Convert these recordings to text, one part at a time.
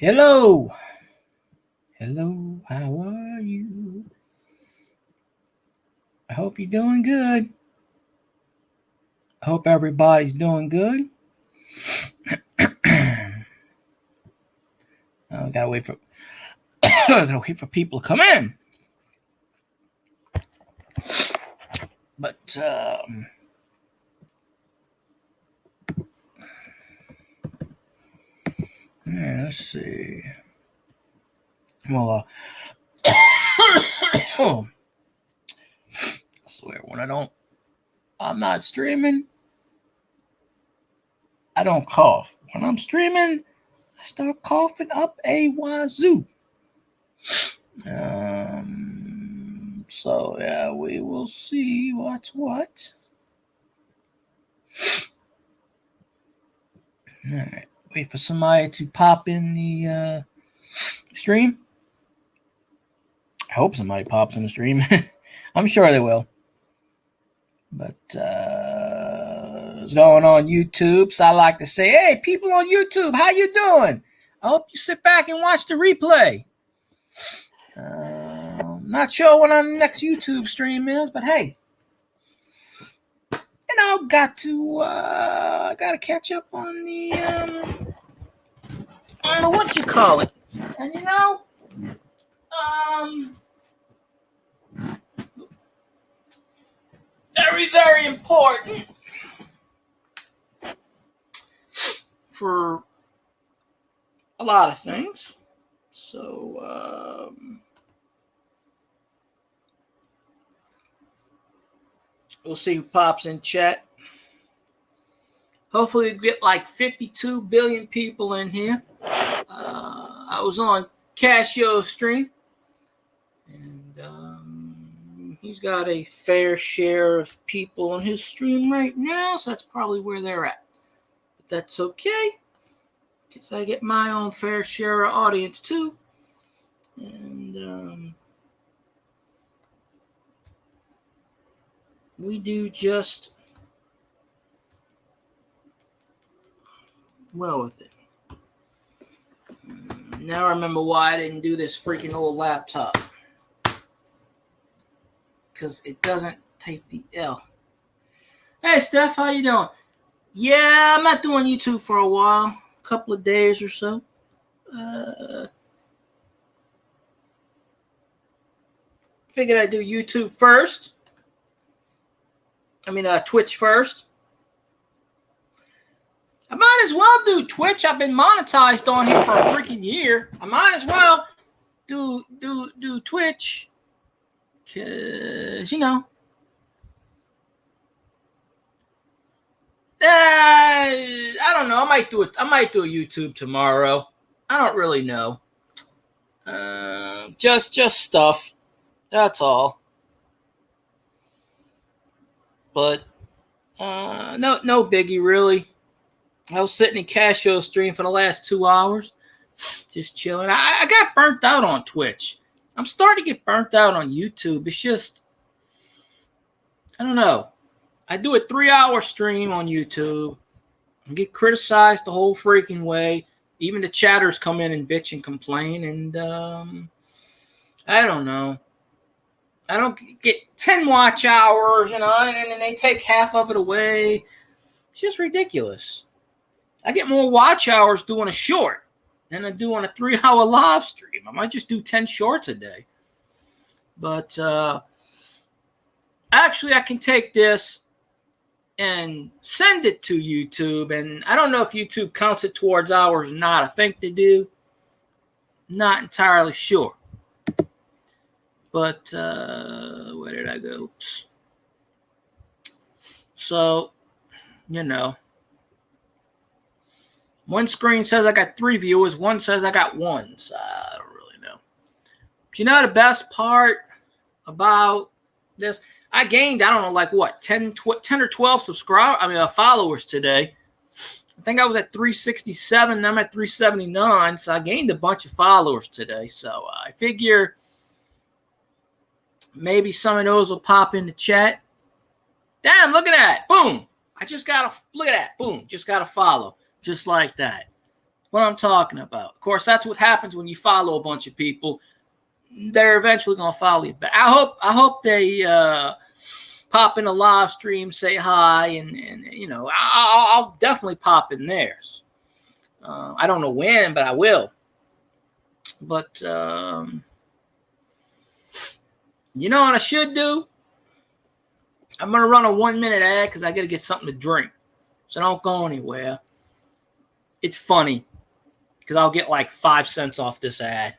Hello. Hello. How are you? I hope you're doing good. I hope everybody's doing good. I gotta wait for people to come in. But yeah, let's see. Well, I swear when I'm not streaming, I don't cough. When I'm streaming, I start coughing up a wazoo. So yeah, we will see what's what. All right, wait for somebody to pop in the stream. I hope somebody pops in the stream. I'm sure they will. But it's going on YouTube, so I like to say, hey, people on YouTube, how you doing? I hope you sit back and watch the replay. Not sure when our next YouTube stream is, but hey, got to catch up on the I don't know what you call it, and very, very important for a lot of things. So we'll see who pops in chat. Hopefully we get like 52 billion people in here. I was on Casio's stream, and he's got a fair share of people on his stream right now, so that's probably where they're at. But that's okay, because I get my own fair share of audience too. And we do just well with it. Now I remember why I didn't do this freaking old laptop. Because it doesn't take the L. Hey, Steph, how you doing? Yeah, I'm not doing YouTube for a while. A couple of days or so. Figured I'd do YouTube first. Twitch first. I might as well do Twitch. I've been monetized on here for a freaking year. I might as well do Twitch. Because, I don't know. I might do it. I might do a YouTube tomorrow. I don't really know. Just stuff. That's all. But no biggie really. I was sitting in Casio's stream for the last 2 hours, just chilling. I got burnt out on Twitch. I'm starting to get burnt out on YouTube. It's just, I don't know. I do a 3-hour stream on YouTube. I get criticized the whole freaking way. Even the chatters come in and bitch and complain. And I don't know. I don't get 10 watch hours, and then they take half of it away. It's just ridiculous. I get more watch hours doing a short than I do on a 3-hour live stream. I might just do 10 shorts a day. But actually, I can take this and send it to YouTube. And I don't know if YouTube counts it towards hours or not. I think they do. Not entirely sure. But where did I go? So, one screen says I got 3 viewers. One says I got 1. So I don't really know. But the best part about this? I gained, 10 or 12 followers today. I think I was at 367. And I'm at 379. So I gained a bunch of followers today. So I figure maybe some of those will pop in the chat. Damn, look at that. Boom. Look at that. Boom. Just got to follow. Just like that. what I'm talking about. Of course, that's what happens when you follow a bunch of people. They're eventually going to follow you back. I hope they pop in a live stream, say hi, and you know, I'll definitely pop in theirs. I don't know when, but I will. But you know what I should do? I'm going to run a 1-minute ad because I got to get something to drink. So don't go anywhere. It's funny because I'll get like 5 cents off this ad.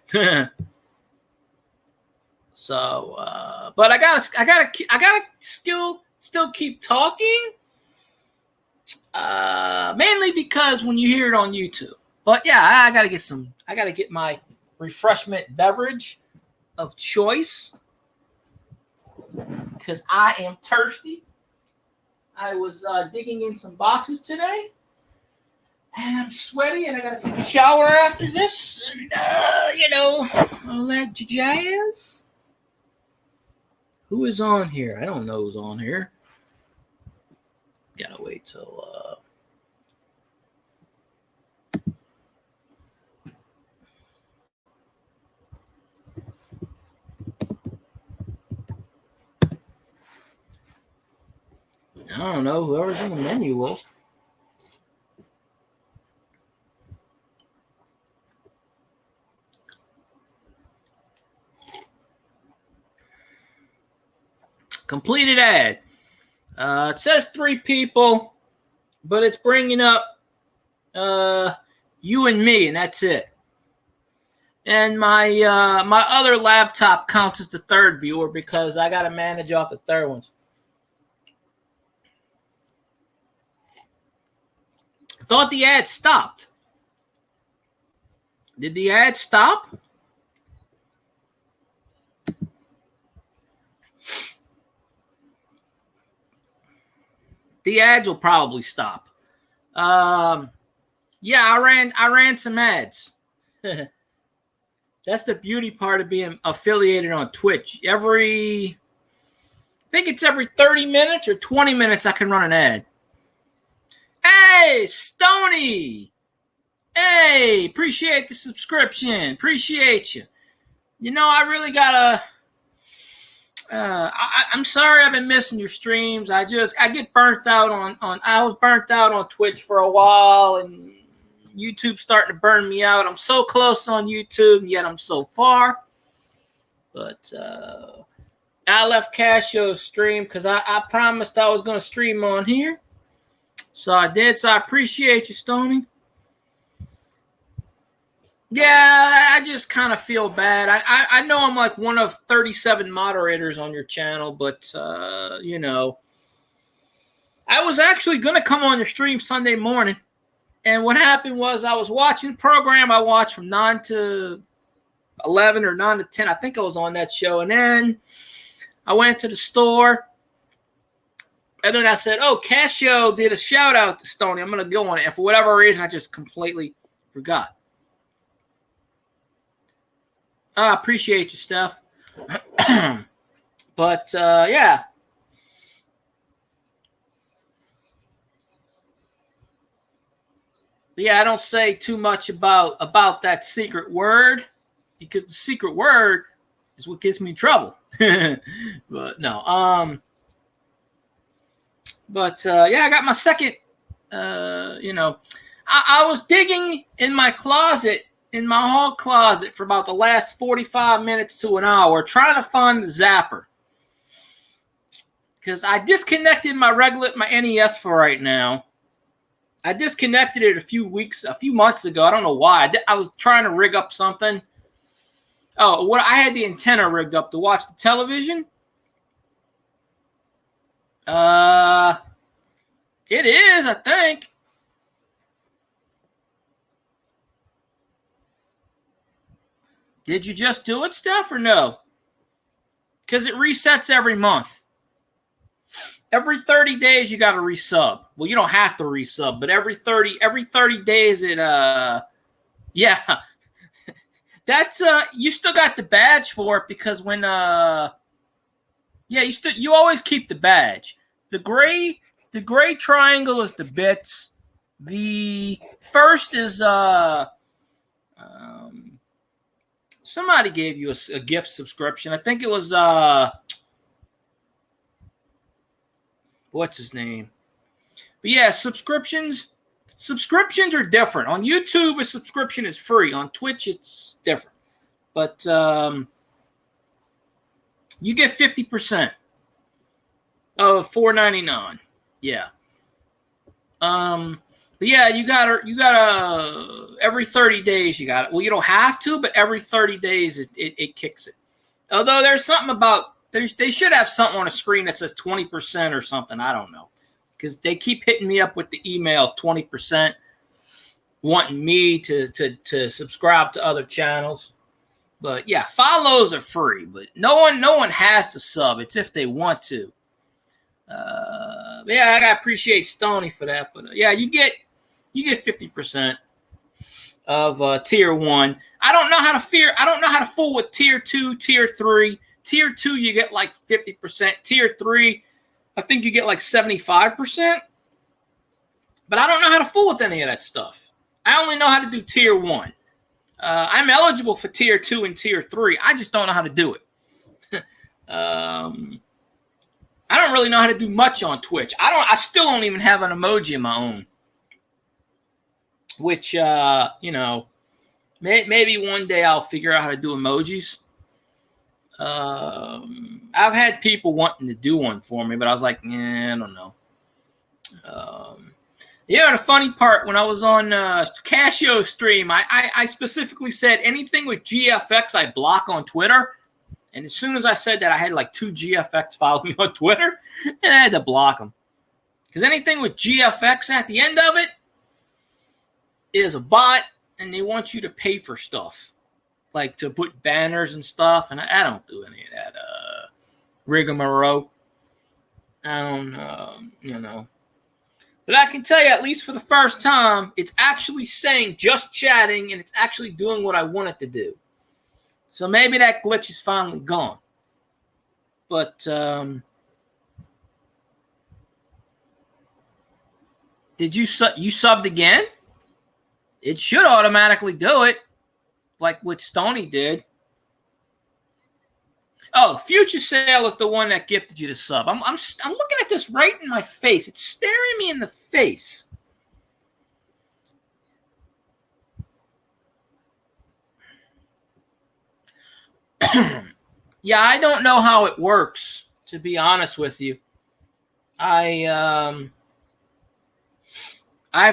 So, but I gotta still keep talking. Mainly because when you hear it on YouTube. But yeah, I gotta get my refreshment beverage of choice because I am thirsty. I was digging in some boxes today, and I'm sweaty, and I gotta take a shower after this, and you know, all that jazz. Who is on here? I don't know who's on here. Gotta wait till I don't know, whoever's in the menu list. Completed ad. It says 3 people, but it's bringing up you and me, and that's it. And my my other laptop counts as the third viewer because I got to manage off the third ones. I thought the ad stopped. Did the ad stop? The ads will probably stop. Yeah, I ran some ads. That's the beauty part of being affiliated on Twitch. I think it's every 30 minutes or 20 minutes I can run an ad. Hey, Stony. Hey, appreciate the subscription. Appreciate you. You know, I really gotta. I'm sorry I've been missing your streams. I get burnt out on. I was burnt out on Twitch for a while, and YouTube's starting to burn me out. I'm so close on YouTube, and yet I'm so far. But I left Cassio's stream because I promised I was going to stream on here. So I did. So I appreciate you, Stony. Yeah, I just kind of feel bad. I know I'm like one of 37 moderators on your channel, but, you know, I was actually going to come on your stream Sunday morning. And what happened was I was watching the program I watched from 9 to 11 or 9 to 10. I think I was on that show. And then I went to the store. And then I said, oh, Cassio did a shout out to Stony. I'm going to go on it. And for whatever reason, I just completely forgot. I appreciate you, Steph. But, yeah. Yeah, I don't say too much about that secret word because the secret word is what gets me in trouble. But, no. But, yeah, I got my second, you know. I was digging in my closet, in my hall closet for about the last 45 minutes to an hour trying to find the zapper. Because I disconnected my NES for right now. I disconnected it a few months ago. I don't know why. I was trying to rig up something. Oh, I had the antenna rigged up to watch the television. It is, I think. Did you just do it, Steph, or no? Because it resets every month. Every 30 days, you got to resub. Well, you don't have to resub, but every 30 days, it, yeah. That's, you still got the badge for it because when, yeah, you always keep the badge. The gray triangle is the bits. The first is somebody gave you a gift subscription. I think it was what's his name? But yeah, subscriptions are different. On YouTube, a subscription is free. On Twitch, it's different. But you get 50% of $4.99. Yeah. But yeah, you gotta every 30 days you got it. Well, you don't have to, but every 30 days it kicks it. Although there's something about they should have something on a screen that says 20% or something. I don't know, because they keep hitting me up with the emails 20%, wanting me to subscribe to other channels. But yeah, follows are free, but no one has to sub. It's if they want to. Yeah, I gotta appreciate Stony for that. But yeah, you get 50% of tier 1. I don't know how to fool with tier 2, tier 3. Tier 2, you get like 50%. Tier 3, I think you get like 75%. But I don't know how to fool with any of that stuff. I only know how to do tier 1. I'm eligible for tier 2 and tier 3. I just don't know how to do it. I don't really know how to do much on Twitch. I still don't even have an emoji of my own. Which, maybe one day I'll figure out how to do emojis. I've had people wanting to do one for me, but I was like, I don't know. The funny part, when I was on Casio stream, I specifically said anything with GFX I block on Twitter. And as soon as I said that, I had like 2 GFX follow me on Twitter, and I had to block them. Because anything with GFX at the end of it is a bot, and they want you to pay for stuff. Like to put banners and stuff, and I don't do any of that rigmarole. I don't But I can tell you, at least for the first time, it's actually saying just chatting, and it's actually doing what I want it to do. So maybe that glitch is finally gone. But did you subbed again? It should automatically do it, like what Stony did. Oh, Future Sale is the one that gifted you the sub. I'm looking at this right in my face. It's staring me in the face. Yeah, I don't know how it works, to be honest with you. I've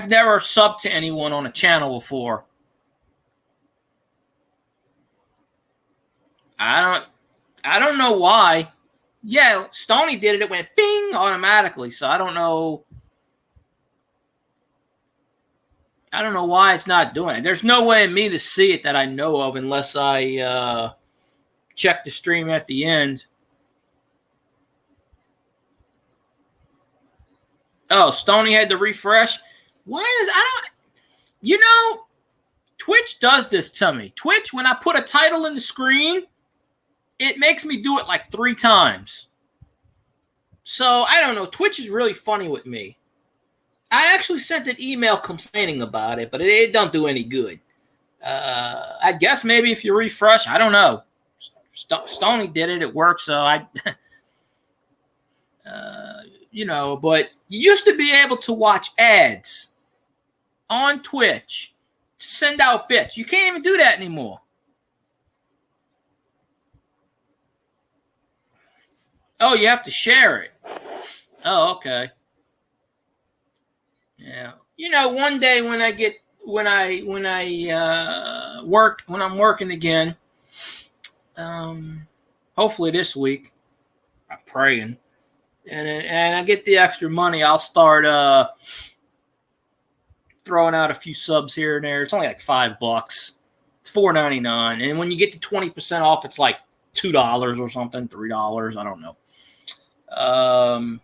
never subbed to anyone on a channel before. I don't know why. Yeah, Stony did it. It went bing automatically. So I don't know. I don't know why it's not doing it. There's no way in me to see it that I know of unless I check the stream at the end. Oh, Stony had to refresh. Twitch does this to me. Twitch, when I put a title in the screen, it makes me do it like 3 times. So, I don't know. Twitch is really funny with me. I actually sent an email complaining about it, but it don't do any good. I guess maybe if you refresh, I don't know. Stony did it. It worked, so but you used to be able to watch ads on Twitch to send out bits. You can't even do that anymore. Oh, you have to share it. Oh, okay. Yeah. One day when I'm working again, hopefully this week, I'm praying, and I get the extra money, I'll start throwing out a few subs here and there. It's only like $5. It's $4.99, and when you get to 20% off, it's like $2 or something, $3. I don't know. I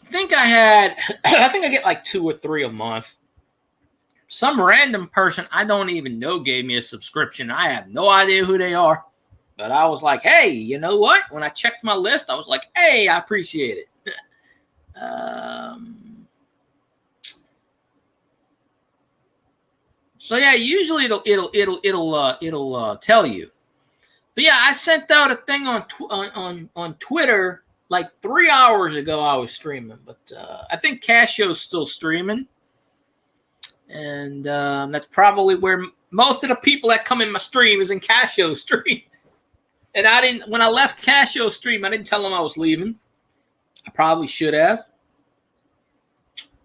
think I get like 2 or 3 a month. Some random person I don't even know gave me a subscription. I have no idea who they are. But I was like, hey, you know what? When I checked my list, I was like, hey, I appreciate it. So yeah, usually it'll tell you. But yeah, I sent out a thing on Twitter like 3 hours ago. I was streaming, but I think Casio's still streaming, and that's probably where most of the people that come in my stream is in Casio's stream. And I didn't, when I left Casio's stream, I didn't tell him I was leaving. I probably should have,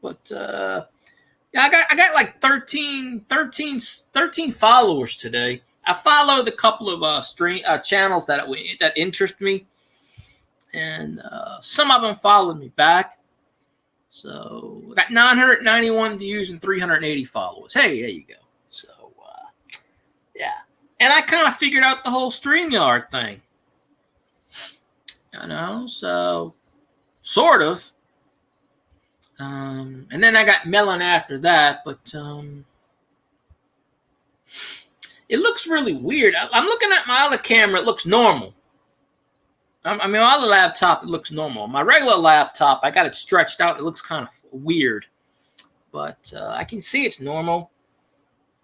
but yeah, I got like 13 followers today. I followed a couple of channels that interest me, and some of them followed me back. So I got 991 views and 380 followers. Hey, there you go. So yeah, and I kind of figured out the whole StreamYard thing. So sort of. And then I got Melon after that, but it looks really weird. I'm looking at my other camera. It looks normal. My other laptop, it looks normal. My regular laptop, I got it stretched out. It looks kind of weird. But I can see it's normal.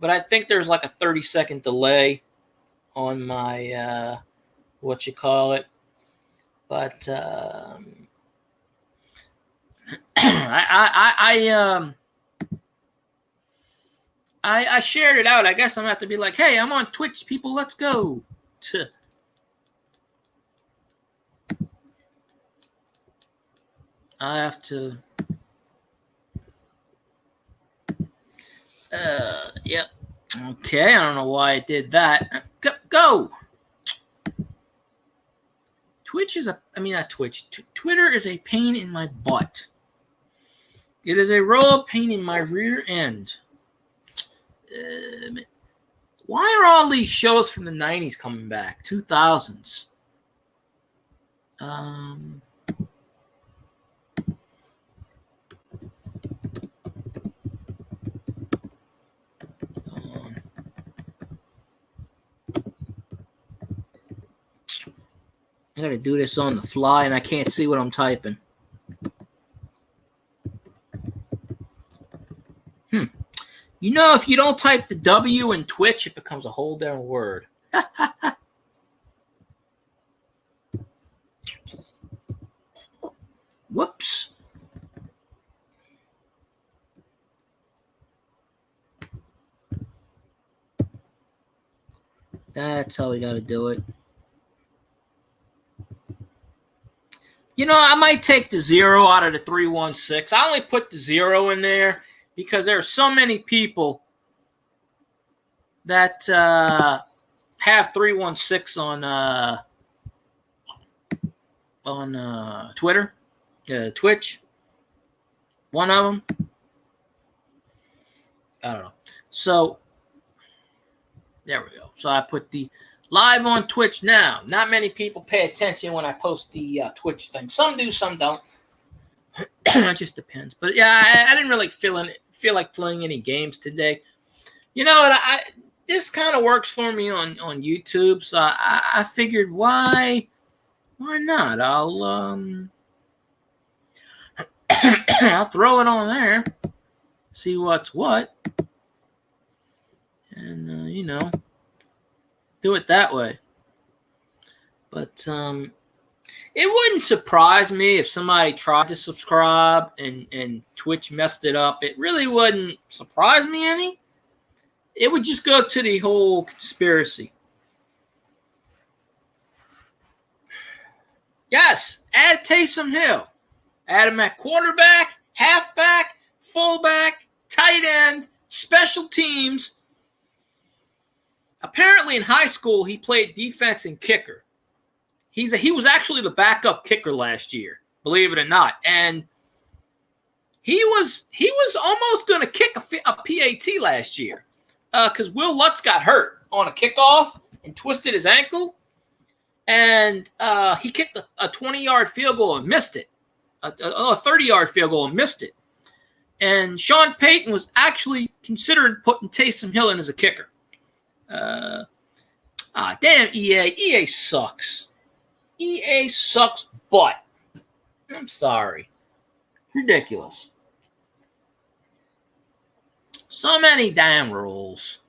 But I think there's like a 30-second delay on my, But I shared it out. I guess I'm gonna have to be like, hey, I'm on Twitch, people, let's go. I have to. Yep. Okay, I don't know why I did that. Go. Twitter is a pain in my butt. It is a royal pain in my rear end. Why are all these shows from the 90s coming back? 2000s. I gotta do this on the fly, and I can't see what I'm typing. If you don't type the W in Twitch, it becomes a whole different word. Whoops. That's how we gotta do it. I might take the 0 out of the 316. I only put the 0 in there because there are so many people that have 316 on Twitter, Twitch. One of them. I don't know. So there we go. So I put the live on Twitch now. Not many people pay attention when I post the Twitch thing. Some do, some don't. It just depends. But yeah, I didn't really feel like playing any games today. You know what? This kind of works for me on YouTube, so I figured why not? I'll I'll throw it on there, see what's what, and do it that way. But it wouldn't surprise me if somebody tried to subscribe and Twitch messed it up. It really wouldn't surprise me any. It would just go to the whole conspiracy. Yes, add Taysom Hill. Add him at quarterback, halfback, fullback, tight end, special teams. Apparently in high school, he played defense and kicker. He was actually the backup kicker last year, believe it or not. And he was almost going to kick a PAT last year because Will Lutz got hurt on a kickoff and twisted his ankle. And he kicked a 20-yard field goal and missed it. A 30-yard field goal and missed it. And Sean Payton was actually considering putting Taysom Hill in as a kicker. Damn EA. EA sucks. EA sucks butt. I'm sorry. Ridiculous. So many damn rules.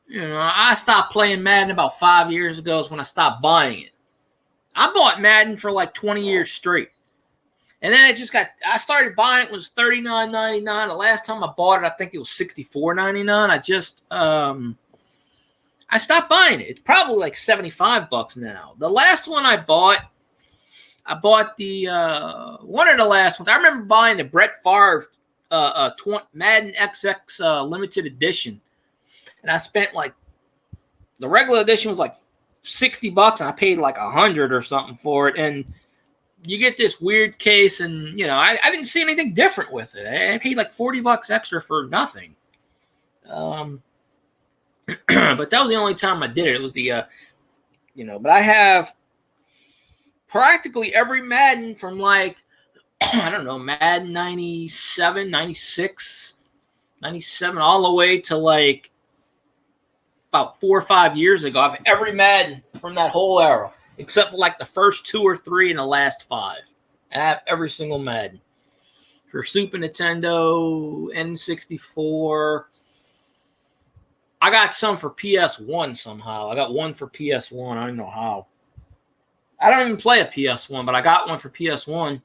I stopped playing Madden about 5 years ago is when I stopped buying it. I bought Madden for like 20 years straight. And then I started buying it when it was $39.99. The last time I bought it, I think it was $64.99. I stopped buying it. It's probably like $75 now. The last one I bought the one of the last ones. I remember buying the Brett Favre Madden XX limited edition, and I spent like the regular edition was like $60, and I paid like $100 or something for it. And you get this weird case, and I didn't see anything different with it. I paid like $40 extra for nothing. But that was the only time I did it. It was the, but I have practically every Madden from like, I don't know, Madden 97, 96, 97, all the way to like about 4 or 5 years ago. I have every Madden from that whole era, except for like the first 2 or 3 and the last 5. I have every single Madden. For Super Nintendo, N64, I got some for PS1 somehow. I got one for PS1. I don't know how. I don't even play a PS1, but I got one for PS1.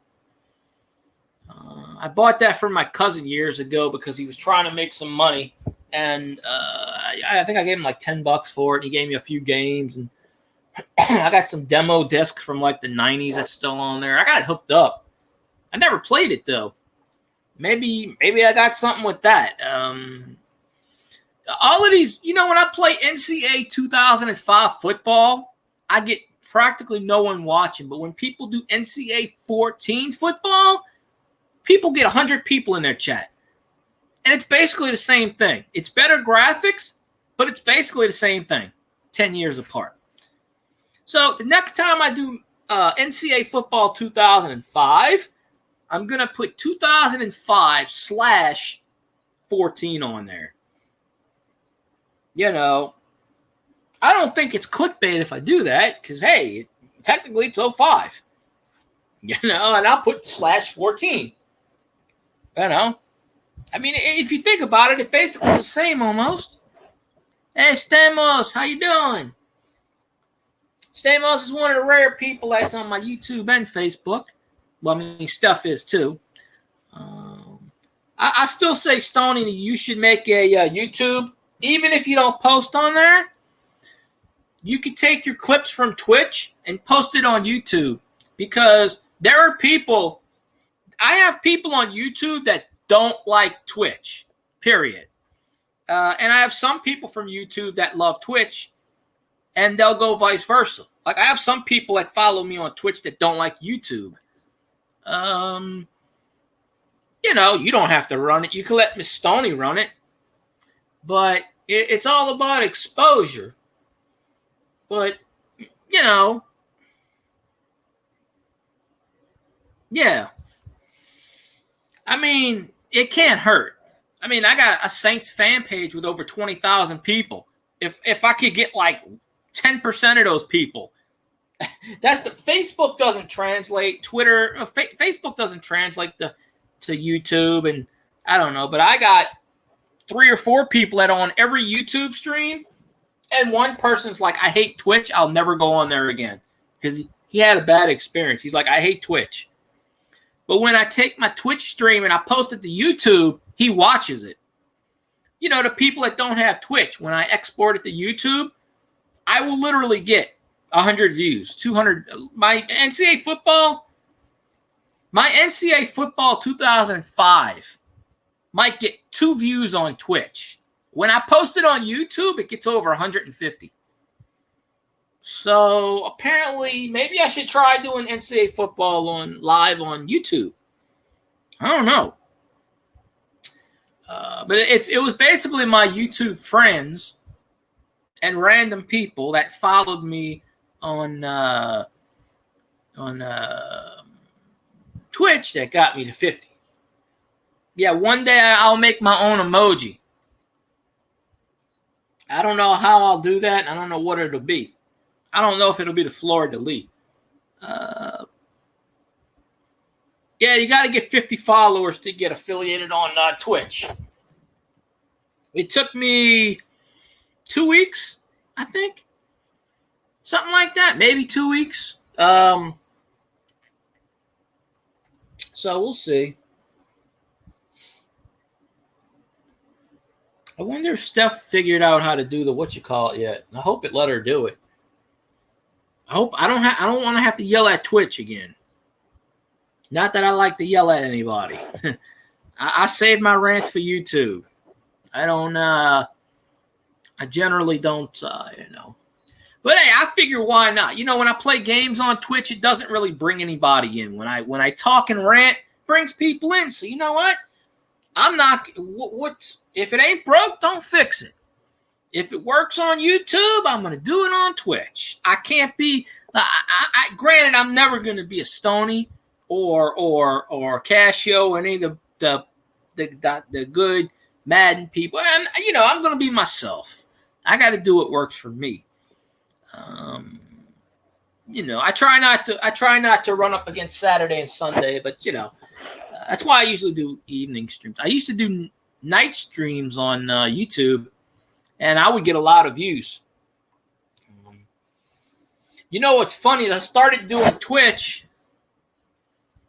I bought that from my cousin years ago because he was trying to make some money. And I think I gave him like $10 for it. He gave me a few games. And I got some demo disc from like the 90s that's still on there. I got it hooked up. I never played it, though. Maybe I got something with that. All of these, when I play NCAA 2005 football, I get practically no one watching. But when people do NCAA 14 football, people get 100 people in their chat. And it's basically the same thing. It's better graphics, but it's basically the same thing, 10 years apart. So the next time I do NCAA football 2005, I'm going to put 2005/14 on there. I don't think it's clickbait if I do that because, hey, technically it's 05. And I'll put /14. I mean, if you think about it, it basically is the same almost. Hey, Stamos, how you doing? Stamos is one of the rare people that's on my YouTube and Facebook. Well, I mean, Steph is too. I still say, Stoney, you should make a YouTube. Even if you don't post on there, you can take your clips from Twitch and post it on YouTube because there are people. I have people on YouTube that don't like Twitch, period. And I have some people from YouTube that love Twitch, and they'll go vice versa. Like I have some people that follow me on Twitch that don't like YouTube. You don't have to run it. You can let Miss Stoney run it. But it's all about exposure. But, yeah. I mean, it can't hurt. I mean, I got a Saints fan page with over 20,000 people. If I could get like 10% of those people, Facebook doesn't translate. Twitter, Facebook doesn't translate to YouTube, and I don't know. But I got 3 or 4 people that are on every YouTube stream, and one person's like, I hate Twitch. I'll never go on there again because he had a bad experience. He's like, I hate Twitch. But when I take my Twitch stream and I post it to YouTube, he watches it. The people that don't have Twitch, when I export it to YouTube, I will literally get 100 views, 200. My NCAA football 2005 might get 2 views on Twitch. When I post it on YouTube, it gets over 150. So apparently, maybe I should try doing NCAA football live on YouTube. I don't know. But it was basically my YouTube friends and random people that followed me on Twitch that got me to 50. Yeah, one day I'll make my own emoji. I don't know how I'll do that. I don't know what it'll be. I don't know if it'll be the fleur-de-lis. Yeah, you got to get 50 followers to get affiliated on Twitch. It took me 2 weeks, I think. Something like that. Maybe 2 weeks. So we'll see. I wonder if Steph figured out how to do the what-you-call-it yet. I hope it let her do it. I don't want to have to yell at Twitch again. Not that I like to yell at anybody. I save my rants for YouTube. I generally don't, But hey, I figure why not? When I play games on Twitch, it doesn't really bring anybody in. When I talk and rant, it brings people in. So you know what? I'm not. If it ain't broke, don't fix it. If it works on YouTube, I'm going to do it on Twitch. I can't be. Granted, I'm never going to be a Stoney or Casio or any of the good Madden people. And I'm going to be myself. I got to do what works for me. I try not to run up against Saturday and Sunday, but that's why I usually do evening streams. I used to do night streams on YouTube, and I would get a lot of views. What's funny? I started doing Twitch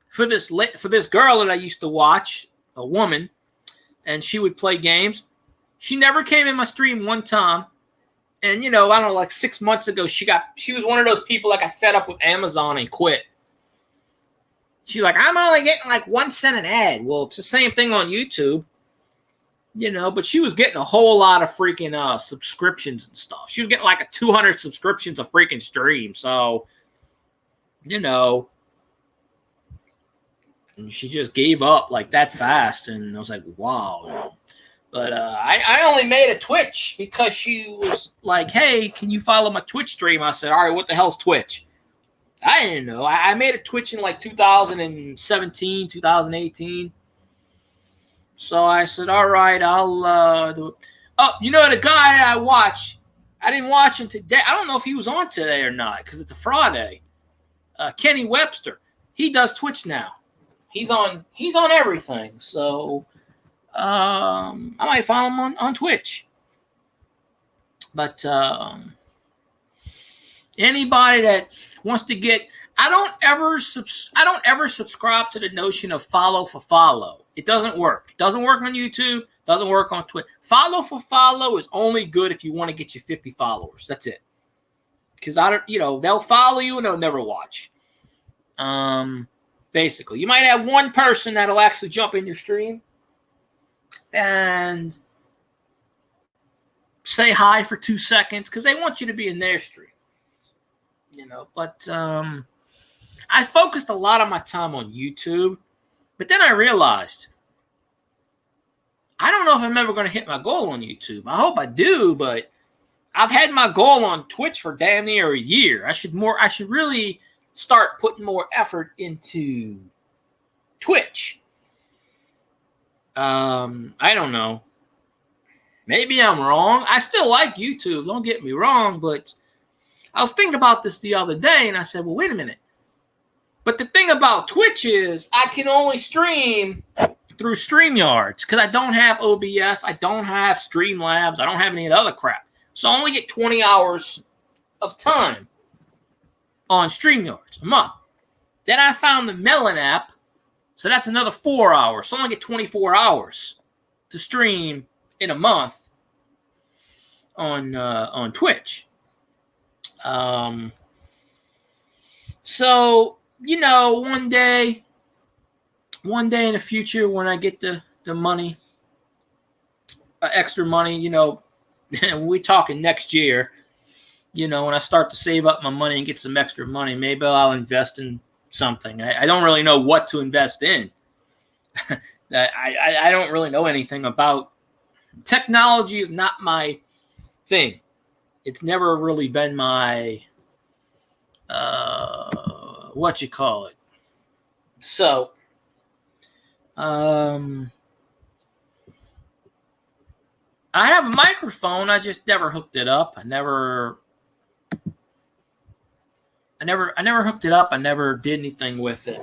for this girl that I used to watch, a woman, and she would play games. She never came in my stream one time. And, I don't know, like 6 months ago, she was one of those people that got fed up with Amazon and quit. She's like, I'm only getting like 1 cent an ad. Well, it's the same thing on YouTube, but she was getting a whole lot of freaking subscriptions and stuff. She was getting like 200 subscriptions a freaking stream. So, and she just gave up like that fast. And I was like, wow. But I only made a Twitch because she was like, hey, can you follow my Twitch stream? I said, all right, what the hell's Twitch? I didn't know. I made a Twitch in like 2017, 2018. So I said, all right, I'll do it. Oh, the guy I watch, I didn't watch him today. I don't know if he was on today or not because it's a Friday. Kenny Webster. He does Twitch now. He's on everything. So I might follow him on Twitch. But anybody that wants to get, I don't ever subscribe to the notion of follow for follow. It doesn't work. It doesn't work on YouTube. Doesn't work on Twitch. Follow for follow is only good if you want to get your 50 followers. That's it. Because they'll follow you and they'll never watch. Basically, you might have one person that'll actually jump in your stream and say hi for 2 seconds because they want you to be in their stream. But I focused a lot of my time on YouTube, but then I realized I don't know if I'm ever going to hit my goal on YouTube. I hope I do, but I've had my goal on Twitch for damn near a year. I should really start putting more effort into Twitch. I don't know. Maybe I'm wrong. I still like YouTube. Don't get me wrong, but I was thinking about this the other day, and I said, well, wait a minute. But the thing about Twitch is I can only stream through StreamYards because I don't have OBS. I don't have Streamlabs. I don't have any of the other crap. So I only get 20 hours of time on StreamYards a month. Then I found the Melon app. So that's another 4 hours. So I only get 24 hours to stream in a month on Twitch. So, one day in the future when I get the money, extra money, we're talking next year, when I start to save up my money and get some extra money, maybe I'll invest in something. I don't really know what to invest in. I don't really know anything about technology. Is not my thing. It's never really been my So I have a microphone. I just never hooked it up. I never hooked it up. I never did anything with it.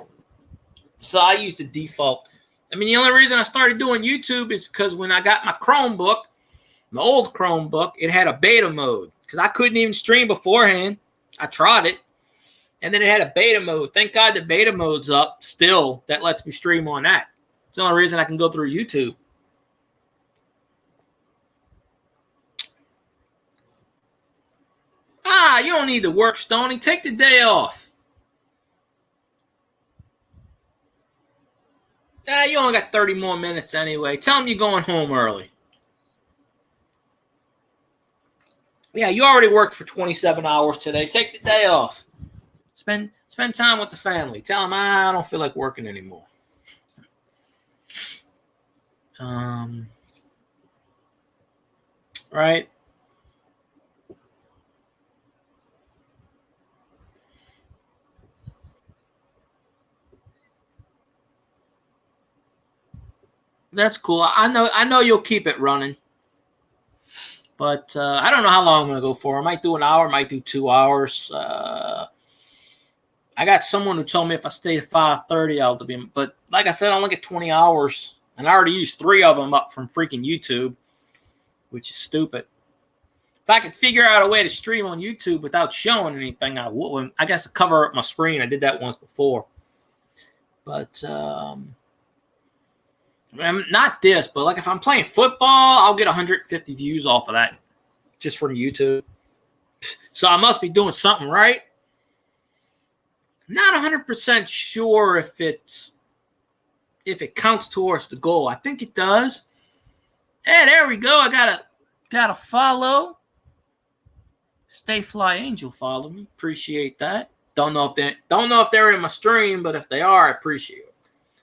So I used the default. I mean, the only reason I started doing YouTube is because when I got my Chromebook, The old Chromebook, it had a beta mode because I couldn't even stream beforehand. I tried it. And then it had a beta mode. Thank God the beta mode's up still. That lets me stream on that. It's the only reason I can go through YouTube. You don't need to work, Stoney. Take the day off. You only got 30 more minutes anyway. Tell them you're going home early. Yeah, you already worked for 27 hours today. Take the day off. Spend time with the family. Tell them I don't feel like working anymore. Right? That's cool. I know you'll keep it running. But I don't know how long I'm going to go for. I might do an hour, might do 2 hours. I got someone who told me if I stay at 5:30, I'll be. But like I said, I only get 20 hours, and I already used 3 of them up from freaking YouTube, which is stupid. If I could figure out a way to stream on YouTube without showing anything, I would. I guess to cover up my screen. I did that once before. But not this, but like if I'm playing football, I'll get 150 views off of that just from YouTube. So I must be doing something right. Not 100% sure if it counts towards the goal. I think it does. Hey, there we go. I got a follow. Stay Fly Angel follow me. Appreciate that. Don't know if they're in my stream, but if they are, I appreciate it.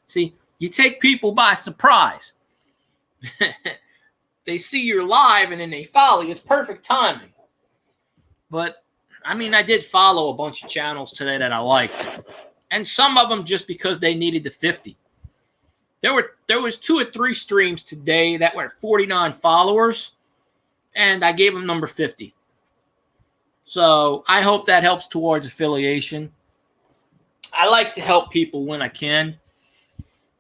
See, you take people by surprise. They see you're live and then they follow you. It's perfect timing. But I mean, I did follow a bunch of channels today that I liked, and some of them just because they needed the 50. There was 2 or 3 streams today that were 49 followers, and I gave them number 50. So I hope that helps towards affiliation. I like to help people when I can.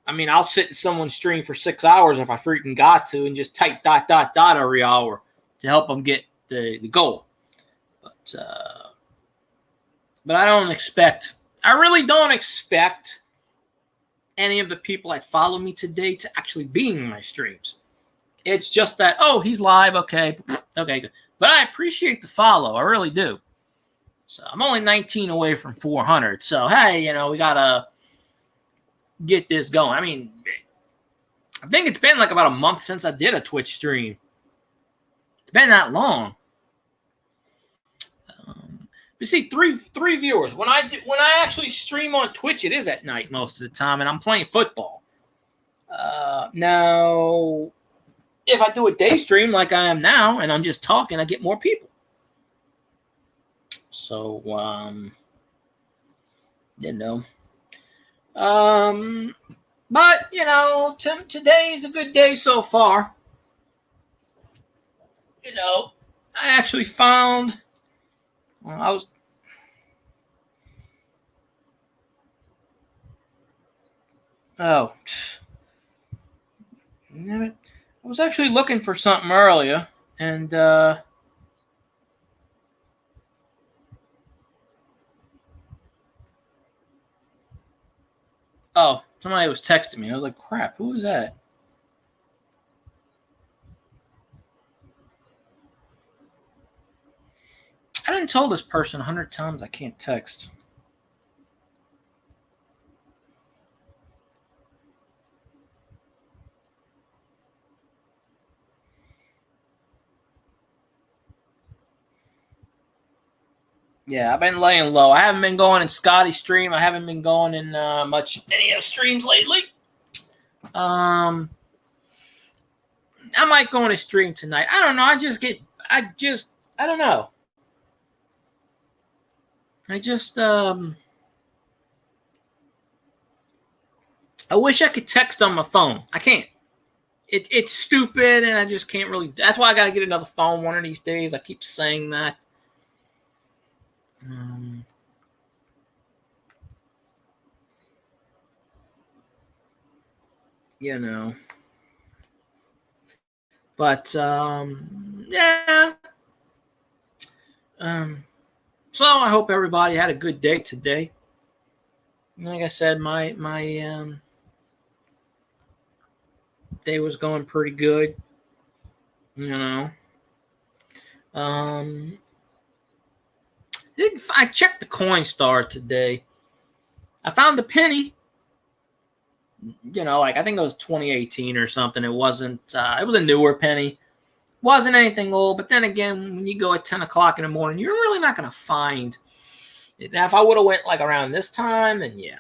I mean, I'll sit in someone's stream for 6 hours if I freaking got to and just type ... every hour to help them get the goal. But I really don't expect any of the people that follow me today to actually be in my streams. It's just that, oh, he's live. Okay, good. But I appreciate the follow. I really do. So I'm only 19 away from 400. So, hey, we got to get this going. I mean, I think it's been like about a month since I did a Twitch stream. It's been that long. You see, three viewers. When I actually stream on Twitch, it is at night most of the time, and I'm playing football. Now, if I do a day stream like I am now, and I'm just talking, I get more people. So, but today is a good day so far. I actually found. I was actually looking for something earlier, and somebody was texting me. I was like, crap, who was that? I didn't tell this person 100 times I can't text. Yeah, I've been laying low. I haven't been going in Scotty's stream. I haven't been going in any of streams lately. I might go on a stream tonight. I don't know. I don't know. I wish I could text on my phone. I can't. It's stupid, and I just can't really. That's why I got to get another phone one of these days. I keep saying that. But yeah. So I hope everybody had a good day today. Like I said, my day was going pretty good. You know. I checked the Coinstar today. I found the penny. Like I think it was 2018 or something. It wasn't. It was a newer penny. Wasn't anything old. But then again, when you go at 10 o'clock in the morning, you're really not going to find it. Now, if I would have went like around this time, then yeah,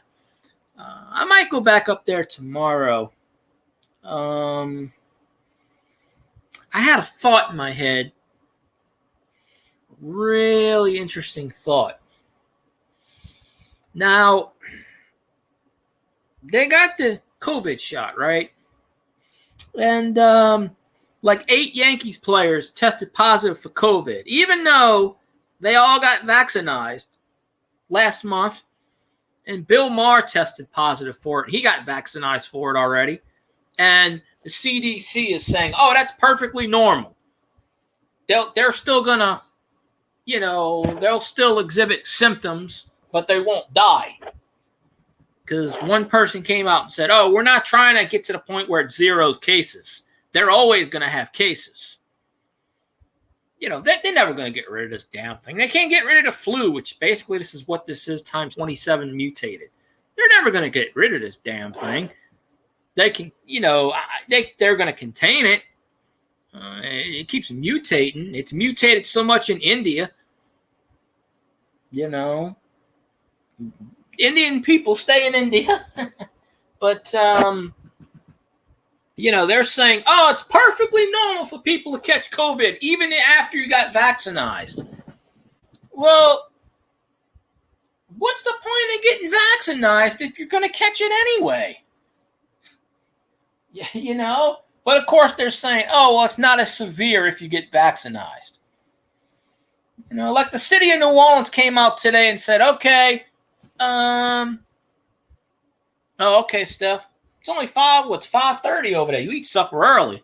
I might go back up there tomorrow. I had a thought in my head. Really interesting thought. Now, they got the COVID shot, right? And like 8 Yankees players tested positive for COVID, even though they all got vaccinated last month. And Bill Maher tested positive for it. He got vaccinated for it already. And the CDC is saying, oh, that's perfectly normal. They're still going to, they'll still exhibit symptoms, but they won't die. Because one person came out and said, oh, we're not trying to get to the point where it's 0 cases. They're always going to have cases. They're never going to get rid of this damn thing. They can't get rid of the flu, which basically this is what this is times 27 mutated. They're never going to get rid of this damn thing. They can, they're going to contain it. It keeps mutating. It's mutated so much in India. Indian people stay in India. But, they're saying, oh, it's perfectly normal for people to catch COVID even after you got vaccinated. Well, what's the point of getting vaccinated if you're going to catch it anyway? But of course they're saying, oh, well, it's not as severe if you get vaccinated. Like the city of New Orleans came out today and said, okay, okay, Steph. It's only 5:30 over there. You eat supper early.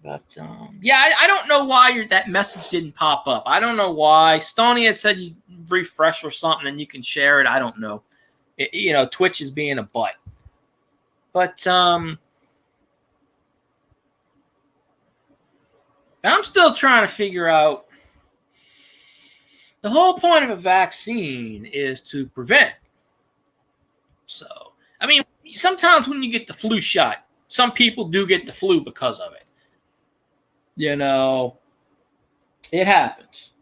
But, I don't know why that message didn't pop up. I don't know why. Stoney had said you refresh or something and you can share it. I don't know. Twitch is being a butt. But, I'm still trying to figure out. The whole point of a vaccine is to prevent. So, sometimes when you get the flu shot, some people do get the flu because of it. It happens.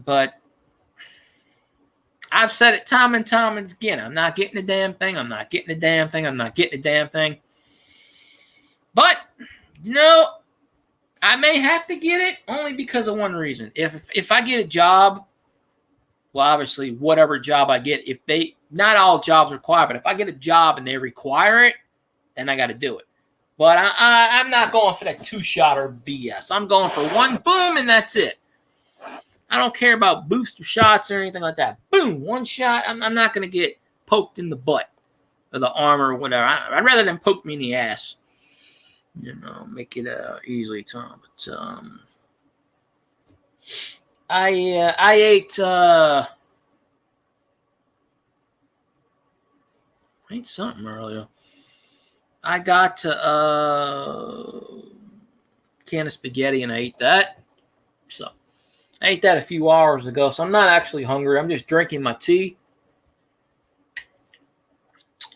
But I've said it time and time again. I'm not getting the damn thing. I'm not getting the damn thing. I'm not getting the damn thing. But, I may have to get it only because of one reason. If I get a job, well, obviously, whatever job I get, not all jobs require, but if I get a job and they require it, then I got to do it. But I'm not going for that 2-shot or BS. I'm going for one, boom, and that's it. I don't care about booster shots or anything like that. Boom, 1 shot. I'm not going to get poked in the butt or the arm or whatever. I'd rather than poke me in the ass. Make it easily time. But I ate something earlier. I got a can of spaghetti and I ate that. So I ate that a few hours ago. So I'm not actually hungry. I'm just drinking my tea.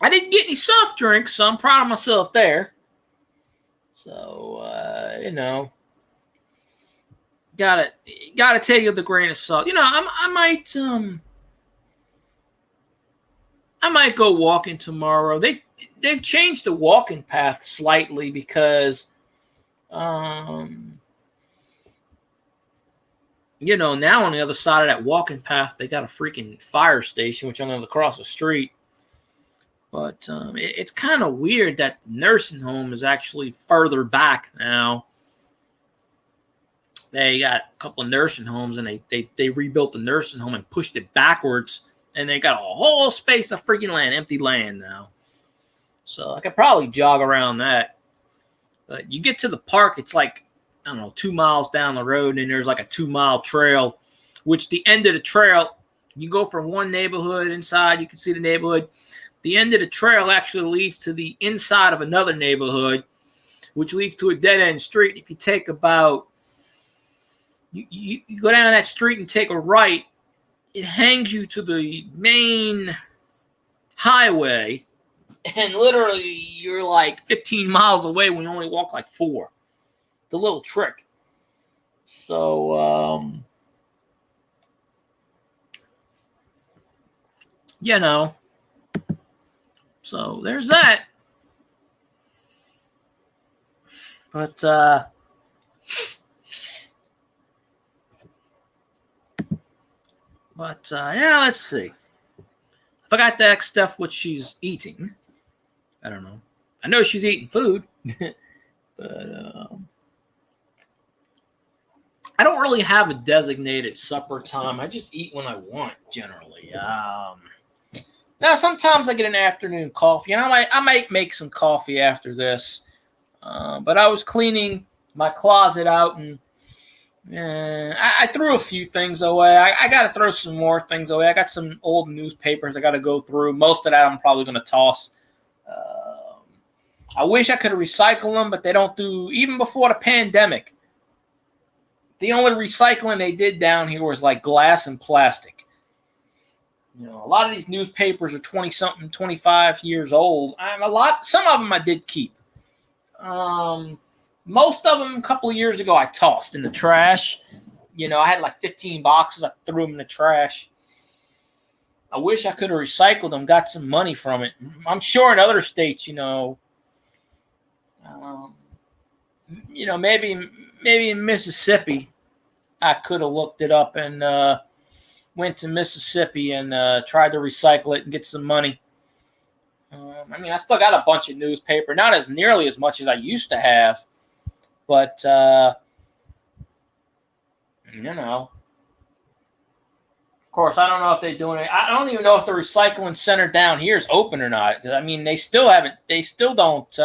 I didn't get any soft drinks, so I'm proud of myself there. So, gotta take it with a grain of salt. I might go walking tomorrow. They've changed the walking path slightly because, now on the other side of that walking path, they got a freaking fire station, which I'm going to cross the street. But it's kind of weird that the nursing home is actually further back now. They got a couple of nursing homes, and they rebuilt the nursing home and pushed it backwards And they got a whole space of freaking land, empty land now. So I could probably jog around that. But you get to the park, it's like, I don't know, 2 miles down the road, and there's like a 2-mile trail, which the end of the trail, you go from one neighborhood inside, you can see the neighborhood. The end of the trail actually leads to the inside of another neighborhood, which leads to a dead-end street. If you take about, you go down that street and take a right, it hangs you to the main highway, and literally you're like 15 miles away when you only walk like 4. The little trick. So, you know, so there's that. But, yeah, let's see. I forgot to ask Steph what she's eating. I don't know. I know she's eating food. But, I don't really have a designated supper time. I just eat when I want, generally. Now, sometimes I get an afternoon coffee, and I might make some coffee after this. But I was cleaning my closet out, and I threw a few things away. I got to throw some more things away. I got some old newspapers I got to go through. Most of that I'm probably going to toss. I wish I could recycle them, but they don't do, even before the pandemic, the only recycling they did down here was like glass and plastic. You know, a lot of these newspapers are 20-something, 25 years old. Some of them I did keep. Most of them a couple of years ago I tossed in the trash. You know, I had like 15 boxes. I threw them in the trash. I wish I could have recycled them, got some money from it. I'm sure in other states, maybe in Mississippi, I could have looked it up and went to Mississippi and tried to recycle it and get some money. I still got a bunch of newspaper, not as nearly as much as I used to have, but of course, I don't know if they're doing it. I don't even know if the recycling center down here is open or not. I mean, they still don't.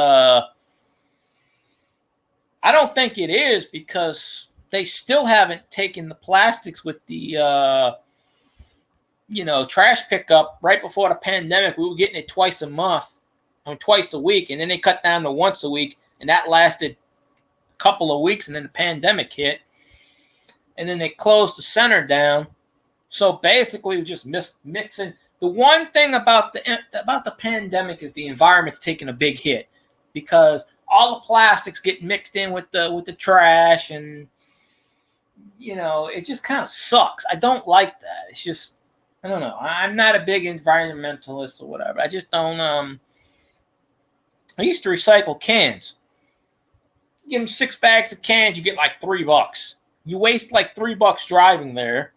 I don't think it is, because they still haven't taken the plastics with the, trash pickup. Right before the pandemic, we were getting it twice a week, and then they cut down to once a week, and that lasted a couple of weeks, and then the pandemic hit, and then they closed the center down. So basically, we're just mixing. The one thing about the pandemic is the environment's taking a big hit, because all the plastics get mixed in with the trash, and it just kind of sucks. I don't like that. It's just, I don't know. I'm not a big environmentalist or whatever. I just don't. I used to recycle cans. You give them 6 bags of cans, you get like $3. You waste like $3 driving there.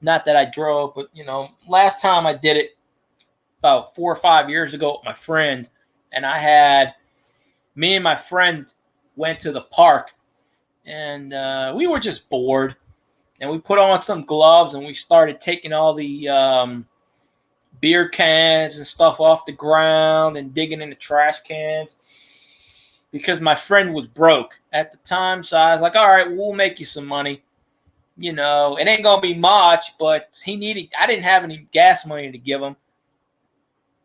Not that I drove, but last time I did it about 4 or 5 years ago with my friend, and me and my friend went to the park, and we were just bored, and we put on some gloves, and we started taking all the beer cans and stuff off the ground and digging in the trash cans, because my friend was broke at the time. So I was like, all right, we'll make you some money. It ain't going to be much, but I didn't have any gas money to give him,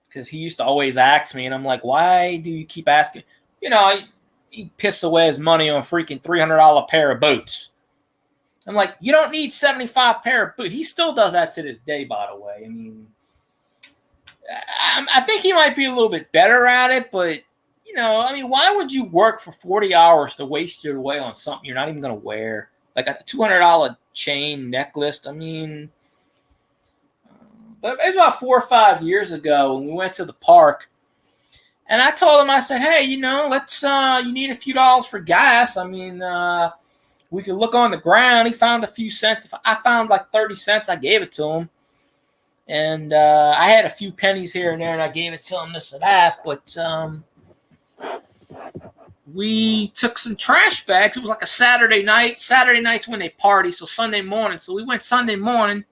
because he used to always ask me, and I'm like, why do you keep asking? He pissed away his money on a freaking $300 pair of boots. I'm like, you don't need 75 pair of boots. He still does that to this day, by the way. I mean, I think he might be a little bit better at it, but, why would you work for 40 hours to waste your way on something you're not even going to wear? Like a $200 chain necklace. I mean, but it was about 4 or 5 years ago when we went to the park. And I told him, I said, hey, let's, you need a few dollars for gas. I mean, we could look on the ground. He found a few cents. If I found like 30 cents, I gave it to him. And I had a few pennies here and there, and I gave it to him, this or that. But we took some trash bags. It was like a Saturday night. Saturday night's when they party, so Sunday morning. So we went Sunday morning,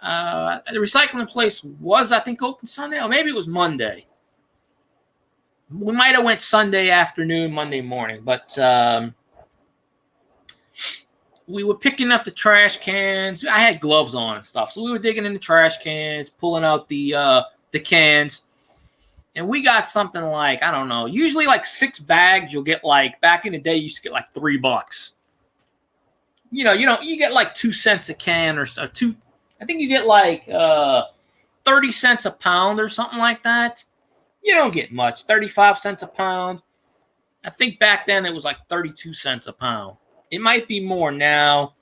The recycling place was, I think, open Sunday, or maybe it was Monday. We might have went Sunday afternoon, Monday morning, but we were picking up the trash cans. I had gloves on and stuff, so we were digging in the trash cans, pulling out the cans, and we got something like, I don't know, usually like 6 bags. You'll get like, back in the day, you used to get like $3. You get like 2 cents a can or so. I think you get like 30 cents a pound or something like that. You don't get much, 35 cents a pound. I think back then it was like 32 cents a pound. It might be more now,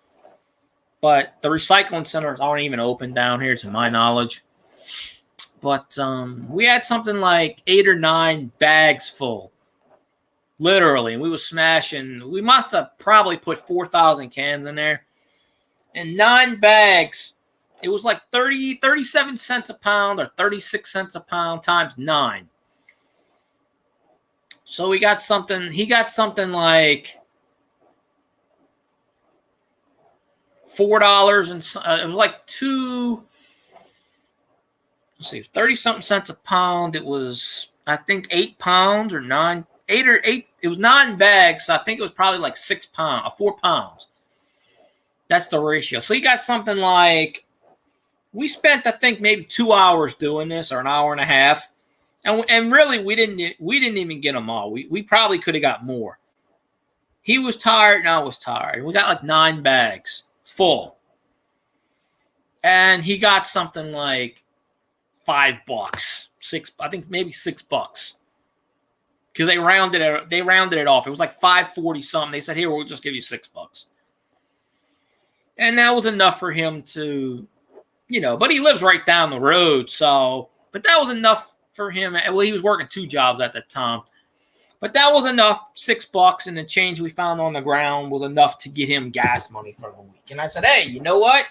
but the recycling centers aren't even open down here, to my knowledge. But we had something like 8 or 9 bags full, literally. And we were smashing. We must have probably put 4,000 cans in there. And 9 bags, it was like 37 cents a pound or 36 cents a pound times 9. So he got something like $4 and it was like 30 something cents a pound. It was, I think, 8 pounds or 9, 8 or 8. It was 9 bags. So I think it was probably like 4 pounds. That's the ratio. So he got something like, we spent, I think, maybe 2 hours doing this, or an hour and a half. And really, we didn't even get them all. We probably could have got more. He was tired and I was tired. We got like 9 bags full. And he got something like $5, I think maybe $6. Because they rounded it off. It was like $5.40 something. They said, here, we'll just give you $6. And that was enough for him to, but he lives right down the road. So, but that was enough for him. Well, he was working 2 jobs at the time. But that was enough. $6 and the change we found on the ground was enough to get him gas money for the week. And I said, hey, you know what?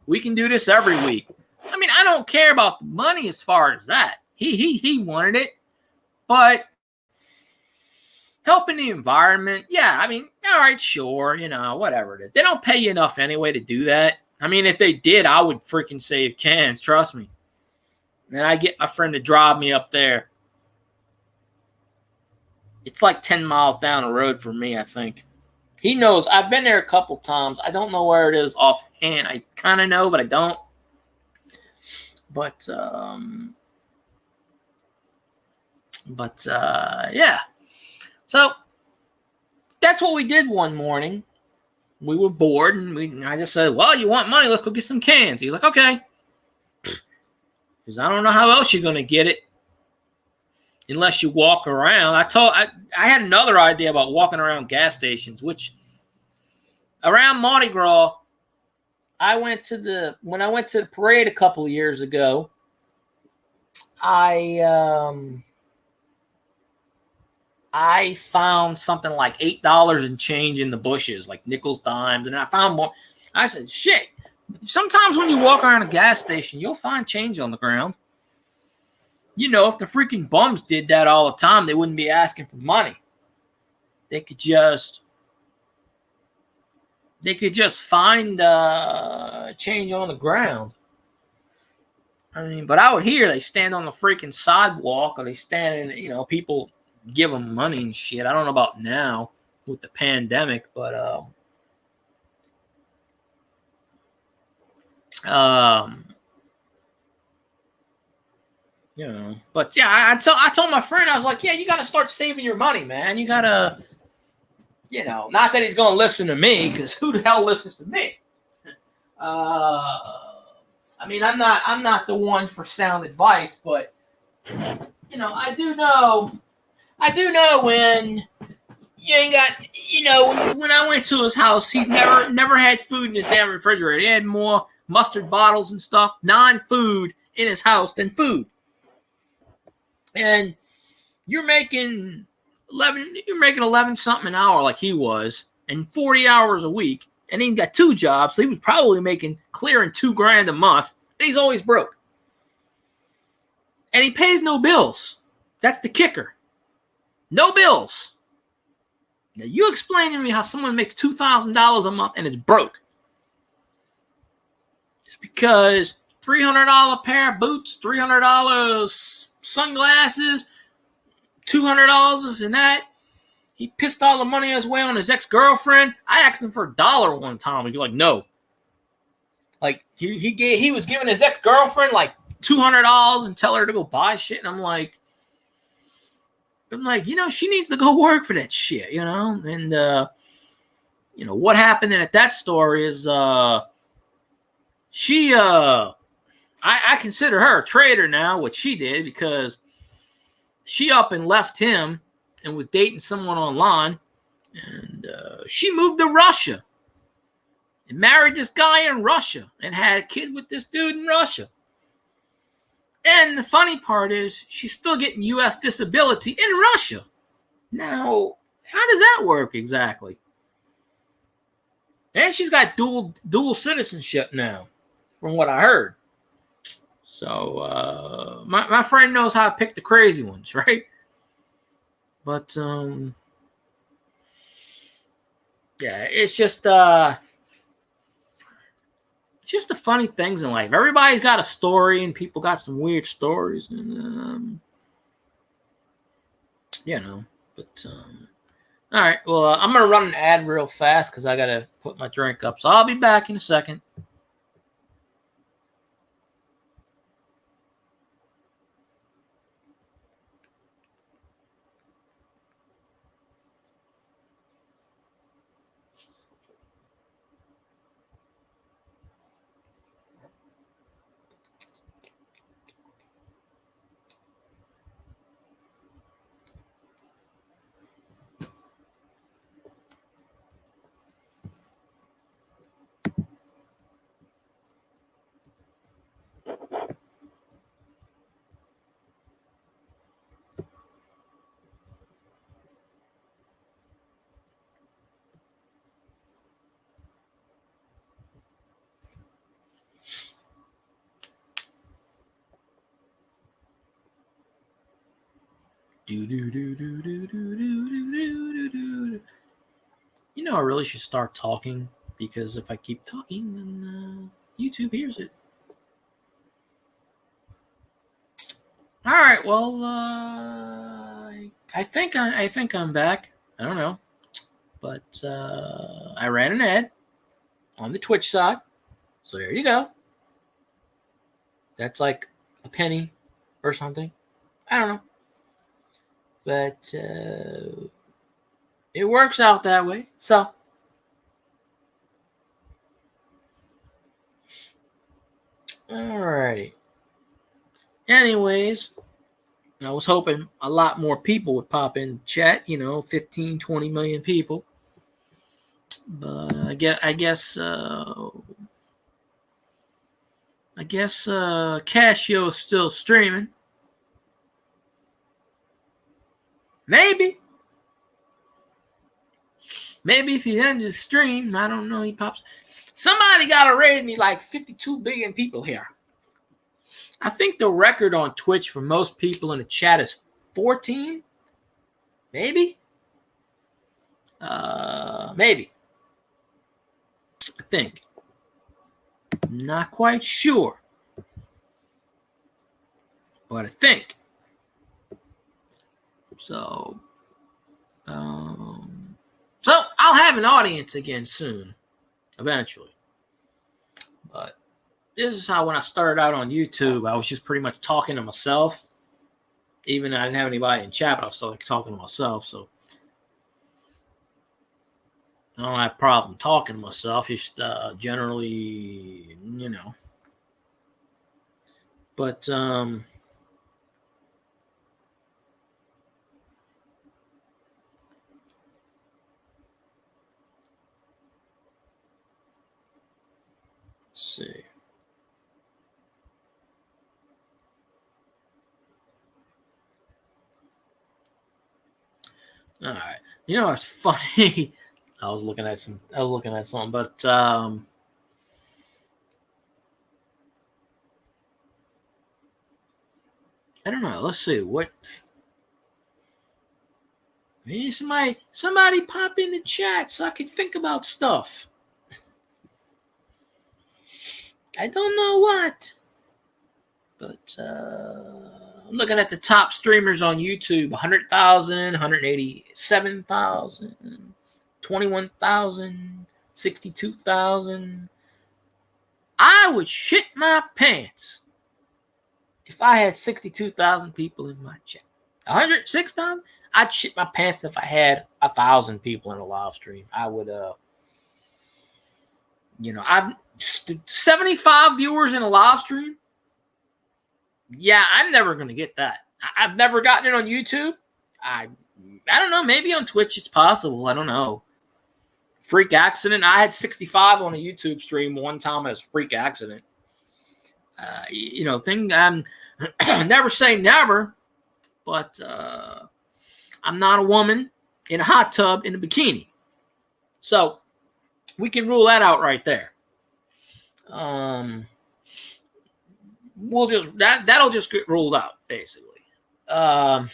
We can do this every week. I mean, I don't care about the money as far as that. He wanted it. But helping the environment, yeah, I mean, all right, sure, whatever it is. They don't pay you enough anyway to do that. I mean, if they did, I would freaking save cans, trust me. And I get my friend to drive me up there. It's like 10 miles down the road for me, I think. He knows. I've been there a couple times. I don't know where it is offhand. I kind of know, but I don't. But yeah. So that's what we did one morning. We were bored, and I just said, well, you want money? Let's go get some cans. He's like, okay. Because I don't know how else you're going to get it unless you walk around. I had another idea about walking around gas stations, which around Mardi Gras, when I went to the parade a couple of years ago, I found something like $8 and change in the bushes, like nickels, dimes, and I found more. I said, shit. Sometimes when you walk around a gas station, you'll find change on the ground. If the freaking bums did that all the time, they wouldn't be asking for money. They could just find change on the ground. I mean, but out here, they stand on the freaking sidewalk, or they stand in, people give them money and shit. I don't know about now with the pandemic, but but yeah, I told my friend, I was like, yeah, you got to start saving your money, man. You got to, not that he's going to listen to me, because who the hell listens to me? I mean, I'm not the one for sound advice, but I do know when you ain't got, when I went to his house, he never had food in his damn refrigerator. He had more mustard bottles and stuff, non-food in his house than food. And you're making 11 something an hour like he was, and 40 hours a week, and he got 2 jobs, so he was probably clearing $2,000 a month, and he's always broke. And he pays no bills. That's the kicker. No bills. Now you explain to me how someone makes $2,000 a month and is broke. Just because $300 pair of boots, $300 sunglasses, $200 and that. He pissed all the money his way on his ex-girlfriend. I asked him for $1 one time. He's like, no. Like he was giving his ex-girlfriend like $200 and tell her to go buy shit. And I'm like, she needs to go work for that shit, And what happened at that store is she I consider her a traitor now, what she did, because she up and left him and was dating someone online, and she moved to Russia and married this guy in Russia and had a kid with this dude in Russia. And the funny part is she's still getting U.S. disability in Russia. Now, how does that work exactly? And she's got dual citizenship now, from what I heard. So my friend knows how to pick the crazy ones, right? But yeah, it's just the funny things in life. Everybody's got a story, and people got some weird stories, and But all right, well, I'm gonna run an ad real fast because I gotta put my drink up. So I'll be back in a second. I really should start talking, because if I keep talking, then YouTube hears it. All right, well, I think I'm back. I don't know, but I ran an ad on the Twitch side, so there you go. That's like a penny or something. I don't know, but it works out that way. So alrighty. Anyways, I was hoping a lot more people would pop in chat, 15, 20 million people. But I guess Casio is still streaming. Maybe if he ends the stream, I don't know, he pops. Somebody got to raid me like 52 billion people here. I think the record on Twitch for most people in the chat is 14. Maybe. Maybe. I think. Not quite sure. But I think. So I'll have an audience again soon. Eventually. But this is how, when I started out on YouTube, I was just pretty much talking to myself. Even I didn't have anybody in chat, but I was still talking to myself. So I don't have a problem talking to myself. Just generally, But let's see. All right. It's funny. I was looking at something, but I don't know. Let's see what. Maybe somebody pop in the chat so I can think about stuff. I don't know what. But I'm looking at the top streamers on YouTube: 100,000, 187,000, 21,000, 62,000. I would shit my pants if I had 62,000 people in my chat. 106,000? I'd shit my pants if I had 1,000 people in a live stream. I would, I've 75 viewers in a live stream. Yeah, I'm never going to get that. I've never gotten it on YouTube. I don't know. Maybe on Twitch it's possible. I don't know. Freak accident. I had 65 on a YouTube stream one time as freak accident. I'm never say never, but I'm not a woman in a hot tub in a bikini. So we can rule that out right there. That'll just get ruled out, basically. I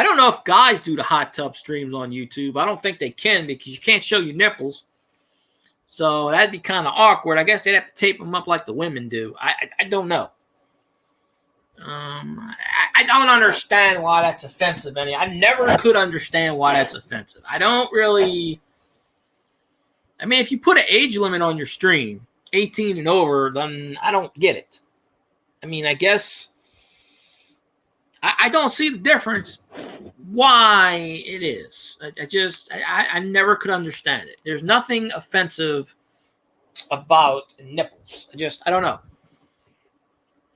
don't know if guys do the hot tub streams on YouTube. I don't think they can because you can't show your nipples. So that'd be kind of awkward. I guess they'd have to tape them up like the women do. I don't know. I don't understand why that's offensive. I never could understand why that's offensive. I don't really. I mean, if you put an age limit on your stream, 18 and over, then I don't get it. I mean, I guess I don't see the difference why it is. I never could understand it. There's nothing offensive about nipples. I don't know.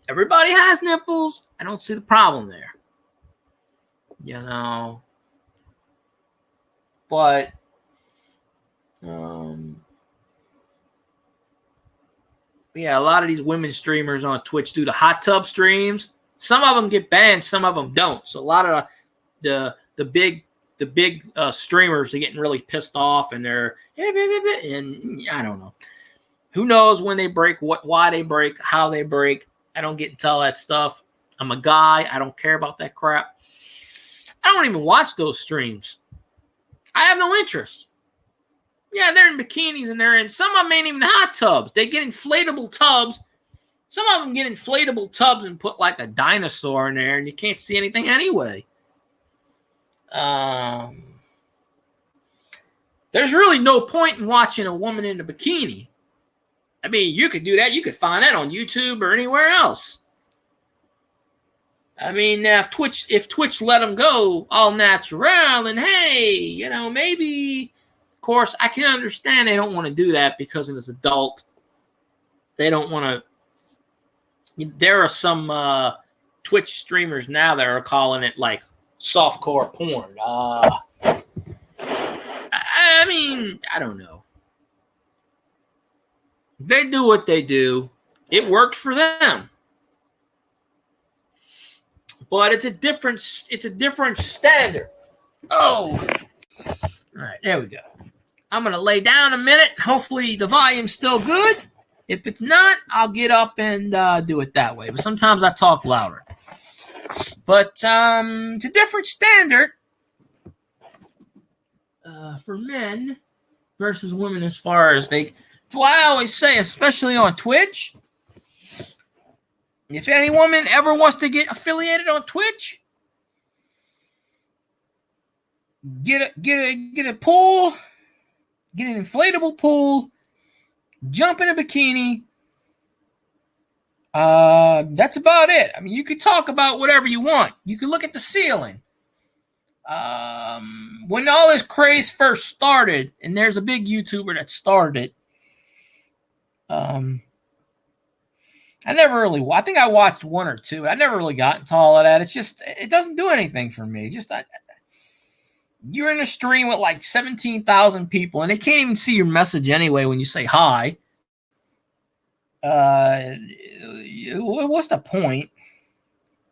Everybody has nipples. I don't see the problem there. But yeah, a lot of these women streamers on Twitch do the hot tub streams. Some of them get banned, some of them don't. So a lot of the big streamers are getting really pissed off, and they're and I don't know. Who knows when they break, why they break, how they break. I don't get into all that stuff. I'm a guy. I don't care about that crap. I don't even watch those streams. I have no interest. Yeah, they're in bikinis and some of them ain't even hot tubs. They get inflatable tubs. Some of them get inflatable tubs and put like a dinosaur in there and you can't see anything anyway. There's really no point in watching a woman in a bikini. I mean, you could do that. You could find that on YouTube or anywhere else. I mean, if Twitch let them go all natural, and hey, maybe, of course, I can understand they don't want to do that because it is adult. They don't want to. There are some Twitch streamers now that are calling it like softcore porn. I mean, I don't know. They do what they do. It worked for them. But it's a different standard. Oh. All right, there we go. I'm going to lay down a minute. Hopefully the volume's still good. If it's not, I'll get up and do it that way. But sometimes I talk louder. But it's a different standard for men versus women as far as they... That's why I always say, especially on Twitch, if any woman ever wants to get affiliated on Twitch, get a pool, get an inflatable pool, jump in a bikini. That's about it. I mean, you could talk about whatever you want. You could look at the ceiling. When all this craze first started, and there's a big YouTuber that started it. I think I watched one or two. I never really got into all of that. It's just, it doesn't do anything for me. You're in a stream with like 17,000 people and they can't even see your message anyway when you say hi. What's the point?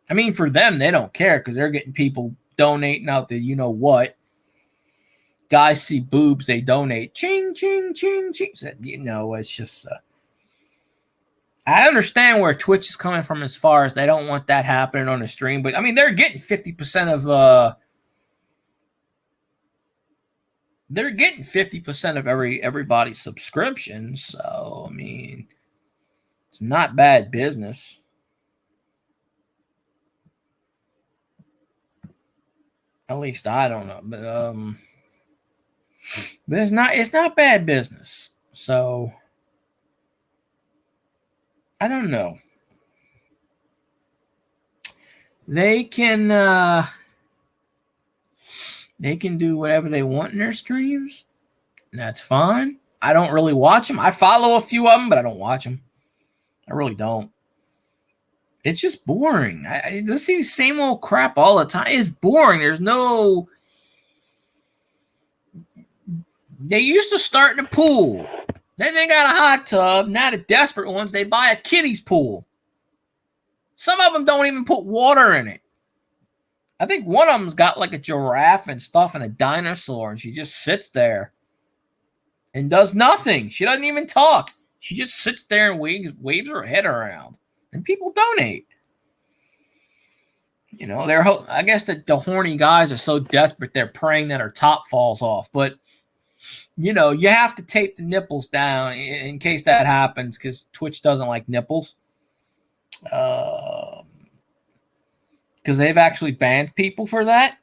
I mean, for them, they don't care because they're getting people donating out the you-know-what. Guys see boobs, they donate. Ching, ching, ching, ching. It's just... I understand where Twitch is coming from as far as they don't want that happening on the stream. But, I mean, they're getting 50% of they're getting 50% of everybody's subscriptions. So I mean, it's not bad business. At least I don't know, but it's not bad business. So I don't know. They can do whatever they want in their streams, and that's fine. I don't really watch them. I follow a few of them, but I don't watch them. I really don't. It's just boring. I just see the same old crap all the time. It's boring. There's no. They used to start in a pool. Then they got a hot tub. Now the desperate ones, they buy a kiddie's pool. Some of them don't even put water in it. I think one of them's got like a giraffe and stuff and a dinosaur, and she just sits there and does nothing. She doesn't even talk. She just sits there and waves her head around. And people donate. You know, I guess the horny guys are so desperate they're praying that her top falls off. But, you know, you have to tape the nipples down in case that happens because Twitch doesn't like nipples. Because they've actually banned people for that.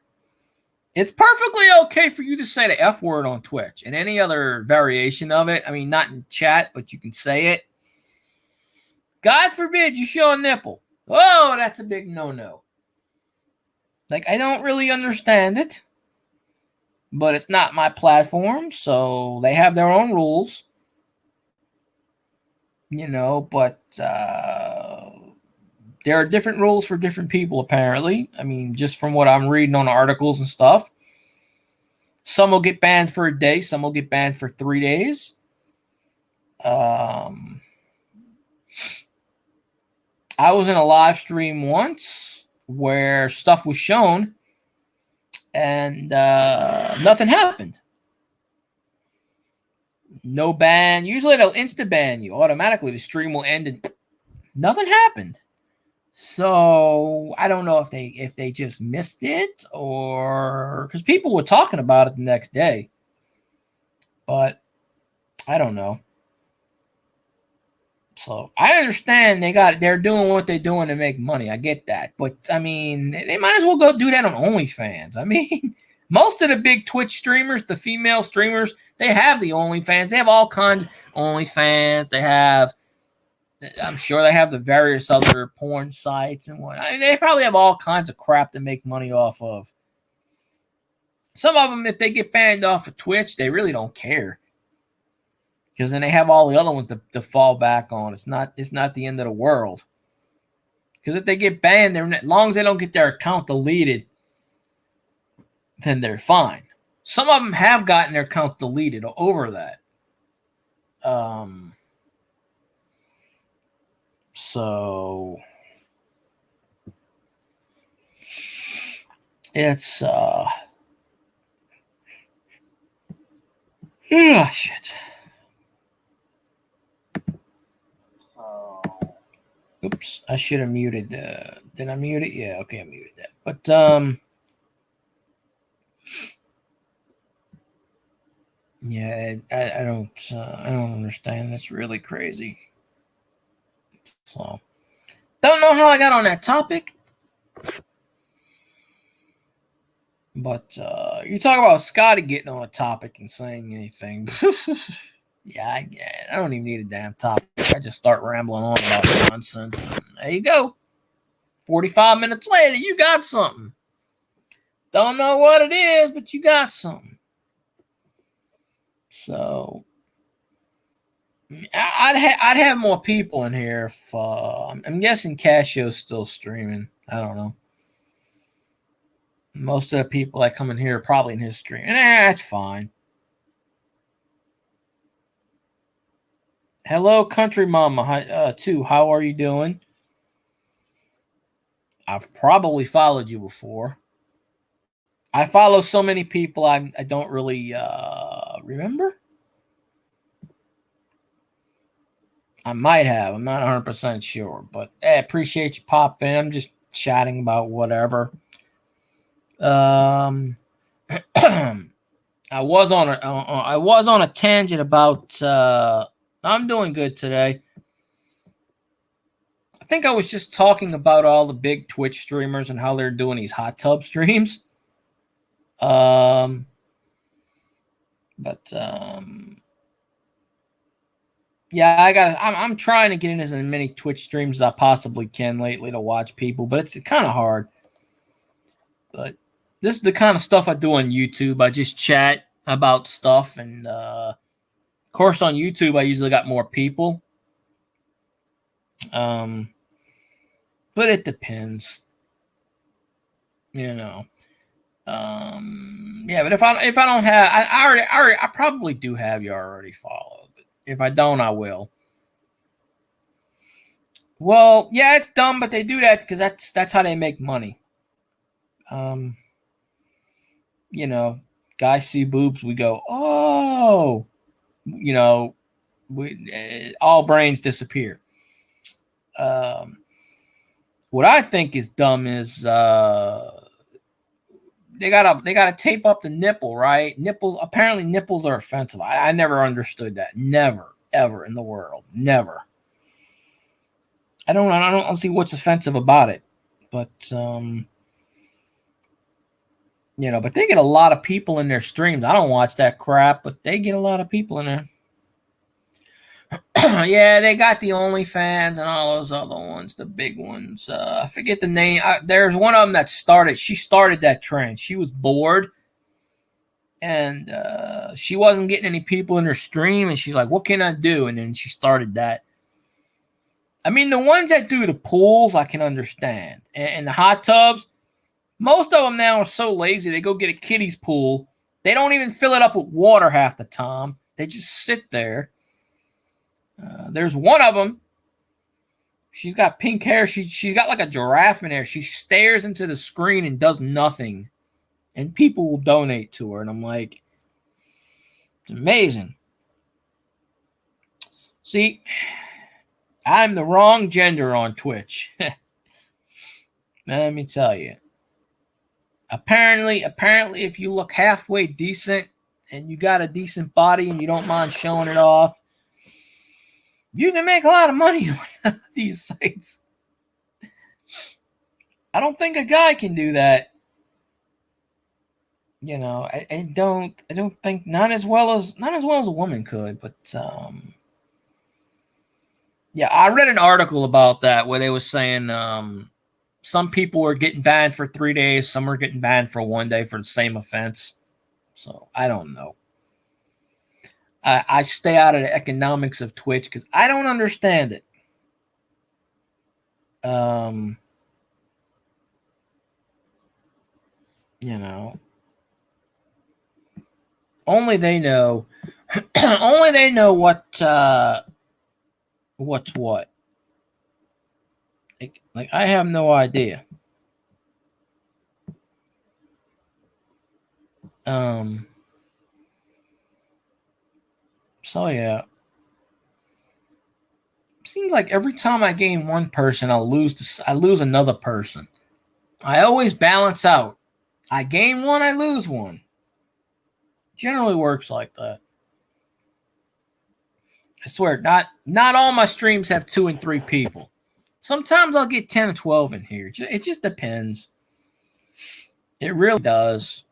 It's perfectly okay for you to say the F word on Twitch and any other variation of it. I mean, not in chat, but you can say it. God forbid you show a nipple. Oh, that's a big no-no. Like, I don't really understand it, but it's not my platform, so they have their own rules. You know, but there are different rules for different people, apparently. I mean, just from what I'm reading on articles and stuff. Some will get banned for a day. Some will get banned for 3 days. I was in a live stream once where stuff was shown and nothing happened. No ban. Usually they'll insta-ban you automatically. The stream will end and nothing happened. So I don't know if they just missed it or because people were talking about it the next day. But I don't know. So I understand they're doing what they're doing to make money. I get that. But I mean, they might as well go do that on OnlyFans. I mean, most of the big Twitch streamers, the female streamers, they have the OnlyFans. They have all kinds of OnlyFans. I'm sure they have the various other porn sites and what. I mean, they probably have all kinds of crap to make money off of. Some of them, if they get banned off of Twitch, they really don't care. Because then they have all the other ones to fall back on. It's not the end of the world. Because if they get banned, as long as they don't get their account deleted, then they're fine. Some of them have gotten their account deleted over that. So it's shit. Oops, I should have muted. Did I mute it? Yeah, okay, I muted that. But yeah, I don't understand. That's really crazy. So, don't know how I got on that topic. But you talk about Scotty getting on a topic and saying anything. Yeah, I don't even need a damn topic. I just start rambling on about nonsense. And there you go. 45 minutes later, you got something. Don't know what it is, but you got something. So I'd have more people in here if I'm guessing Casio's still streaming. I don't know. Most of the people that come in here are probably in his stream. That's fine. Hello, Country Mama. Too. How are you doing? I've probably followed you before. I follow so many people I don't really remember. I might have. I'm not 100% sure. But I appreciate you popping. I'm just chatting about whatever. I I was on a tangent about. I'm doing good today. I think I was just talking about all the big Twitch streamers and how they're doing these hot tub streams. Um, but yeah, I'm trying to get in as many Twitch streams as I possibly can lately to watch people, but it's kind of hard. But this is the kind of stuff I do on YouTube. I just chat about stuff, and of course on YouTube I usually got more people. But it depends, you know. Yeah, but if I don't have, I probably do have you already followed. But if I don't, I will. Well, yeah, it's dumb, but they do that because that's how they make money. Um, you know, guys see boobs, we go, oh, you know, all brains disappear. What I think is dumb is they gotta tape up the nipple, right? Nipples are offensive. I never understood that. Never, ever in the world. Never. I don't see what's offensive about it. But but they get a lot of people in their streams. I don't watch that crap, but they get a lot of people in there. Yeah, they got the OnlyFans and all those other ones, the big ones. I forget the name. There's one of them that started. She started that trend. She was bored, and she wasn't getting any people in her stream, and she's like, "What can I do?" And then she started that. I mean, the ones that do the pools, I can understand, and the hot tubs. Most of them now are so lazy. They go get a kiddie's pool. They don't even fill it up with water half the time. They just sit there. There's one of them. She's got pink hair. She's got like a giraffe in there. She stares into the screen and does nothing. And people will donate to her. And I'm like, it's amazing. See, I'm the wrong gender on Twitch. Let me tell you. Apparently, if you look halfway decent and you got a decent body and you don't mind showing it off, you can make a lot of money on these sites. I don't think a guy can do that. I don't think not as well as a woman could, but yeah, I read an article about that where they was saying some people were getting banned for 3 days, some were getting banned for 1 day for the same offense. So I don't know. I stay out of the economics of Twitch because I don't understand it. Only they know. Only they know what's what. Like I have no idea. So yeah. Seems like every time I gain one person, I lose another person. I always balance out. I gain one, I lose one. Generally works like that. I swear, not all my streams have 2 and 3 people. Sometimes I'll get 10 or 12 in here. It just depends. It really does.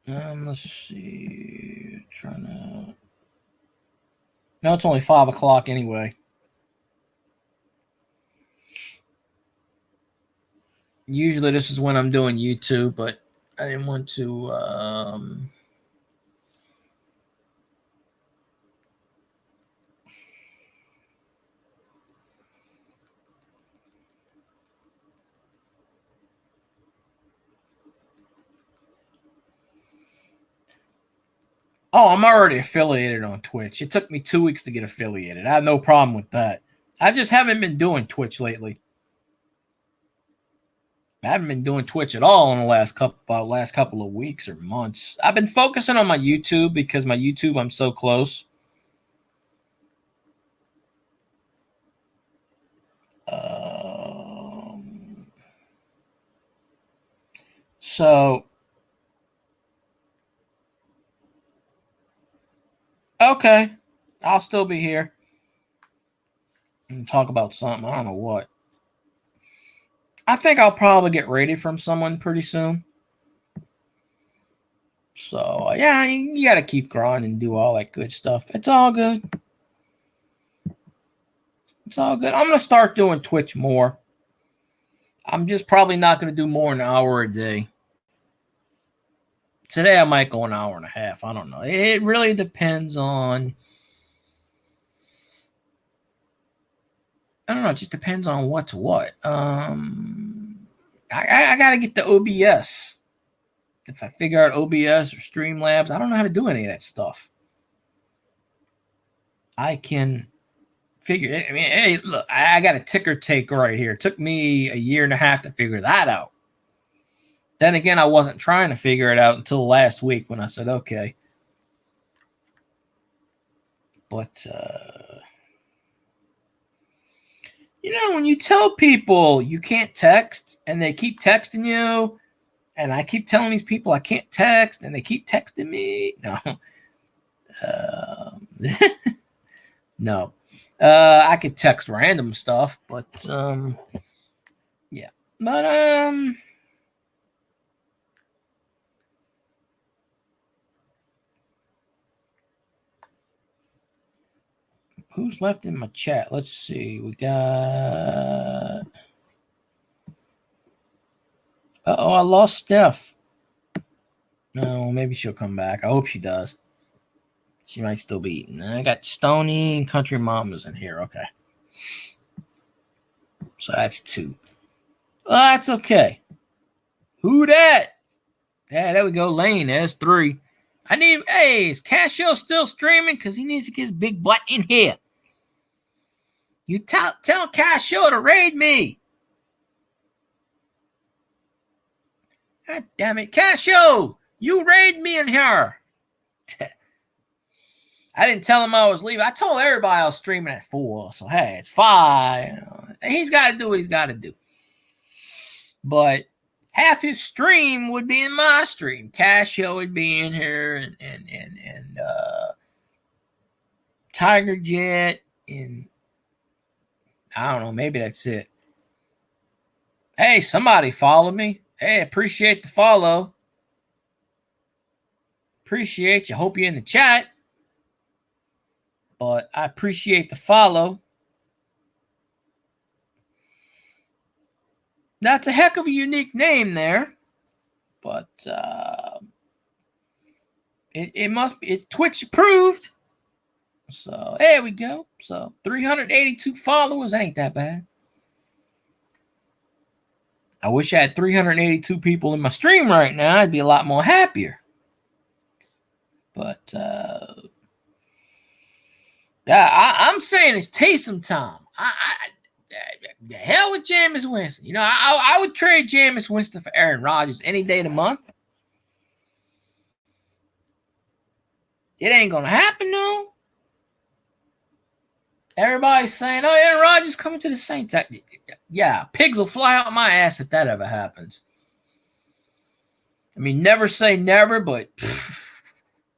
Let's see. No, it's only 5 o'clock anyway. Usually this is when I'm doing YouTube, but I didn't want to. Oh, I'm already affiliated on Twitch. It took me 2 weeks to get affiliated. I have no problem with that. I just haven't been doing Twitch lately. I haven't been doing Twitch at all in the last couple of weeks or months. I've been focusing on my YouTube because my YouTube I'm so close. So, okay, I'll still be here and talk about something. I don't know what. I think I'll probably get rated from someone pretty soon. So, yeah, you got to keep grinding and do all that good stuff. It's all good. It's all good. I'm going to start doing Twitch more. I'm just probably not going to do more than an hour a day. Today I might go an hour and a half. I don't know. It really depends on. I don't know. It just depends on what's what. I got to get the OBS. If I figure out OBS or Streamlabs, I don't know how to do any of that stuff. I can figure it. I mean, hey, look, I got a ticker taker right here. It took me a year and a half to figure that out. Then again, I wasn't trying to figure it out until last week when I said, okay. But, when you tell people you can't text and they keep texting you, and I keep telling these people I can't text and they keep texting me. No. No. I could text random stuff, but, yeah. But, who's left in my chat? Let's see. We got. I lost Steph. No, maybe she'll come back. I hope she does. She might still be eating. I got Stony and Country Mamas in here. Okay. So that's 2. Well, that's okay. Who that? Yeah, there we go. Lane, there's 3. Is Casio still streaming? Because he needs to get his big butt in here. You tell Casio to raid me. God damn it. Casio, you raid me in here. I didn't tell him I was leaving. I told everybody I was streaming at 4. So, hey, it's 5. He's got to do what he's got to do. But half his stream would be in my stream. Casio would be in here and Tiger Jet and I don't know, maybe that's it. Hey, somebody follow me. Hey, appreciate the follow. Appreciate you. Hope you're in the chat. But I appreciate the follow. That's a heck of a unique name there. But it must be, it's Twitch approved. So there we go. So 382 followers ain't that bad. I wish I had 382 people in my stream right now. I'd be a lot more happier. But yeah, I'm saying it's Taysom time. The hell with Jameis Winston. I would trade Jameis Winston for Aaron Rodgers any day of the month. It ain't gonna happen, though. Everybody's saying, "Oh, Aaron Rodgers coming to the Saints." Yeah, pigs will fly out my ass if that ever happens. I mean, never say never, but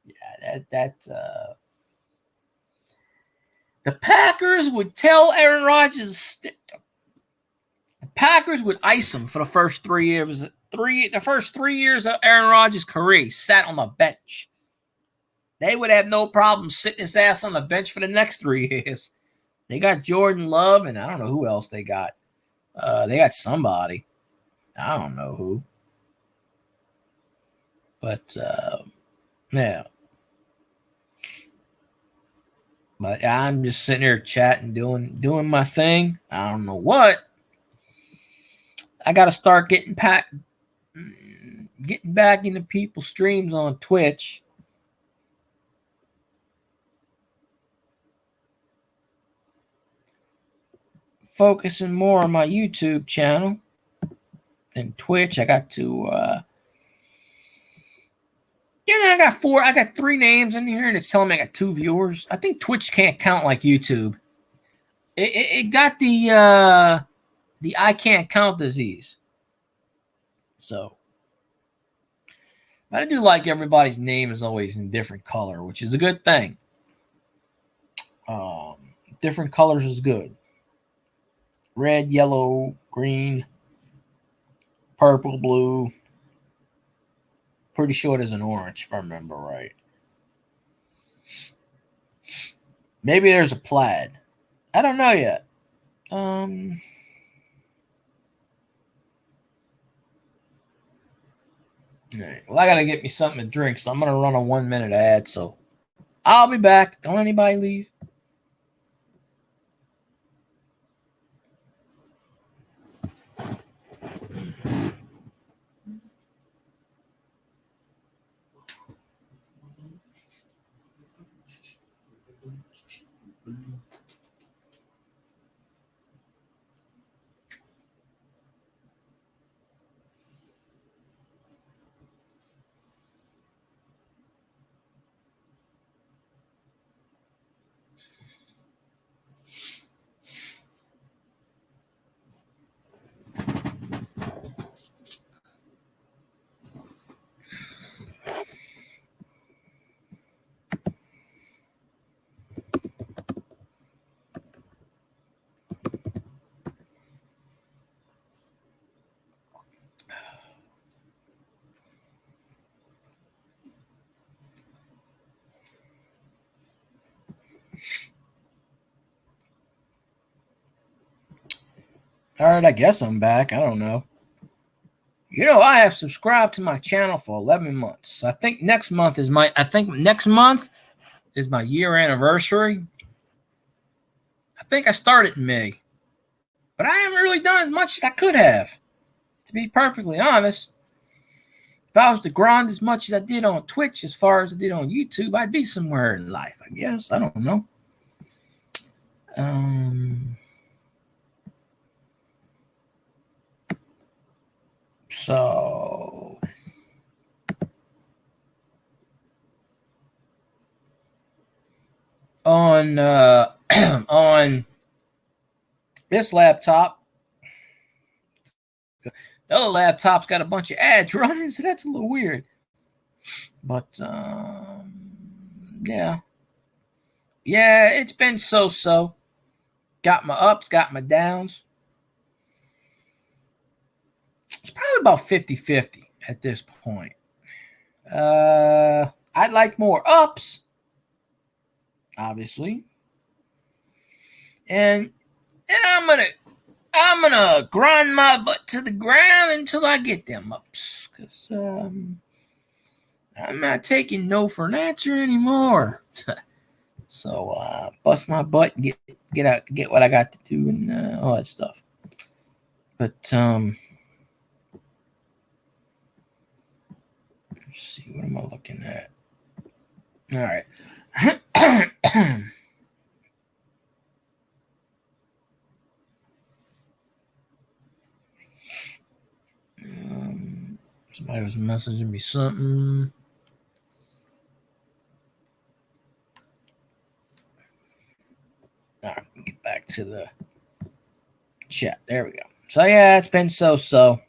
yeah, the Packers would tell Aaron Rodgers. The Packers would ice him for the first 3 years. The first 3 years of Aaron Rodgers' career, he sat on the bench. They would have no problem sitting his ass on the bench for the next 3 years. They got Jordan Love, and I don't know who else they got. They got somebody. I don't know who. But, yeah. But I'm just sitting here chatting, doing my thing. I don't know what. I got to start getting back into people's streams on Twitch. Focusing more on my YouTube channel and Twitch. I got to, I got 3 names in here, and it's telling me I got 2 viewers. I think Twitch can't count like YouTube. It got the I can't count disease. So But I do like everybody's name is always in different color, which is a good thing. Different colors is good. Red, yellow, green, purple, blue. Pretty sure there's an orange, if I remember right. Maybe there's a plaid. I don't know yet. Well, I gotta get me something to drink, so I'm gonna run a 1-minute ad. So I'll be back. Don't anybody leave. All right, I guess I'm back. I don't know. I have subscribed to my channel for 11 months. I think next month is my year anniversary. I think I started in May. But I haven't really done as much as I could have. To be perfectly honest. If I was to grind as much as I did on Twitch as far as I did on YouTube, I'd be somewhere in life, I guess. I don't know. So on on this laptop, the other laptop's got a bunch of ads running, so that's a little weird. But yeah, it's been so. Got my ups, got my downs. It's probably about 50-50 at this point. I'd like more ups, obviously, and I'm gonna grind my butt to the ground until I get them ups, because I'm not taking no for an answer anymore. So bust my butt and get what I got to do and all that stuff. But let's see, what am I looking at? All right. Somebody was messaging me something. All right, get back to the chat. There we go. So yeah, it's been so. So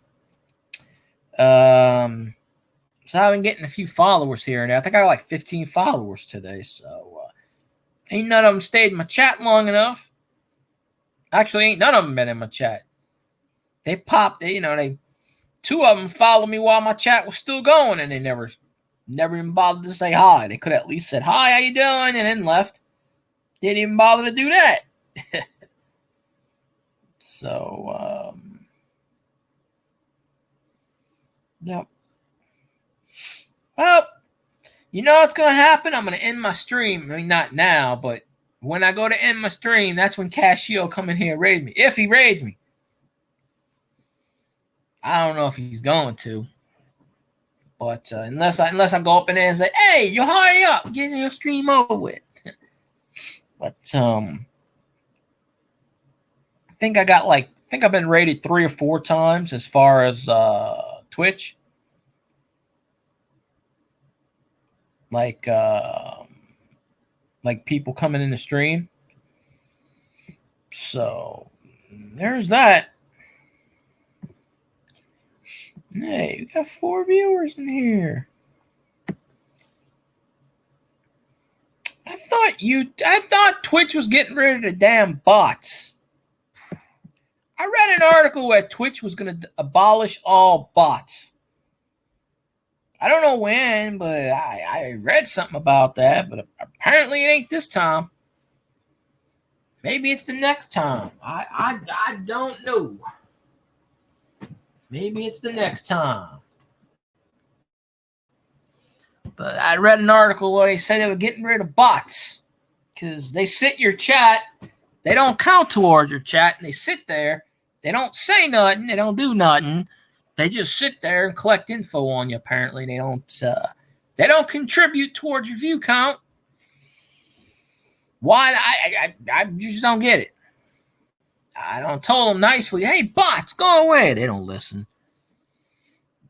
I've been getting a few followers here and there. I think I got like 15 followers today. So ain't none of them stayed in my chat long enough. Actually, ain't none of them been in my chat. They popped. Two of them followed me while my chat was still going, and they never even bothered to say hi. They could have at least said hi, how you doing, and then left. Didn't even bother to do that. So yep. Well, you know what's going to happen? I'm going to end my stream. I mean, not now, but when I go to end my stream, that's when Cashio come in here and raid me. If he raids me. I don't know if he's going to. But unless I go up in there and say, hey, you hurry up. Get your stream over with. But I think I've been rated 3 or 4 times as far as Twitch. Like people coming in the stream. So there's that. Hey, we got 4 viewers in here. thought Twitch was getting rid of the damn bots. I read an article where Twitch was going to abolish all bots. I don't know when, but I read something about that, but apparently it ain't this time. Maybe it's the next time. I don't know. Maybe it's the next time. But I read an article where they said they were getting rid of bots because they sit your chat. They don't count towards your chat, and they sit there. They don't say nothing. They don't do nothing. They just sit there and collect info on you. Apparently, they don't contribute towards your view count. Why? I just don't get it. I don't told them nicely, hey, bots, go away. They don't listen.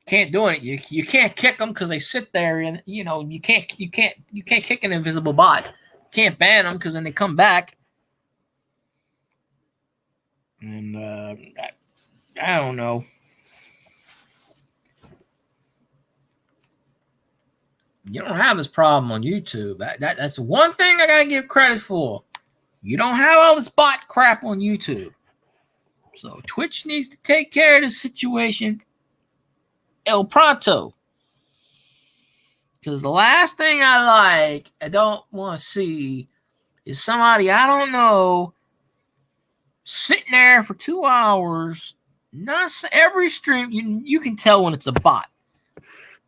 Can't do it. You can't kick them because they sit there and you can't kick an invisible bot. Can't ban them because then they come back. And I don't know. You don't have this problem on YouTube. That's one thing I gotta give credit for. You don't have all this bot crap on YouTube. So Twitch needs to take care of the situation el pronto. Because the last thing I don't want to see is somebody I don't know sitting there for 2 hours. Not every stream, you can tell when it's a bot.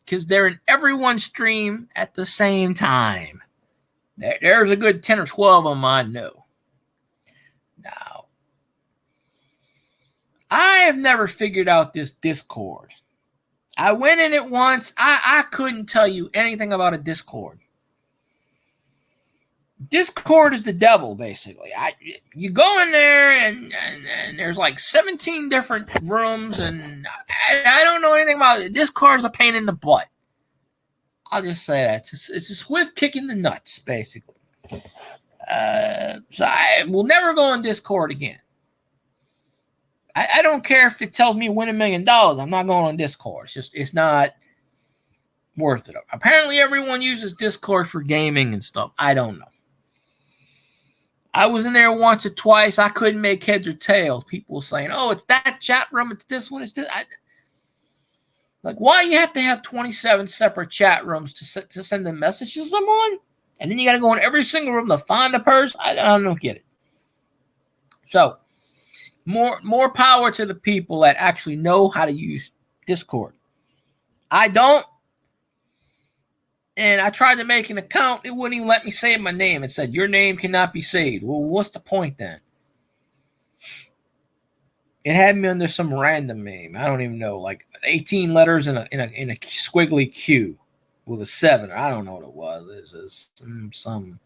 Because they're in everyone's stream at the same time. There's a good 10 or 12 of them I know. Now, I have never figured out this Discord. I went in it once. I couldn't tell you anything about a Discord. Discord is the devil, basically. You go in there and there's like 17 different rooms, and I don't know anything about it. Discord is a pain in the butt. I'll just say that. It's a swift kick in the nuts, basically. So I will never go on Discord again. I don't care if it tells me win $1 million. I'm not going on Discord. It's not worth it. Apparently everyone uses Discord for gaming and stuff. I don't know. I was in there once or twice. I couldn't make heads or tails. People saying, oh, it's that chat room. It's this one. It's this. Why you have to have 27 separate chat rooms to send a message to someone? And then you got to go in every single room to find the person? I don't get it. So, more power to the people that actually know how to use Discord. I don't. And I tried to make an account. It wouldn't even let me save my name. It said, your name cannot be saved. Well, what's the point then? It had me under some random name. I don't even know. Like 18 letters in a squiggly Q with a 7. I don't know what it was. It's some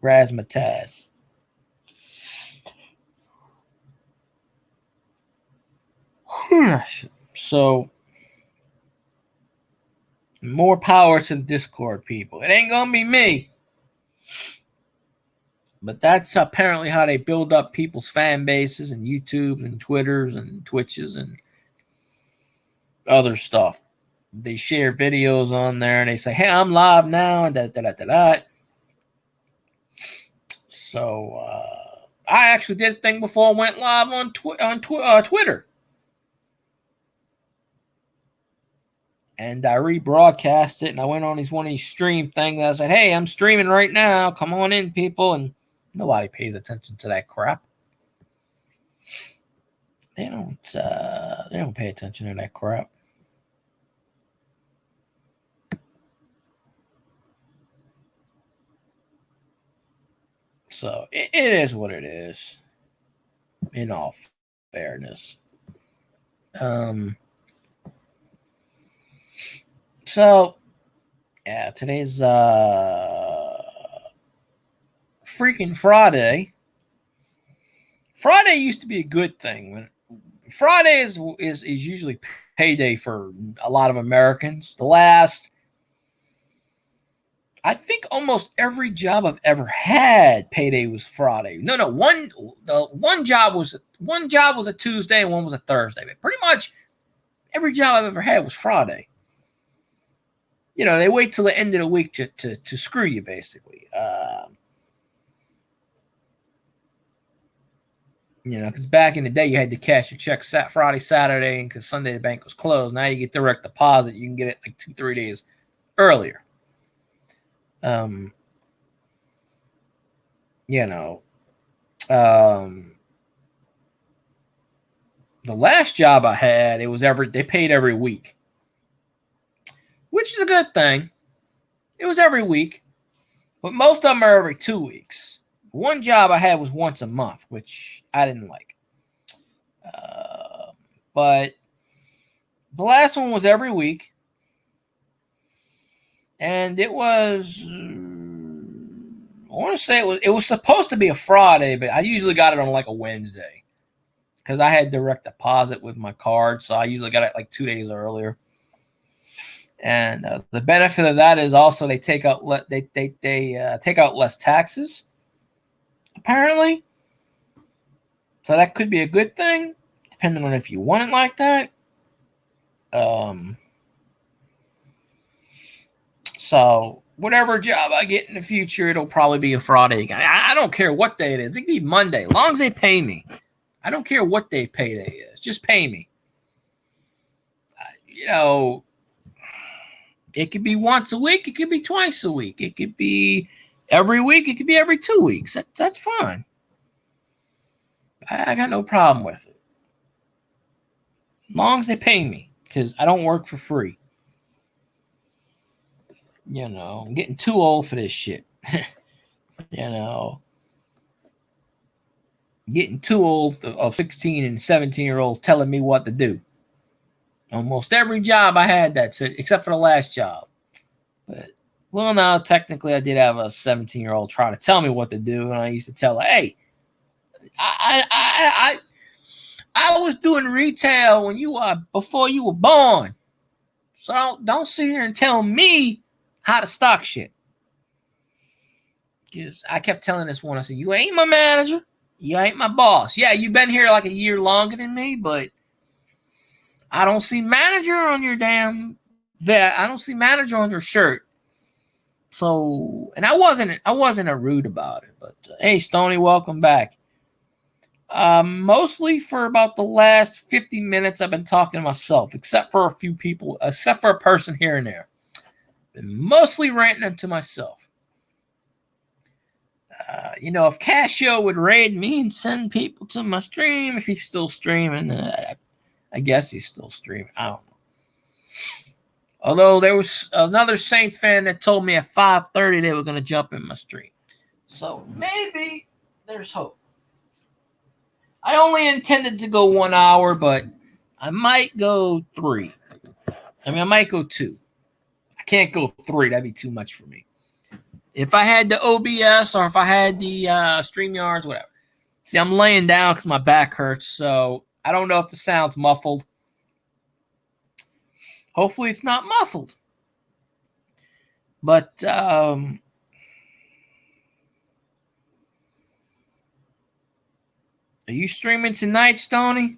razzmatazz. So, more power to the Discord people. It ain't gonna be me. But that's apparently how they build up people's fan bases and YouTubes and Twitters and Twitches and other stuff. They share videos on there and they say, hey, I'm live now and that. So I actually did a thing before I went live on Twitter. And I rebroadcast it, and I went on one of these stream things. I said, hey, I'm streaming right now. Come on in, people. And nobody pays attention to that crap. They don't pay attention to that crap. So it is what it is, in all fairness. So, yeah, today's freaking Friday. Friday used to be a good thing. Friday is usually payday for a lot of Americans. I think almost every job I've ever had, payday was Friday. No, one job was a Tuesday and one was a Thursday. But pretty much every job I've ever had was Friday. they wait till the end of the week to screw you, basically. Because back in the day, you had to cash your check Friday, Saturday, and because Sunday the bank was closed. Now you get direct deposit. You can get it like 2-3 days earlier. The last job I had, they paid every week, which is a good thing. It was every week, but most of them are every 2 weeks. One job I had was once a month, which I didn't like. But the last one was every week. And it was, I want to say it was supposed to be a Friday, but I usually got it on like a Wednesday because I had direct deposit with my card. So I usually got it like 2 days earlier. And the benefit of that is also they take out take out less taxes, apparently. So that could be a good thing, depending on if you want it like that. So whatever job I get in the future, it'll probably be a Friday. I don't care what day it is. It could be Monday, as long as they pay me. I don't care what day payday is. Just pay me. It could be once a week. It could be twice a week. It could be every week. It could be every 2 weeks. That's fine. I got no problem with it. As long as they pay me, because I don't work for free. I'm getting too old for this shit. Getting too old of 16 and 17-year-olds telling me what to do. Almost every job I had that's it, except for the last job. But, well, no, technically I did have a 17-year-old try to tell me what to do, and I used to tell her, hey, I was doing retail before you were born. So don't sit here and tell me how to stock shit. Because I kept telling this one, I said, you ain't my manager. You ain't my boss. Yeah, you've been here like a year longer than me, but I don't see manager on your damn vet. I don't see manager on your shirt. So, and I wasn't a rude about it, but hey, Stoney, welcome back. Mostly for about the last 50 minutes, I've been talking to myself, except for a few people, except for a person here and there. Been mostly ranting to myself. If Casio would raid me and send people to my stream, if he's still streaming, I guess he's still streaming. I don't know. Although there was another Saints fan that told me at 5:30 they were going to jump in my stream. So maybe there's hope. I only intended to go 1 hour, but I might go 3. I might go 2. I can't go 3. That'd be too much for me. If I had the OBS or if I had the StreamYards, whatever. See, I'm laying down because my back hurts, so I don't know if the sound's muffled. Hopefully it's not muffled. But are you streaming tonight, Stoney?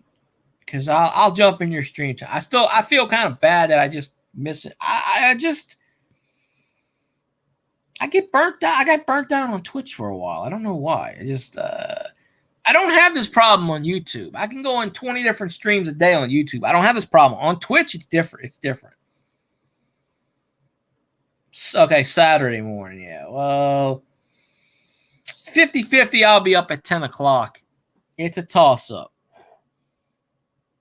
Because I'll jump in your stream. I feel kind of bad that I just miss it. I get burnt out. I got burnt down on Twitch for a while. I don't know why. I don't have this problem on YouTube. I can go on 20 different streams a day on YouTube. I don't have this problem. On Twitch, it's different. It's different. Okay, Saturday morning, yeah. Well, 50-50, I'll be up at 10 o'clock. It's a toss-up.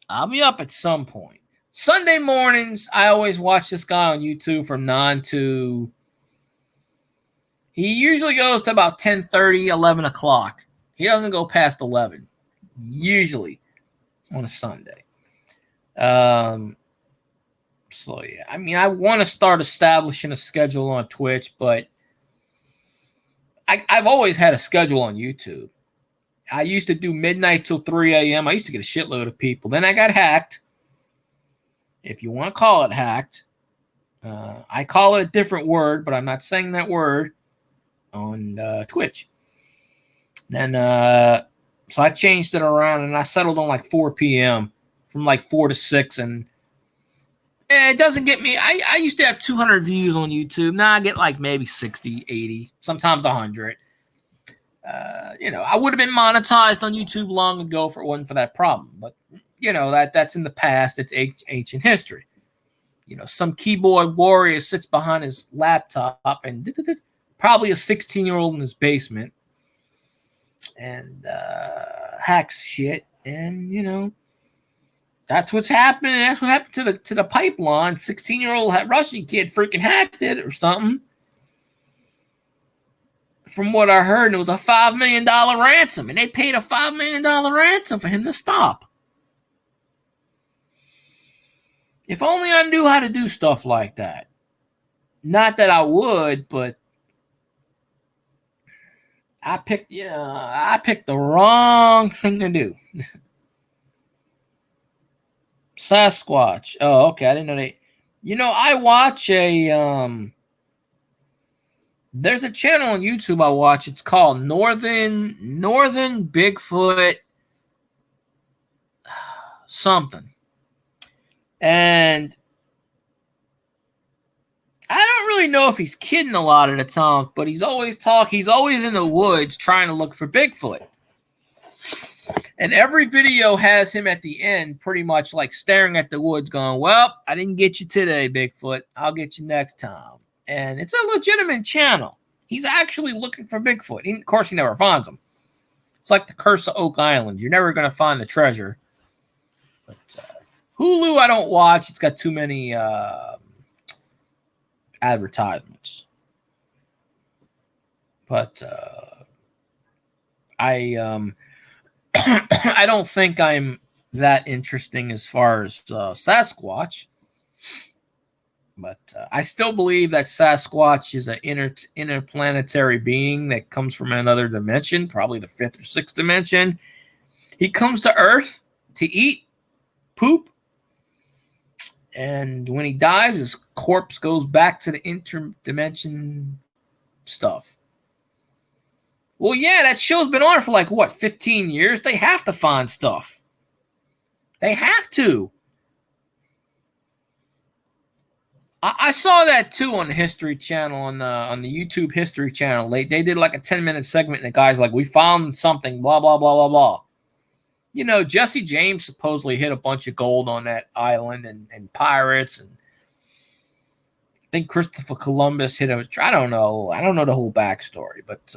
I'll be up at some point. Sunday mornings, I always watch this guy on YouTube from 9 to... He usually goes to about 10:30, 11 o'clock. He doesn't go past 11, usually, on a Sunday. So, yeah. I want to start establishing a schedule on Twitch, but I've always had a schedule on YouTube. I used to do midnight till 3 a.m. I used to get a shitload of people. Then I got hacked, if you want to call it hacked. I call it a different word, but I'm not saying that word on Twitch. Then, so I changed it around and I settled on like 4 p.m. from like 4 to 6. And It doesn't get me. I used to have 200 views on YouTube. Now I get like maybe 60, 80, sometimes 100. I would have been monetized on YouTube long ago if it wasn't for that problem. But, that's in the past. It's ancient history. Some keyboard warrior sits behind his laptop and probably a 16-year-old in his basement and hacks shit. And, that's what's happening. That's what happened to the pipeline. 16-year-old Russian kid freaking hacked it or something. From what I heard, it was a $5 million ransom, and they paid a $5 million ransom for him to stop. If only I knew how to do stuff like that. Not that I would, but I picked the wrong thing to do. Sasquatch. Oh, okay. I didn't know they. I watch there's a channel on YouTube I watch. It's called Northern Bigfoot something. And I don't really know if he's kidding a lot of the time, but he's always in the woods trying to look for Bigfoot. And every video has him at the end pretty much like staring at the woods going, well, I didn't get you today, Bigfoot. I'll get you next time. And it's a legitimate channel. He's actually looking for Bigfoot. Of course, he never finds him. It's like the Curse of Oak Island. You're never going to find the treasure. But Hulu, I don't watch. It's got too many advertisements. But I I don't think I'm that interesting as far as Sasquatch. But I still believe that Sasquatch is an interplanetary being that comes from another dimension, probably the 5th or 6th dimension. He comes to Earth to eat, poop, and when he dies, his corpse goes back to the interdimension stuff. Well, yeah, that show's been on for 15 years? They have to find stuff. They have to. I saw that too on the History Channel, on the YouTube History Channel. They did like a 10-minute segment, and the guy's like, we found something, blah, blah, blah, blah, blah. Jesse James supposedly hit a bunch of gold on that island and pirates. And I think Christopher Columbus hit a, I don't know the whole backstory, but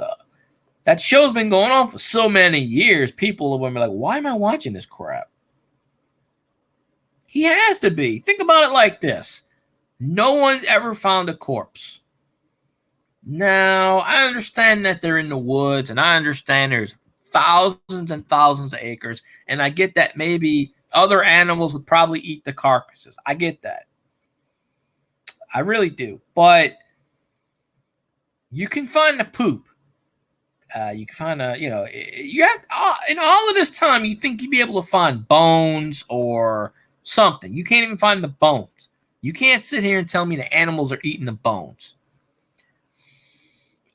that show's been going on for so many years. People will be like, why am I watching this crap? He has to be. Think about it like this. No one's ever found a corpse. Now, I understand that they're in the woods, and I understand there's thousands and thousands of acres, and I get that maybe other animals would probably eat the carcasses. I get that. I really do. But you can find the poop. You can find you have in all of this time, you think you'd be able to find bones or something. You can't even find the bones. You can't sit here and tell me the animals are eating the bones.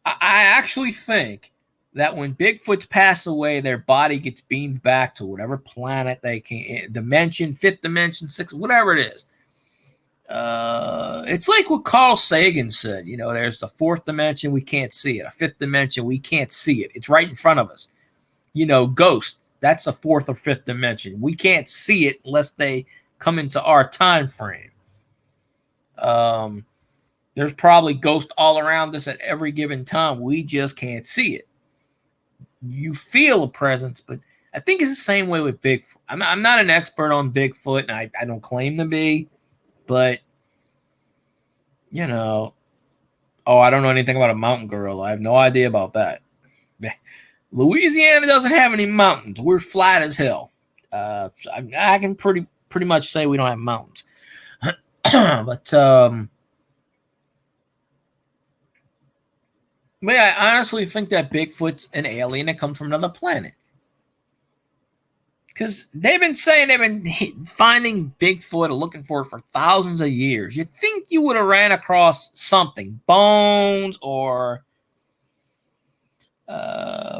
I actually think that when Bigfoots pass away, their body gets beamed back to whatever planet they can, dimension, 5th dimension, 6th, whatever it is. It's like what Carl Sagan said. There's the 4th dimension, we can't see it. A 5th dimension, we can't see it. It's right in front of us. Ghost, that's a 4th or 5th dimension. We can't see it unless they come into our time frame. There's probably ghosts all around us at every given time. We just can't see it. You feel a presence, but I think it's the same way with Bigfoot. I'm not an expert on Bigfoot, and I don't claim to be, but, I don't know anything about a mountain gorilla. I have no idea about that. Louisiana doesn't have any mountains. We're flat as hell. I can pretty much say we don't have mountains. But I honestly think that Bigfoot's an alien that comes from another planet. Because they've been saying they've been finding Bigfoot or looking for it for thousands of years. You'd think you would have ran across something, bones or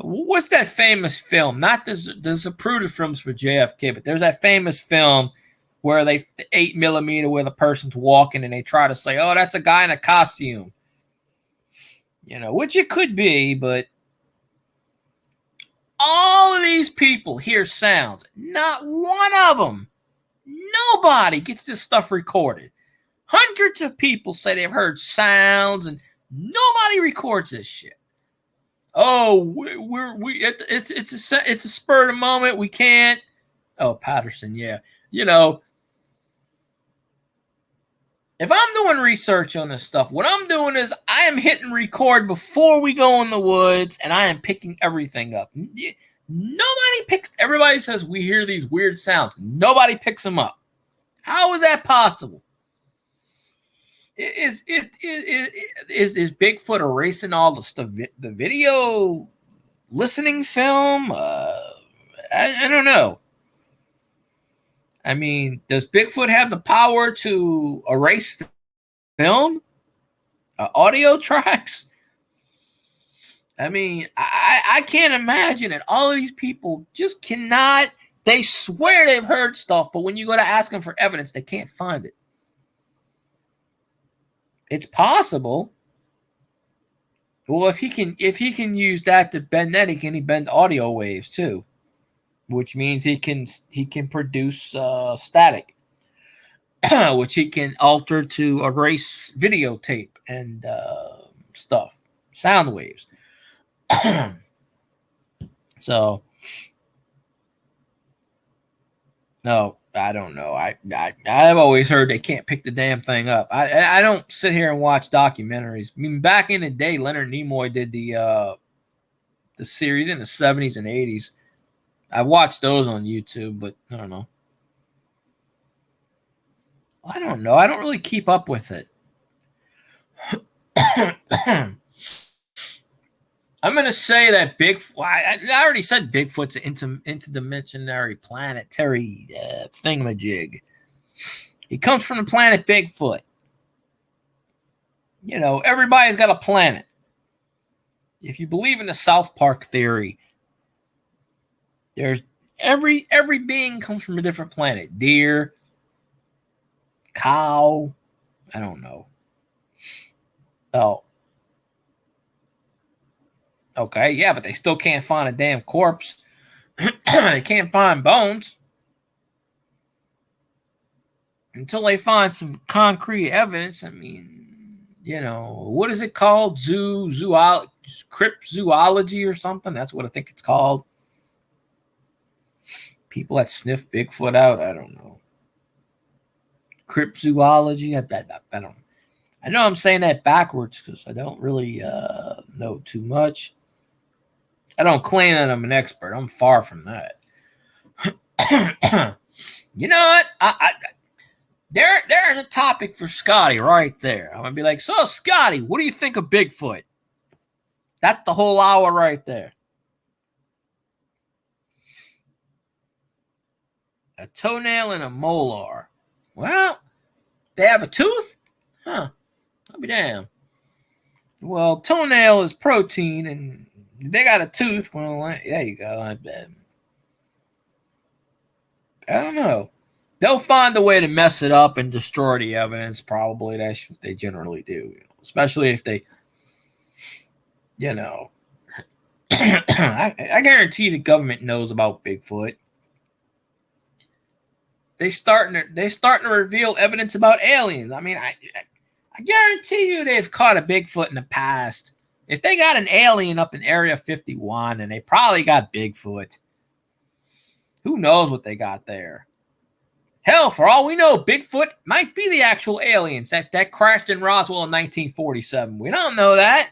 what's that famous film? Not the Zapruder films for JFK, but there's that famous film where they 8mm where the person's walking and they try to say, oh, that's a guy in a costume. Which it could be, but all of these people hear sounds. Not one of them, nobody gets this stuff recorded. Hundreds of people say they've heard sounds and nobody records this shit. Oh, it's a spur of the moment. We can't. Oh, Patterson, yeah. If I'm doing research on this stuff, what I'm doing is I am hitting record before we go in the woods, and I am picking everything up. Nobody picks. Everybody says we hear these weird sounds. Nobody picks them up. How is that possible? Is Bigfoot erasing all the stuff, the video listening film? I don't know. I mean, does Bigfoot have the power to erase film, audio tracks? I mean, I can't imagine that all of these people just cannot. They swear they've heard stuff, but when you go to ask them for evidence, they can't find it. It's possible. Well, if he can use that to bend that, he bend audio waves too, which means he can produce static, which he can alter to erase videotape and stuff, sound waves. So, no, I don't know. I've always heard they can't pick the damn thing up. I don't sit here and watch documentaries. I mean, back in the day, Leonard Nimoy did the series in the 70s and 80s. I watched those on YouTube, but I don't know. I don't really keep up with it. I'm going to say that I already said Bigfoot's an interdimensionary planetary thingamajig. He comes from the planet Bigfoot. Everybody's got a planet. If you believe in the South Park theory, there's every being comes from a different planet. Deer, cow, I don't know. Oh. Okay, yeah, but they still can't find a damn corpse. They can't find bones. Until they find some concrete evidence. I mean, what is it called? Cryptozoology or something? That's what I think it's called. People that sniff Bigfoot out, I don't know. Cryptozoology, I don't. I know I'm saying that backwards because I don't really know too much. I don't claim that I'm an expert. I'm far from that. You know what? There's a topic for Scotty right there. I'm going to be like, so, Scotty, what do you think of Bigfoot? That's the whole hour right there. A toenail and a molar. Well, they have a tooth? Huh. I'll be damned. Well, toenail is protein, and they got a tooth. Well, there you go. I bet. I don't know. They'll find a way to mess it up and destroy the evidence. Probably that's what they generally do. Especially if they, I guarantee the government knows about Bigfoot. They starting to reveal evidence about aliens. I mean, I guarantee you they've caught a Bigfoot in the past. If they got an alien up in Area 51, and they probably got Bigfoot. Who knows what they got there? Hell, for all we know, Bigfoot might be the actual aliens that crashed in Roswell in 1947. We don't know that.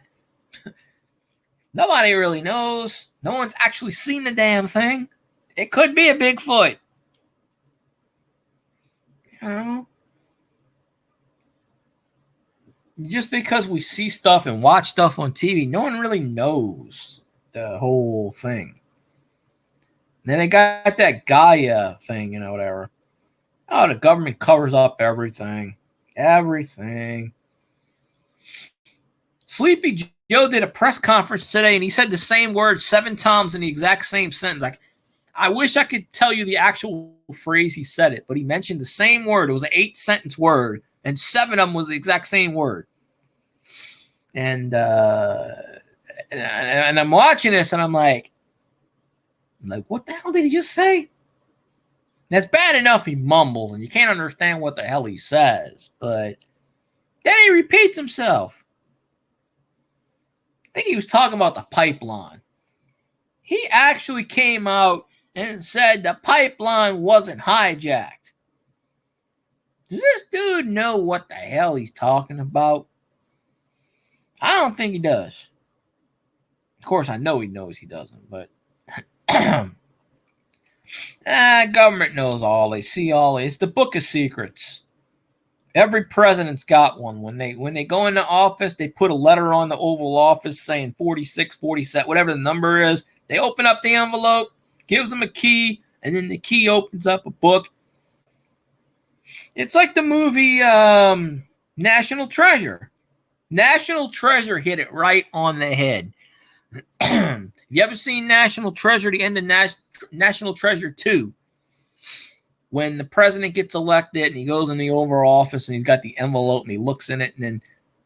Nobody really knows. No one's actually seen the damn thing. It could be a Bigfoot. Just because we see stuff and watch stuff on TV, no one really knows the whole thing. And then they got that Gaia thing, whatever. Oh, the government covers up everything. Everything. Sleepy Joe did a press conference today, and he said the same word 7 times in the exact same sentence. I wish I could tell you the actual phrase he said it, but he mentioned the same word. It was an 8-sentence word, and 7 of them was the exact same word. And I'm watching this, and I'm like, what the hell did he just say? That's bad enough he mumbles, and you can't understand what the hell he says, but then he repeats himself. I think he was talking about the pipeline. He actually came out and said the pipeline wasn't hijacked. Does this dude know what the hell he's talking about? I don't think he does. Of course, I know he knows he doesn't, but government knows all. They see all. It's the book of secrets. Every president's got one. When they go into office, they put a letter on the Oval Office saying 46, 47, whatever the number is. They open up the envelope, gives them a key, and then the key opens up a book. It's like the movie National Treasure. National Treasure hit it right on the head. You ever seen National Treasure, the end of National Treasure 2? When the president gets elected and he goes in the Oval Office and he's got the envelope and he looks in it, and then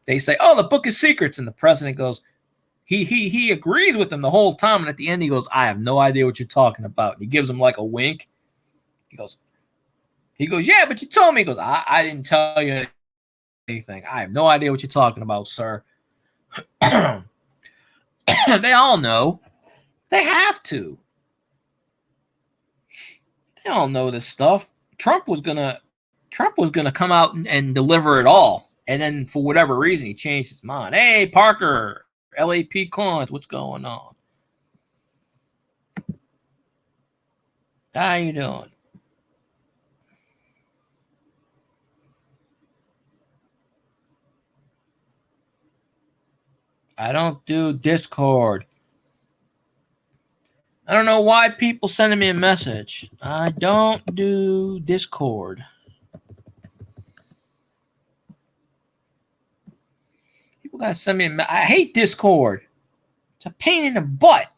they say, "Oh, the book of secrets," and the president goes, he agrees with them the whole time, and at the end he goes, "I have no idea what you're talking about." And he gives him like a wink. He goes, "Yeah, but you told me." He goes, I didn't tell you anything. I have no idea what you're talking about, sir. They all know. They have to. They all know this stuff. Trump was gonna come out and deliver it all, and then for whatever reason he changed his mind. Hey, Parker, LAP Coins, what's going on? How you doing? I don't do Discord. I don't know why people sending me a message. I don't do Discord. People gotta send me I hate Discord. It's a pain in the butt.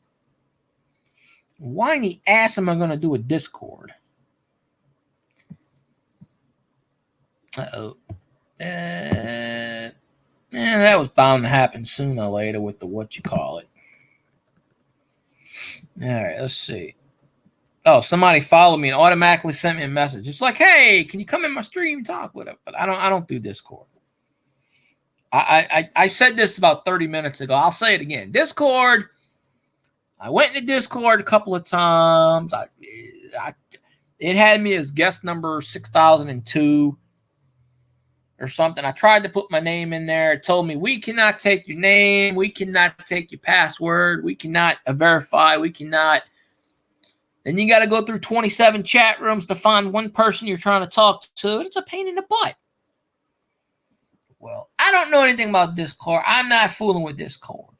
Why in the ass am I gonna do a Discord? Uh-oh. That was bound to happen sooner or later with the what-you-call-it. All right, let's see. Oh, somebody followed me and automatically sent me a message. It's like, hey, can you come in my stream and talk with it? But I don't do Discord. I said this about 30 minutes ago. I'll say it again. Discord. I went to Discord a couple of times. It had me as guest number 6002 or something. I tried to put my name in there. It told me, we cannot take your name. We cannot take your password. We cannot verify. We cannot. Then you got to go through 27 chat rooms to find one person you're trying to talk to. It's a pain in the butt. Well, I don't know anything about Discord. I'm not fooling with Discord.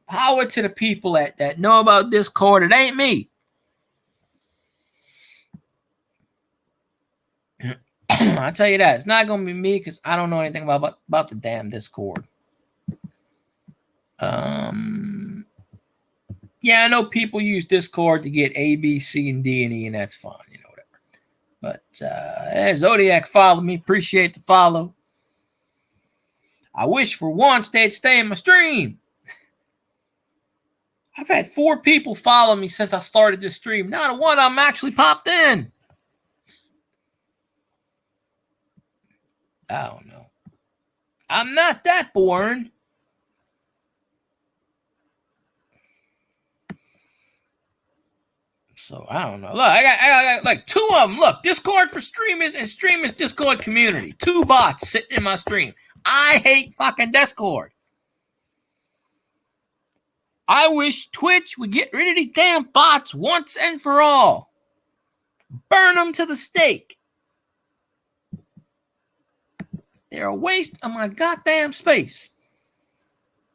Power to the people that know about Discord. It ain't me. I'll tell you that. It's not going to be me because I don't know anything about the damn Discord. Yeah, I know people use Discord to get A, B, C, and D, and E, and that's fine. You know, whatever. But Zodiac followed me. Appreciate the follow. I wish for once they'd stay in my stream. I've had 4 people follow me since I started this stream. Not a one of them actually popped in. I don't know. I'm not that boring. So I don't know. Look, I got like 2 of them. Look, Discord for streamers and streamers Discord community. 2 bots sitting in my stream. I hate fucking Discord. I wish Twitch would get rid of these damn bots once and for all. Burn them to the stake. They're a waste of my goddamn space.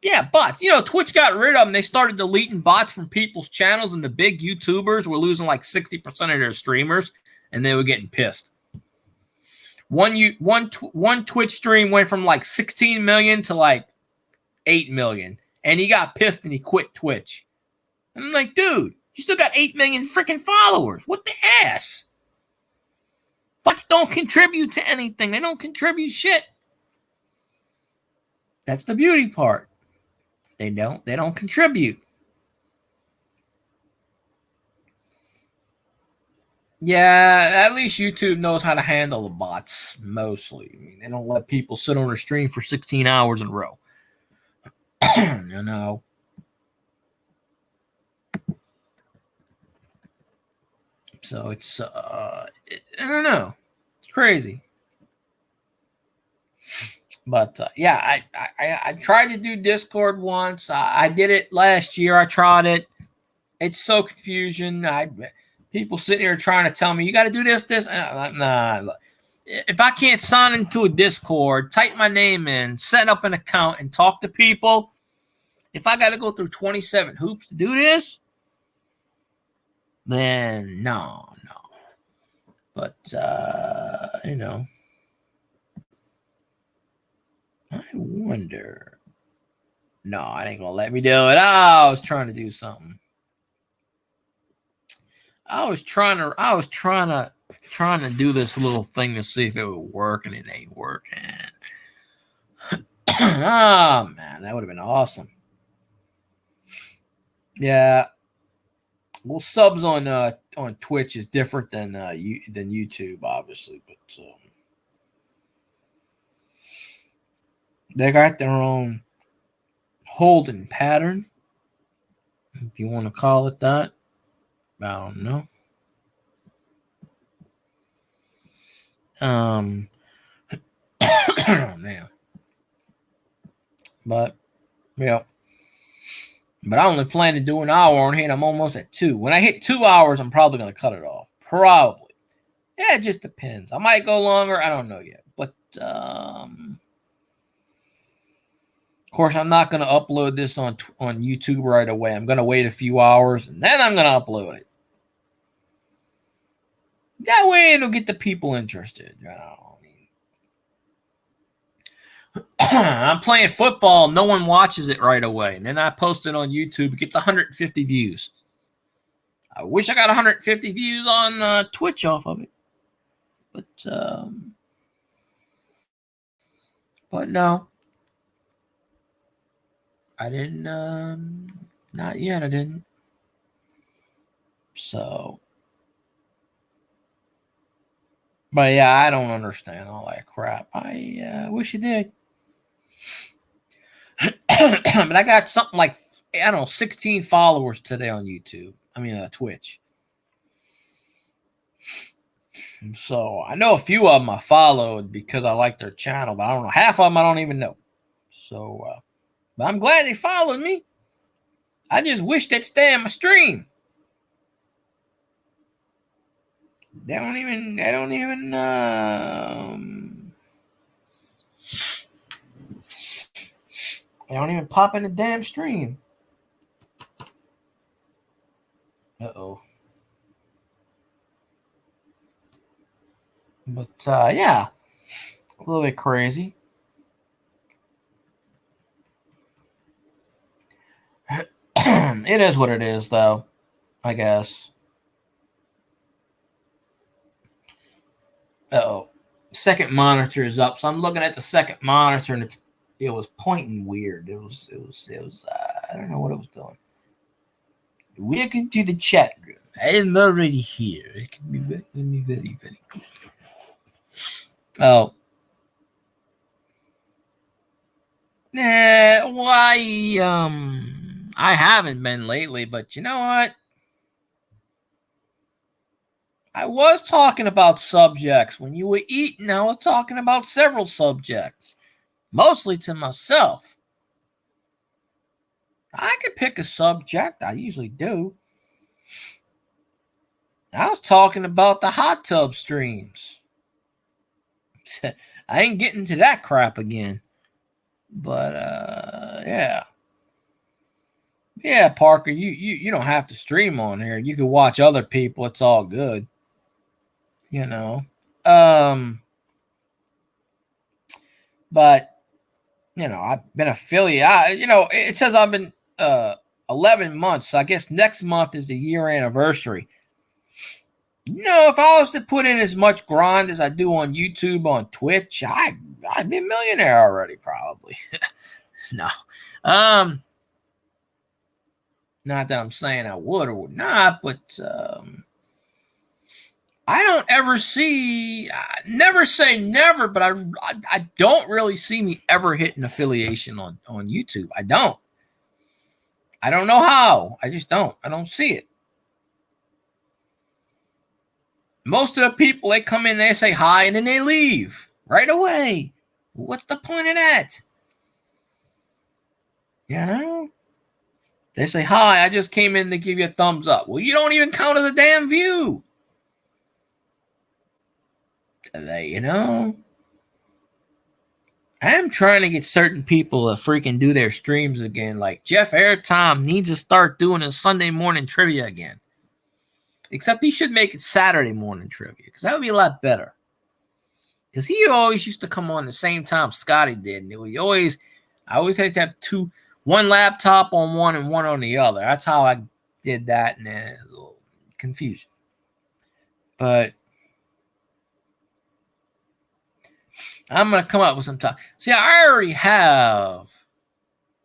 Yeah, bots. You know, Twitch got rid of them. They started deleting bots from people's channels, and the big YouTubers were losing like 60% of their streamers, and they were getting pissed. One Twitch stream went from like 16 million to like 8 million, and he got pissed and he quit Twitch. And I'm like, dude, You still got 8 million freaking followers. What the ass? Bots don't contribute to anything. They don't contribute shit. That's the beauty part. They don't contribute. Yeah, at least YouTube knows how to handle the bots, mostly. I mean, they don't let people sit on their stream for 16 hours in a row. You know. So it's, I don't know. It's crazy. But yeah, I tried to do Discord once. I did it last year. I tried it. It's so confusion. People sitting here trying to tell me you got to do this. Nah. If I can't sign into a Discord, type my name in, set up an account, and talk to people, if I got to go through 27 hoops to do this, then no. But you know, I wonder. No, it ain't gonna let me do it. Oh, I was trying to do something. I was trying to do this little thing to see if it would work, and it ain't working. Oh man, that would have been awesome. Yeah. Well, subs on Twitch is different than YouTube, obviously, but they got their own holding pattern, if you want to call it that. I don't know. Oh man. But yeah. But I only plan to do an hour on here. I'm almost at 2. When I hit 2 hours, I'm probably going to cut it off. Probably. Yeah, it just depends. I might go longer. I don't know yet. But, of course, I'm not going to upload this on YouTube right away. I'm going to wait a few hours, and then I'm going to upload it. That way it'll get the people interested. You know. I'm playing football. No one watches it right away. And then I post it on YouTube. It gets 150 views. I wish I got 150 views on Twitch off of it. But no. I didn't. Not yet. I didn't. So. But yeah, I don't understand all that crap. I wish you did. But I got something like, I don't know, 16 followers today on YouTube. I mean, Twitch. So I know a few of them I followed because I like their channel, but I don't know. Half of them I don't even know. So, but I'm glad they followed me. I just wish they'd stay on my stream. They don't even pop in the damn stream. Uh-oh. But yeah, a little bit crazy. It is what it is, though, I guess. Uh-oh. Second monitor is up, so I'm looking at the second monitor, and it was pointing weird. It was I don't know what it was doing. Welcome to the chat room. I am already here. It can be very, very, very good. Oh. Why, I haven't been lately, but you know what? I was talking about subjects. When you were eating, I was talking about several subjects. Mostly to myself. I could pick a subject. I usually do. I was talking about the hot tub streams. I ain't getting to that crap again. But yeah. Yeah, Parker, you don't have to stream on here. You can watch other people. It's all good. You know. But you know, I've been affiliate. You know, it says I've been 11 months. So I guess next month is the year anniversary. If I was to put in as much grind as I do on YouTube, on Twitch, I'd be a millionaire already, probably. No. Not that I'm saying I would or would not, but I don't ever see, never say never, but I don't really see me ever hitting affiliation on YouTube. I don't know how. I just don't. I don't see it. Most of the people, they come in, they say hi, and then they leave right away. What's the point of that? They say, hi, I just came in to give you a thumbs up. Well, you don't even count as a damn view. I am trying to get certain people to freaking do their streams again. Like Jeff Airtime needs to start doing his Sunday morning trivia again. Except he should make it Saturday morning trivia, because that would be a lot better. Because he always used to come on the same time Scotty did. And I always had to have one laptop on one and one on the other. That's how I did that, and then it was a little confusion. But I'm going to come up with some time. See, I already have,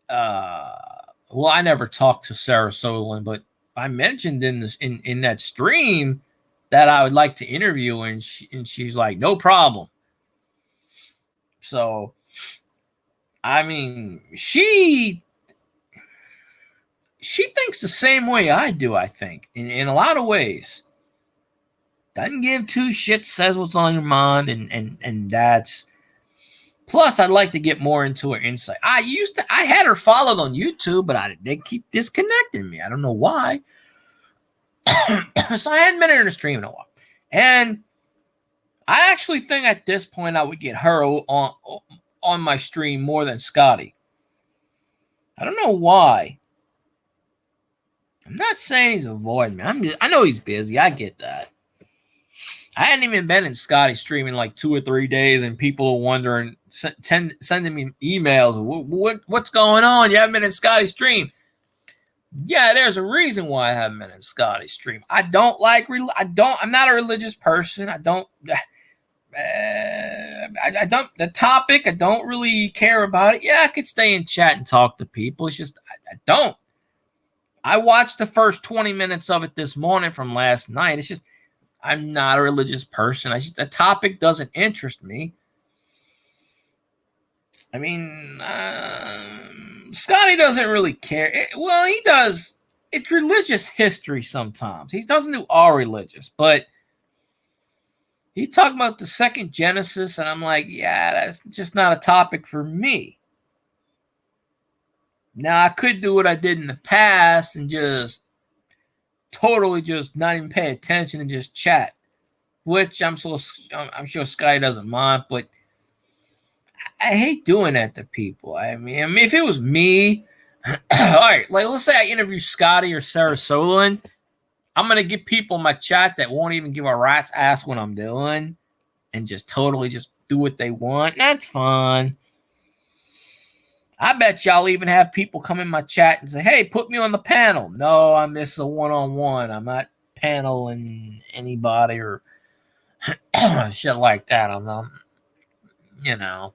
I never talked to Sarah Soderlund, but I mentioned in that stream that I would like to interview, and she's like, no problem. So, I mean, she thinks the same way I do, I think, in a lot of ways. Doesn't give two shits, says what's on your mind, and that's. Plus, I'd like to get more into her insight. I had her followed on YouTube, but they keep disconnecting me. I don't know why. So I hadn't been in her stream in a while. And I actually think at this point I would get her on my stream more than Scotty. I don't know why. I'm not saying he's avoiding me. I know he's busy. I get that. I hadn't even been in Scotty's stream in like 2 or 3 days, and people are wondering, sending me emails. What's going on? You haven't been in Scotty's stream. Yeah, there's a reason why I haven't been in Scotty's stream. I'm not a religious person. I don't the topic, I don't really care about it. Yeah, I could stay in chat and talk to people. It's just, I don't. I watched the first 20 minutes of it this morning from last night. It's just, I'm not a religious person. The topic doesn't interest me. I mean, Scotty doesn't really care. He does. It's religious history sometimes. He doesn't do all religious, but he's talking about the second Genesis, and I'm like, yeah, that's just not a topic for me. Now, I could do what I did in the past and just totally just not even pay attention and just chat, which I'm sure Scotty doesn't mind, but I hate doing that to people. I mean, if it was me, all right, like let's say I interview Scotty or Sarah Soderlund, I'm going to get people in my chat that won't even give a rat's ass what I'm doing and just totally just do what they want. That's fun. I bet y'all even have people come in my chat and say, hey, put me on the panel. No, I'm just a one-on-one. I'm not paneling anybody or shit like that. I'm not, Yeah.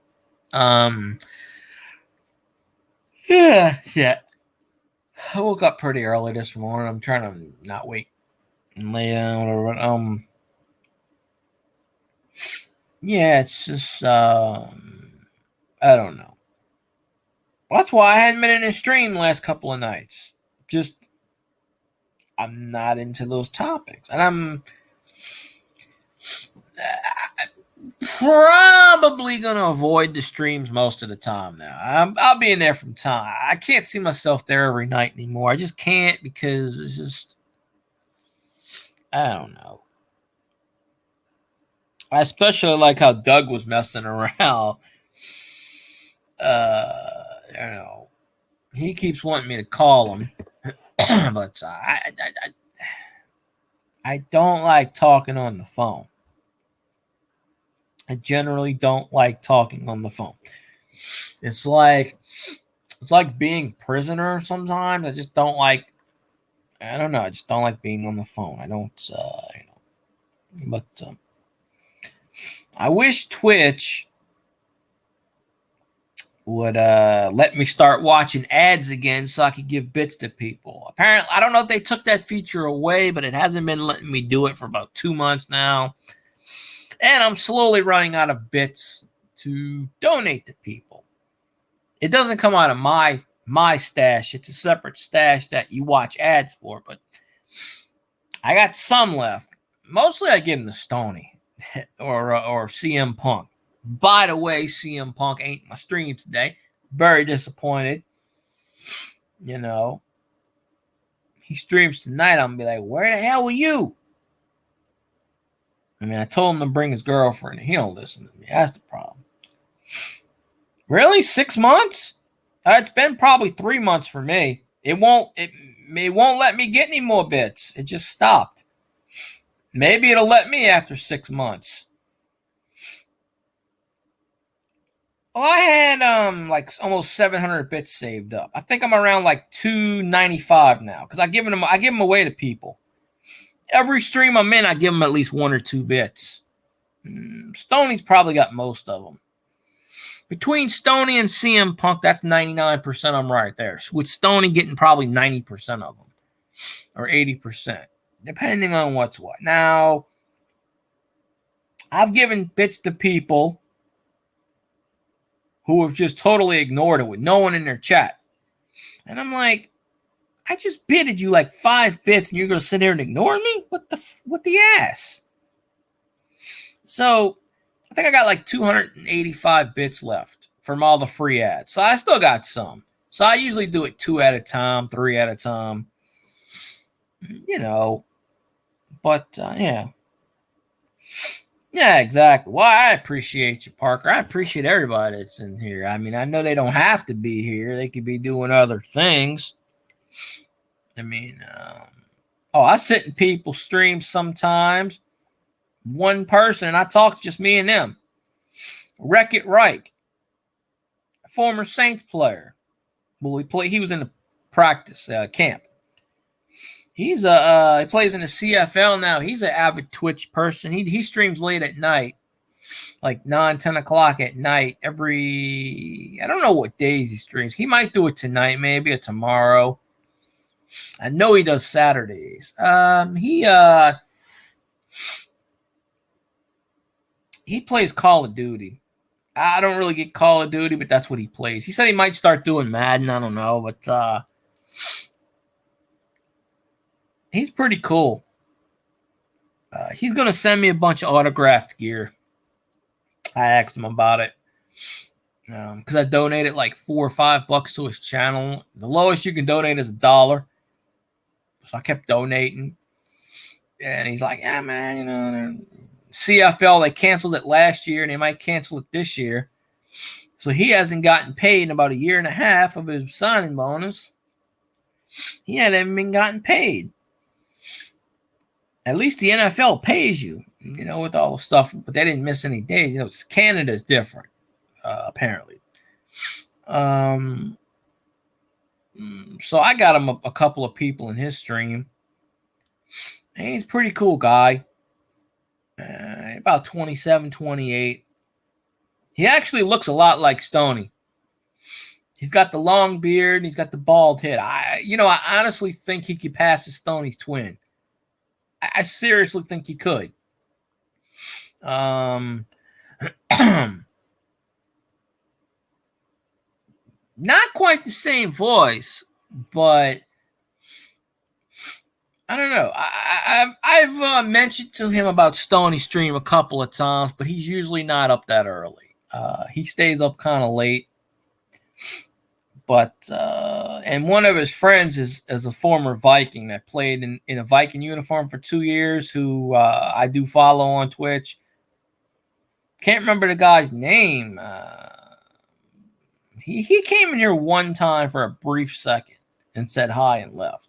I woke up pretty early this morning. I'm trying to not wake and lay down or yeah, it's just I don't know. That's why I hadn't been in a stream the last couple of nights. Just I'm not into those topics, and I'm probably gonna avoid the streams most of the time now. I'll be in there from time. I can't see myself there every night anymore. I just can't because it's just I don't know. I especially like how Doug was messing around. He keeps wanting me to call him, but I don't like talking on the phone. I generally don't like talking on the phone. It's like It's like being prisoner sometimes. I just don't like. I don't know. I just don't like being on the phone. I don't. But I wish Twitch would let me start watching ads again so I could give bits to people. Apparently, I don't know if they took that feature away, but it hasn't been letting me do it for about 2 months now. And I'm slowly running out of bits to donate to people. It doesn't come out of my stash. It's a separate stash that you watch ads for, but I got some left. Mostly I give them to Stoney or CM Punk. By the way, CM Punk ain't my stream today. Very disappointed. You know, he streams tonight. I'm going to be like, where the hell were you? I mean, I told him to bring his girlfriend. He don't listen to me. That's the problem. Really? 6 months? It's been probably 3 months for me. It won't let me get any more bits. It just stopped. Maybe it'll let me after 6 months. Well, I had like almost 700 bits saved up. I think I'm around like 295 now because I give them away to people. Every stream I'm in, I give them at least 1 or 2 bits. Stoney's probably got most of them. Between Stoney and CM Punk, that's 99%. I'm right there. With Stoney getting probably 90% of them or 80%, depending on what's what. Now, I've given bits to people who have just totally ignored it with no one in their chat. And I'm like, I just bidded you like 5 bits and you're going to sit here and ignore me? What the ass? So I think I got like 285 bits left from all the free ads. So I still got some. So I usually do it 2 at a time, 3 at a time. You know. But yeah. Yeah, exactly. Well, I appreciate you, Parker. I appreciate everybody that's in here. I mean, I know they don't have to be here. They could be doing other things. I mean, I sit in people's streams sometimes. One person, and I talk to just me and them. Wreck-It Reich, a former Saints player. Well, he was in the practice camp. He plays in the CFL now. He's an avid Twitch person. He streams late at night, like 9, 10 o'clock at night. I don't know what days he streams. He might do it tonight, maybe, or tomorrow. I know he does Saturdays. He plays Call of Duty. I don't really get Call of Duty, but that's what he plays. He said he might start doing Madden. I don't know, but he's pretty cool. He's going to send me a bunch of autographed gear. I asked him about it because I donated like $4 or $5 to his channel. The lowest you can donate is $1. So I kept donating. And he's like, yeah, man, you know, CFL, they canceled it last year and they might cancel it this year. So he hasn't gotten paid in about 1.5 years of his signing bonus. He hadn't been gotten paid. At least the NFL pays you, you know, with all the stuff, but they didn't miss any days. You know, Canada's different, apparently. So I got him a couple of people in his stream. And he's a pretty cool guy. About 27, 28. He actually looks a lot like Stoney. He's got the long beard and he's got the bald head. I honestly think he could pass as Stoney's twin. I seriously think he could. Not quite the same voice, but I don't know. I've mentioned to him about Stoney stream a couple of times, but he's usually not up that early. He stays up kind of late. But and one of his friends is a former Viking that played in a Viking uniform for 2 years, who I do follow on Twitch. Can't remember the guy's name. He came in here one time for a brief second and said hi and left.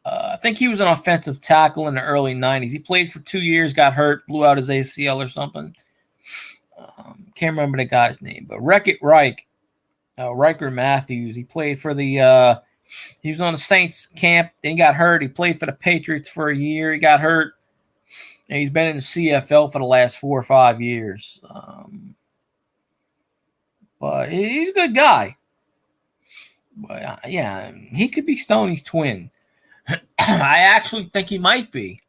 I think he was an offensive tackle in the early 90s. He played for 2 years, got hurt, blew out his ACL or something. Can't remember the guy's name, but Wreck-It Reich Riker Matthews. He played for the. He was on the Saints camp. Then he got hurt. He played for the Patriots for a year. He got hurt, and he's been in the CFL for the last 4 or 5 years. But he's a good guy. But yeah, he could be Stoney's twin. I actually think he might be.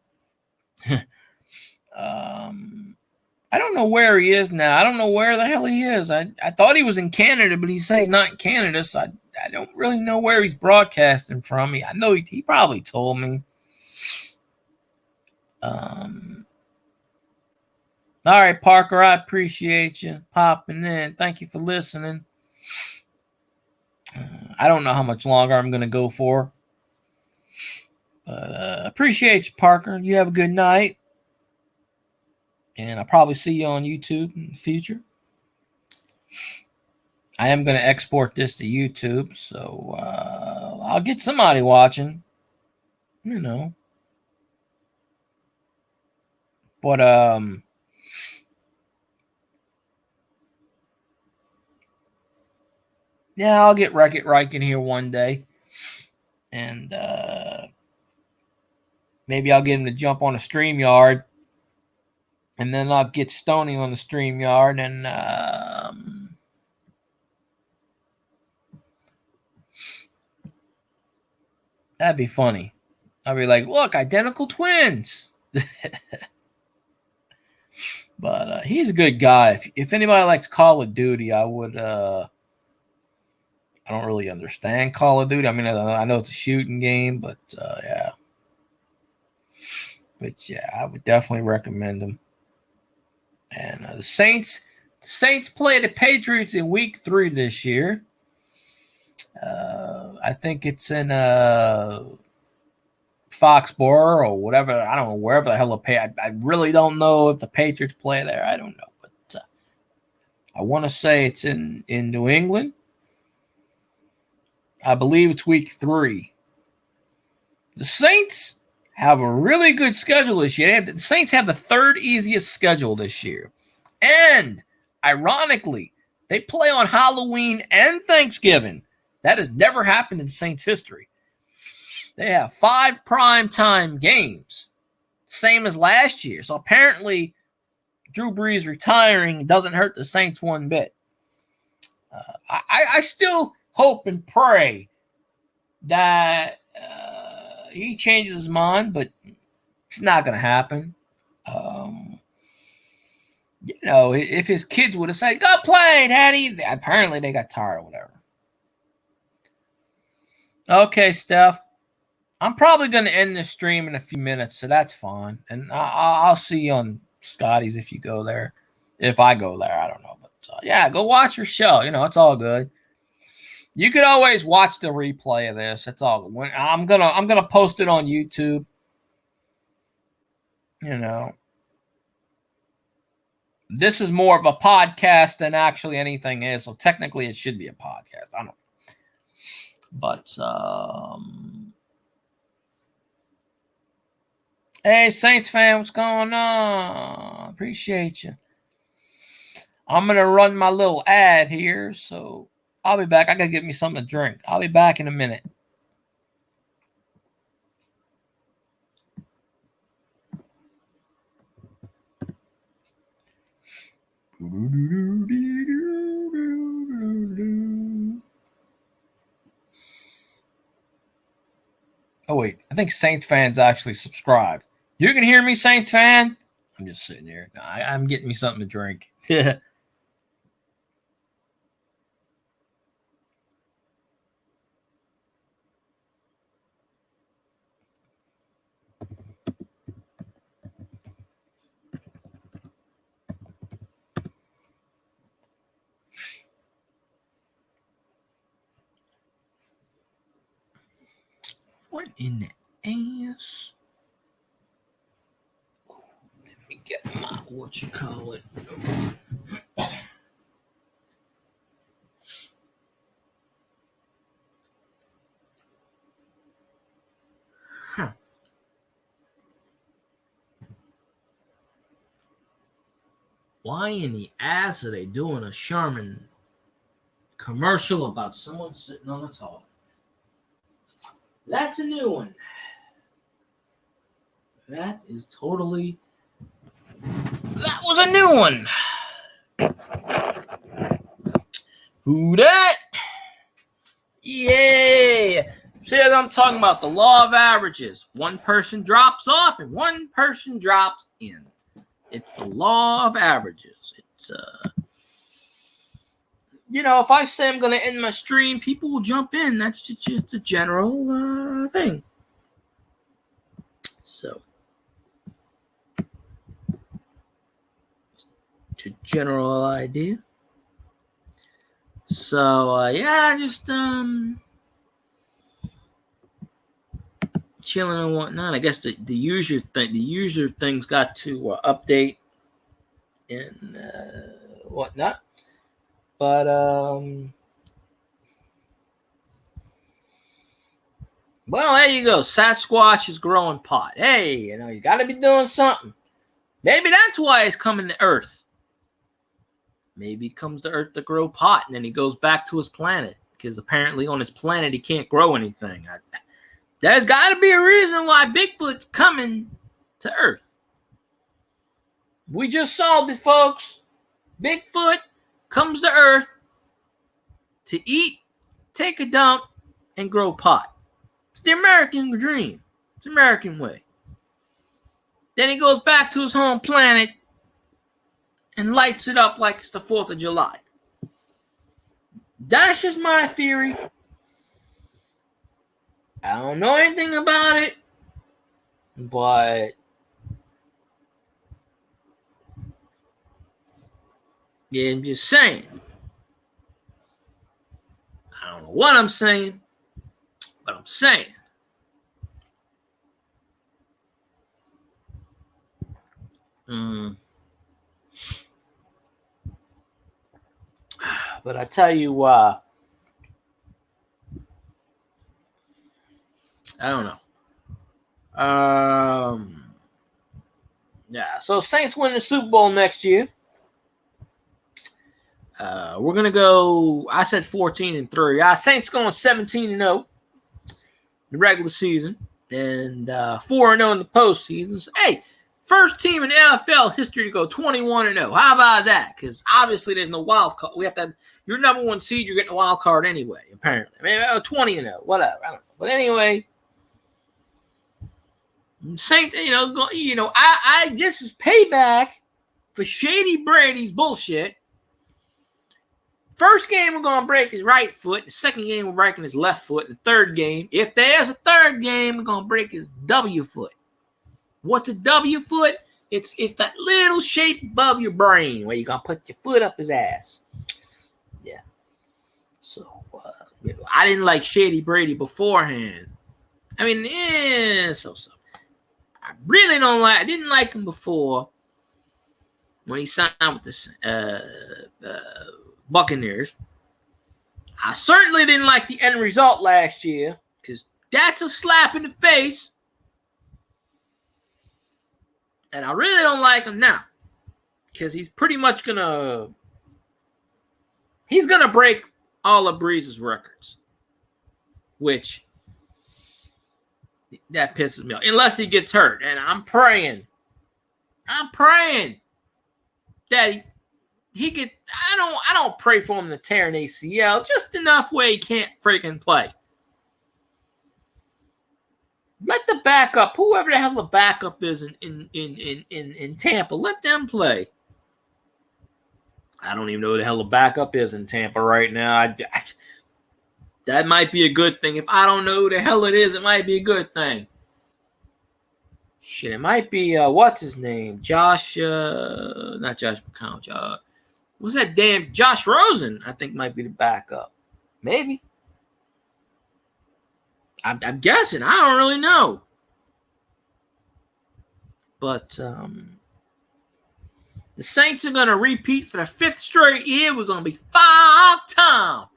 I don't know where he is now. I don't know where the hell he is. I thought he was in Canada, but he said he's not in Canada, so I don't really know where he's broadcasting from. I know he probably told me. All right, Parker, I appreciate you popping in. Thank you for listening. I don't know how much longer I'm going to go for. But appreciate you, Parker. You have a good night. And I'll probably see you on YouTube in the future. I am going to export this to YouTube, so I'll get somebody watching. You know. But yeah, I'll get Wreck-It Reich in here one day. And maybe I'll get him to jump on a StreamYard. And then I'll get Stoney on the StreamYard. And that'd be funny. I'll be like, look, identical twins. But he's a good guy. If anybody likes Call of Duty, I would... I don't really understand Call of Duty. I mean, I know it's a shooting game, but yeah. But yeah, I would definitely recommend them. And the Saints play the Patriots in Week 3 this year. I think it's in Foxborough or whatever. I don't know, wherever the hell they play. I really don't know if the Patriots play there. I don't know, but I want to say it's in New England. I believe it's Week 3. The Saints have a really good schedule this year. The Saints have the 3rd easiest schedule this year. And, ironically, they play on Halloween and Thanksgiving. That has never happened in Saints history. They have 5 primetime games, same as last year. So apparently, Drew Brees retiring doesn't hurt the Saints one bit. I still hope and pray that he changes his mind, but it's not going to happen. If his kids would have said, go play, Daddy, apparently they got tired or whatever. Okay, Steph. I'm probably going to end the stream in a few minutes, so that's fine. And I'll see you on Scotty's if you go there. If I go there, I don't know. But yeah, go watch your show. It's all good. You could always watch the replay of this. That's all. I'm gonna post it on YouTube. This is more of a podcast than actually anything is. So technically, it should be a podcast. I don't know. But hey, Saints fan, what's going on? Appreciate you. I'm gonna run my little ad here, so I'll be back. I gotta get me something to drink. I'll be back in a minute. Oh, wait. I think Saints fans actually subscribed. You can hear me, Saints fan? I'm just sitting here. I'm getting me something to drink. What in the ass? Let me get my whatchamacallit. Huh. Why in the ass are they doing a Sherman commercial about someone sitting on a toilet. That's a new one. That was a new one. Who that? Yeah. See, as I'm talking about the law of averages. One person drops off and one person drops in. It's the law of averages. It's if I say I'm going to end my stream, people will jump in. That's just a general thing. So, it's a general idea. So, just chilling and whatnot. I guess the user things got to update and whatnot. But well, there you go. Sasquatch is growing pot. Hey, you got to be doing something. Maybe that's why he's coming to Earth. Maybe he comes to Earth to grow pot, and then he goes back to his planet because apparently on his planet he can't grow anything. There's got to be a reason why Bigfoot's coming to Earth. We just solved it, folks. Bigfoot comes to Earth to eat, take a dump, and grow pot. It's the American dream. It's the American way. Then he goes back to his home planet and lights it up like it's the 4th of July. That's just my theory. I don't know anything about it, but yeah, I'm just saying. I don't know what I'm saying, but I'm saying. But I tell you, I don't know. So Saints win the Super Bowl next year. We're gonna go. I said 14-3. Saints going 17-0 the regular season and 4-0 in the postseason. So, hey, first team in NFL history to go 21-0. How about that? Because obviously there's no wild card. We have to. Your number one seed, you're getting a wild card anyway. Apparently, 20-0, whatever. I don't know. But anyway, Saints. I this is payback for Shady Brady's bullshit. First game, we're going to break his right foot. The second game, we're breaking his left foot. The third game, if there's a third game, we're going to break his W foot. What's a W foot? It's that little shape above your brain where you're going to put your foot up his ass. Yeah. So, I didn't like Shady Brady beforehand. I mean, so. I really I didn't like him before when he signed with the Buccaneers. I certainly didn't like the end result last year because that's a slap in the face. And I really don't like him now because he's pretty much gonna break all of Breeze's records, which that pisses me off. Unless he gets hurt, and I'm praying that he get. I don't pray for him to tear an ACL, just enough where he can't freaking play. Let the backup, whoever the hell the backup is in Tampa, let them play. I don't even know who the hell the backup is in Tampa right now. That might be a good thing. If I don't know who the hell it is, it might be a good thing. Shit, it might be, what's his name? Josh, not Josh McCown. What's that damn Josh Rosen? I think might be the backup. Maybe. I'm guessing. I don't really know. But the Saints are going to repeat for the 5th straight year. We're going to be five-time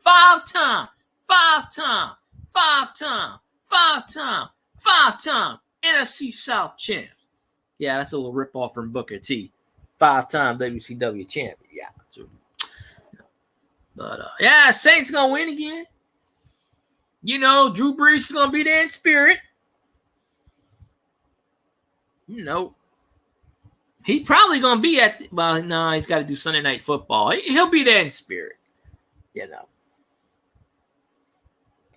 NFC South champ. Yeah, that's a little ripoff from Booker T. 5-time WCW champion. Yeah. But, yeah, Saints going to win again. You know, Drew Brees is going to be there in spirit. You know, he's probably going to be no, he's got to do Sunday Night Football. He'll be there in spirit. You know.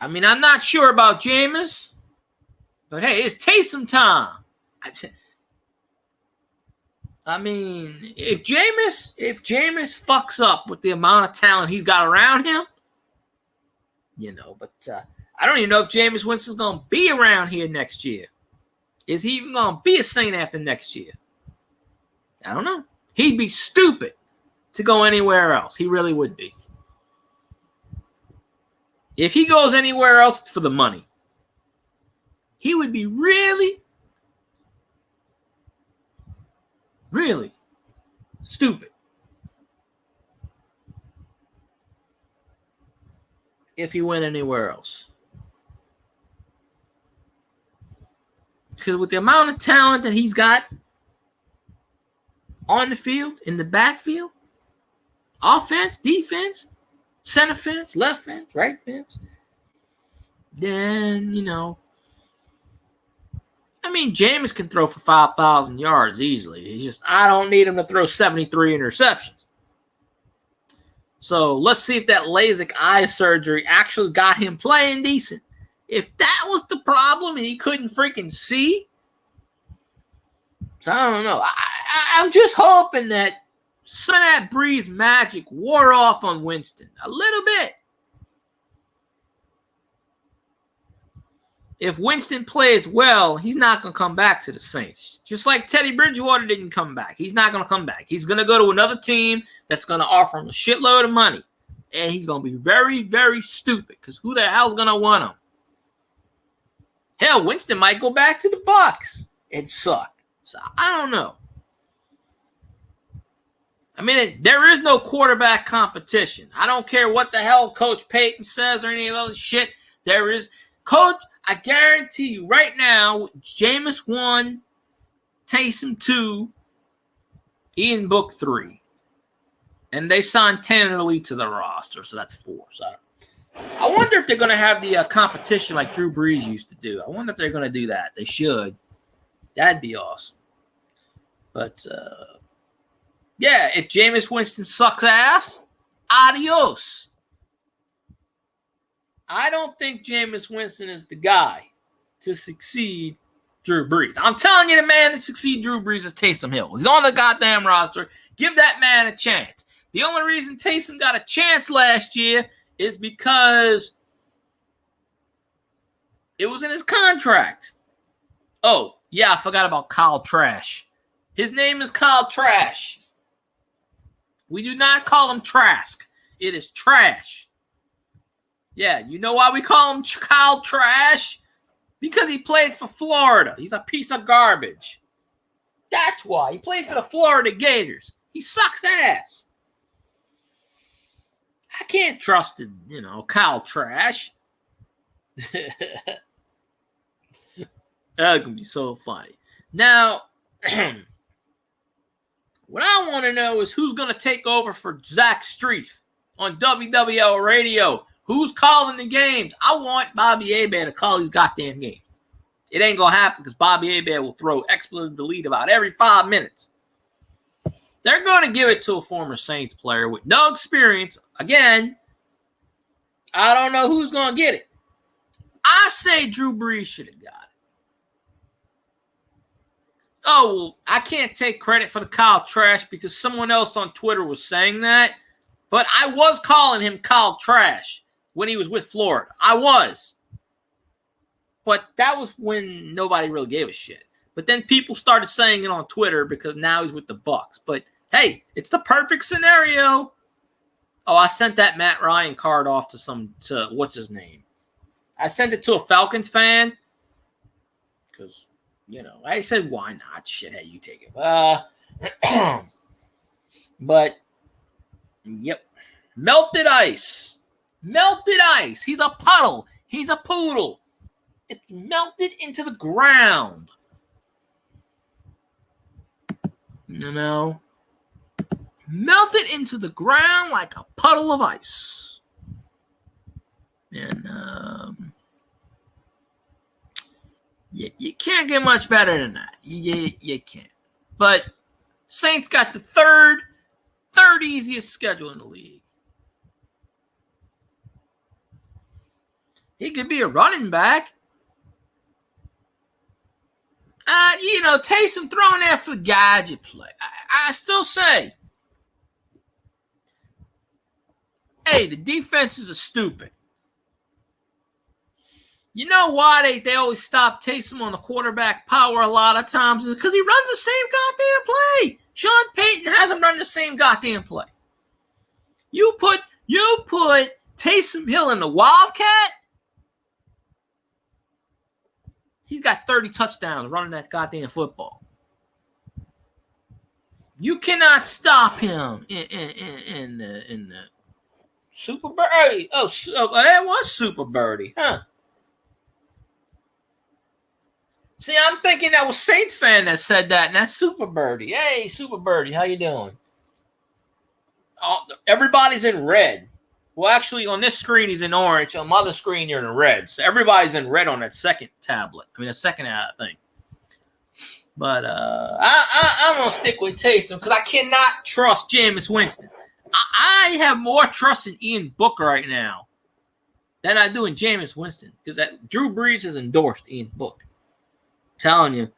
I mean, I'm not sure about Jameis, but hey, it's Taysom time. I mean, if Jameis fucks up with the amount of talent he's got around him, you know, but I don't even know if Jameis Winston's going to be around here next year. Is he even going to be a Saint after next year? I don't know. He'd be stupid to go anywhere else. He really would be. If he goes anywhere else, it's for the money. He would be really, really stupid if he went anywhere else. Because with the amount of talent that he's got on the field, in the backfield, offense, defense, center fence, left fence, right fence, then, you know, I mean, Jameis can throw for 5,000 yards easily. He's just, I don't need him to throw 73 interceptions. So let's see if that LASIK eye surgery actually got him playing decent. If that was the problem and he couldn't freaking see, so I don't know. I'm just hoping that some of that Breeze magic wore off on Winston a little bit. If Winston plays well, he's not going to come back to the Saints. Just like Teddy Bridgewater didn't come back. He's not going to come back. He's going to go to another team that's going to offer him a shitload of money. And he's going to be very, very stupid because who the hell's going to want him? Hell, Winston might go back to the Bucs and suck. So I don't know. I mean, there is no quarterback competition. I don't care what the hell Coach Payton says or any of those shit. There is. Coach, I guarantee you right now, Jameis 1, Taysom 2, Ian Book 3. And they signed Tannerly to the roster, so that's 4. So I wonder if they're going to have the competition like Drew Brees used to do. I wonder if they're going to do that. They should. That'd be awesome. But, yeah, if Jameis Winston sucks ass, adios. I don't think Jameis Winston is the guy to succeed Drew Brees. I'm telling you, the man to succeed Drew Brees is Taysom Hill. He's on the goddamn roster. Give that man a chance. The only reason Taysom got a chance last year is because it was in his contract. Oh, yeah, I forgot about Kyle Trash. His name is Kyle Trash. We do not call him Trask. It is Trash. Yeah, you know why we call him Kyle Trash? Because he played for Florida. He's a piece of garbage. That's why. He played for the Florida Gators. He sucks ass. I can't trust him, Kyle Trash. That's going to be so funny. Now, what I want to know is who's going to take over for Zach Streif on WWL Radio. Who's calling the games? I want Bobby Hebert to call these goddamn games. It ain't going to happen because Bobby Hebert will throw expletive delete about every 5 minutes. They're going to give it to a former Saints player with no experience. Again, I don't know who's going to get it. I say Drew Brees should have got it. Oh, well, I can't take credit for the Kyle Trash because someone else on Twitter was saying that. But I was calling him Kyle Trash when he was with Florida. I was. But that was when nobody really gave a shit. But then people started saying it on Twitter because now he's with the Bucs. But hey, it's the perfect scenario. Oh, I sent that Matt Ryan card off to what's his name? I sent it to a Falcons fan because, I said, why not? Shit, hey, you take it. But, yep. Melted ice. Melted ice. He's a puddle. He's a poodle. It's melted into the ground. melted into the ground like a puddle of ice. And you can't get much better than that. You can't. But Saints got the third easiest schedule in the league. He could be a running back. Taysom throwing there for the gadget play. I still say, hey, the defenses are stupid. You know why they always stop Taysom on the quarterback power a lot of times? Because he runs the same goddamn play. Sean Payton has him run the same goddamn play. You put Taysom Hill in the Wildcat, he's got 30 touchdowns running that goddamn football. You cannot stop him in the Super Birdie. Oh, that was Super Birdie, huh? See, I'm thinking that was Saints fan that said that, and that's Super Birdie. Hey, Super Birdie, how you doing? Everybody's in red. Well, actually, on this screen, he's in orange. On the other screen, you're in red. So everybody's in red on that second tablet. I mean, the second thing. But I'm going to stick with Taysom because I cannot trust Jameis Winston. I have more trust in Ian Book right now than I do in Jameis Winston because Drew Brees has endorsed Ian Book. I'm telling you.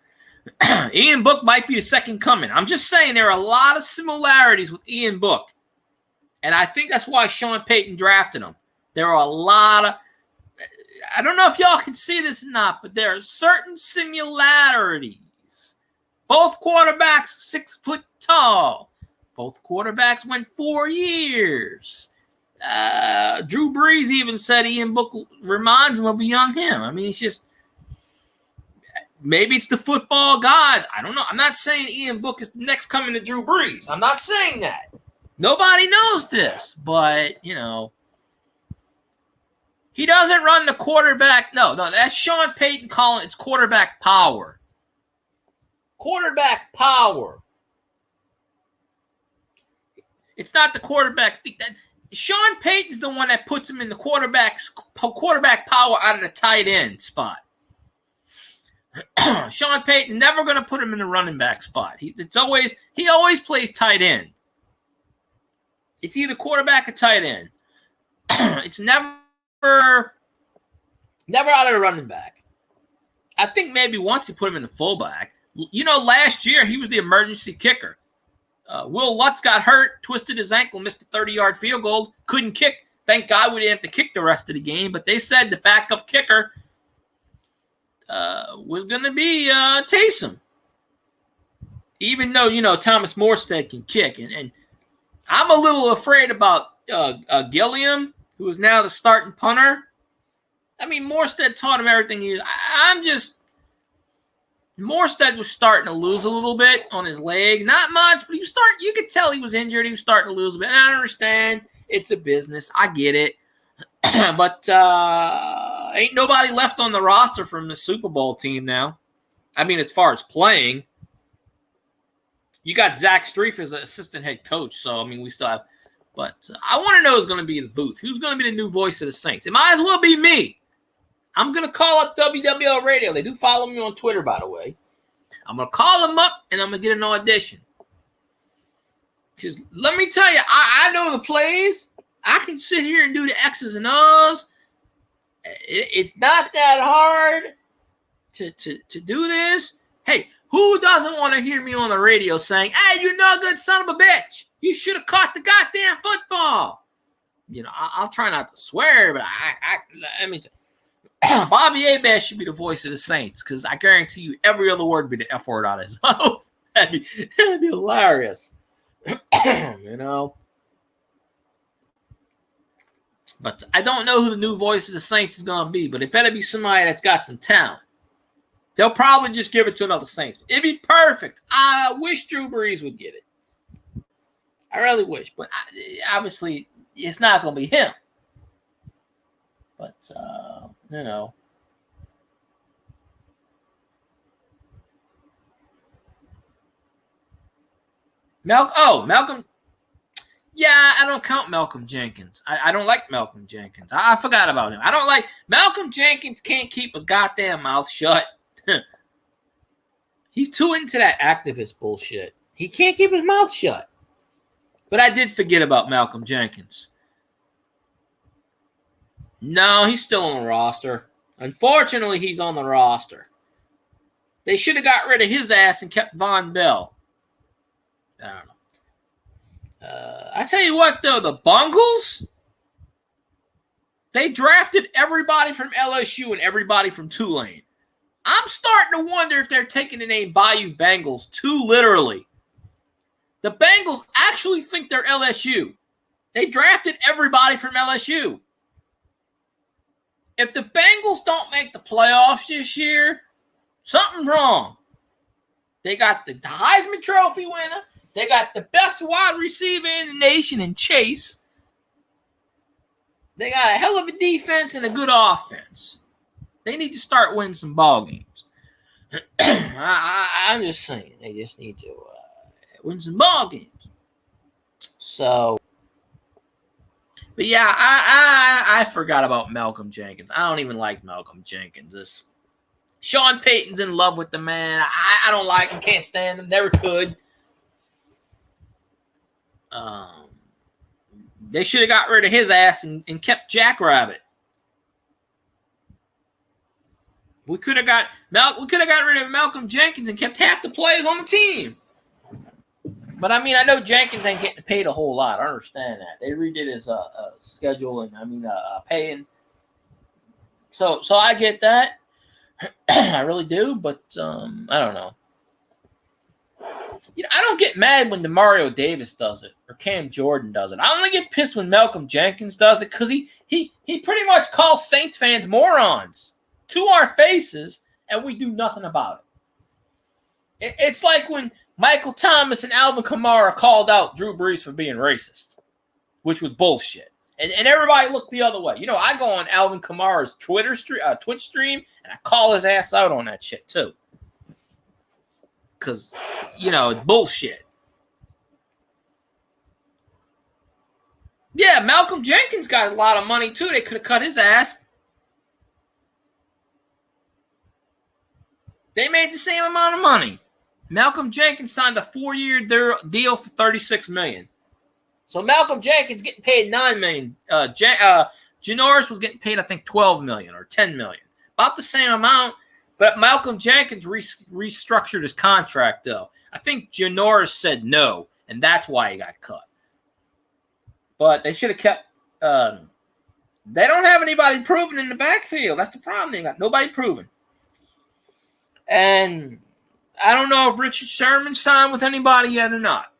Ian Book might be the second coming. I'm just saying there are a lot of similarities with Ian Book. And I think that's why Sean Payton drafted him. There are a lot of, I don't know if y'all can see this or not, but there are certain similarities. Both quarterbacks 6 foot tall. Both quarterbacks went 4 years. Drew Brees even said Ian Book reminds him of a young him. I mean, it's just, maybe it's the football gods. I don't know. I'm not saying Ian Book is the next coming to Drew Brees. I'm not saying that. Nobody knows this, but, he doesn't run the quarterback. No, that's Sean Payton calling it's quarterback power. Quarterback power. It's not the quarterback. Sean Payton's the one that puts him in the quarterback power out of the tight end spot. Sean Payton's never going to put him in the running back spot. He always plays tight end. It's either quarterback or tight end. It's never out of the running back. I think maybe once he put him in the fullback. Last year he was the emergency kicker. Will Lutz got hurt, twisted his ankle, missed a 30-yard field goal, couldn't kick. Thank God we didn't have to kick the rest of the game. But they said the backup kicker was going to be Taysom. Even though, Thomas Morstead can kick. And I'm a little afraid about Gilliam, who is now the starting punter. I mean, Morstead taught him everything he Morstead was starting to lose a little bit on his leg. Not much, but you could tell he was injured. He was starting to lose a bit. And I understand it's a business. I get it. But ain't nobody left on the roster from the Super Bowl team now. I mean, as far as playing. You got Zach Strief as an assistant head coach. So, I mean, we still have. But I want to know who's going to be in the booth. Who's going to be the new voice of the Saints? It might as well be me. I'm going to call up WWL Radio. They do follow me on Twitter, by the way. I'm going to call them up, and I'm going to get an audition. Because let me tell you, I know the plays. I can sit here and do the X's and O's. It's not that hard to do this. Hey, who doesn't want to hear me on the radio saying, hey, you no good son of a bitch. You should have caught the goddamn football. I'll try not to swear, but I mean, Bobby Abad should be the voice of the Saints because I guarantee you every other word would be the F word out of his mouth. That'd be hilarious. But I don't know who the new voice of the Saints is going to be, but it better be somebody that's got some talent. They'll probably just give it to another Saints. It'd be perfect. I wish Drew Brees would get it. I really wish, but obviously it's not going to be him. But, Malcolm Yeah, I don't count Malcolm Jenkins. I don't like Malcolm Jenkins. I forgot about him. I don't like Malcolm Jenkins. Can't keep his goddamn mouth shut. He's too into that activist bullshit. He can't keep his mouth shut. But I did forget about Malcolm Jenkins. No, he's still on the roster. Unfortunately, he's on the roster. They should have got rid of his ass and kept Von Bell. I don't know. I tell you what, though, the Bungles, they drafted everybody from LSU and everybody from Tulane. I'm starting to wonder if they're taking the name Bayou Bengals too literally. The Bengals actually think they're LSU. They drafted everybody from LSU. If the Bengals don't make the playoffs this year, something's wrong. They got the Heisman Trophy winner. They got the best wide receiver in the nation in Chase. They got a hell of a defense and a good offense. They need to start winning some ball games. I'm just saying. They just need to win some ball games. So, but yeah, I forgot about Malcolm Jenkins. I don't even like Malcolm Jenkins. Sean Payton's in love with the man. I don't like him. Can't stand him. Never could. They should have got rid of his ass and kept Jackrabbit. We could have got rid of Malcolm Jenkins and kept half the players on the team. But I mean, I know Jenkins ain't getting paid a whole lot. I understand that. They redid his schedule and paying. So I get that. I really do, but I don't know. I don't get mad when DeMario Davis does it or Cam Jordan does it. I only get pissed when Malcolm Jenkins does it because he pretty much calls Saints fans morons to our faces, and we do nothing about it. It's like when Michael Thomas and Alvin Kamara called out Drew Brees for being racist, which was bullshit. And everybody looked the other way. I go on Alvin Kamara's Twitch stream, and I call his ass out on that shit too. Because, it's bullshit. Yeah, Malcolm Jenkins got a lot of money, too. They could have cut his ass. They made the same amount of money. Malcolm Jenkins signed a 4-year deal for $36 million. So Malcolm Jenkins getting paid $9 million. Janoris was getting paid, I think, $12 million or $10 million. About the same amount. But Malcolm Jenkins restructured his contract, though. I think Janoris said no, and that's why he got cut. But they should have kept they don't have anybody proven in the backfield. That's the problem. They got nobody proven. And I don't know if Richard Sherman signed with anybody yet or not.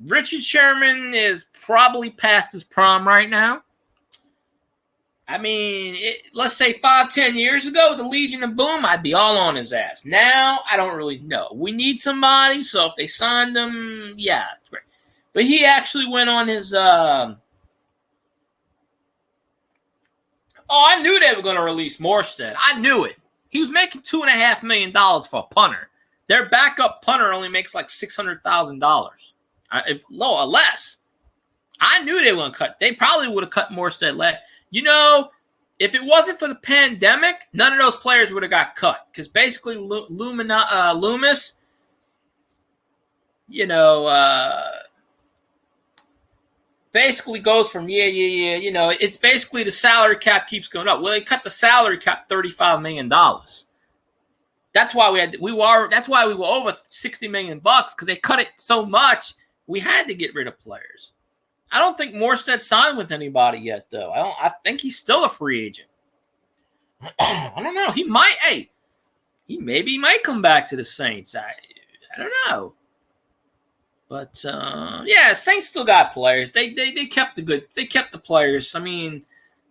Richard Sherman is probably past his prime right now. I mean, let's say 5-10 years ago with the Legion of Boom, I'd be all on his ass. Now, I don't really know. We need somebody, so if they signed him, yeah, it's great. But he actually went on his I knew they were going to release Morstead. I knew it. He was making $2.5 million for a punter. Their backup punter only makes like $600,000. If low or less. I knew they were going to cut. They probably would have cut Morstead less. If it wasn't for the pandemic, none of those players would have got cut. Because basically, Loomis, basically goes from it's basically the salary cap keeps going up. Well, they cut the salary cap $35 million. That's why we were over $60 million because they cut it so much. We had to get rid of players. I don't think Morstead signed with anybody yet, though. I think he's still a free agent. I don't know. He might. Hey, he might come back to the Saints. I don't know. But Saints still got players. They kept the players. I mean,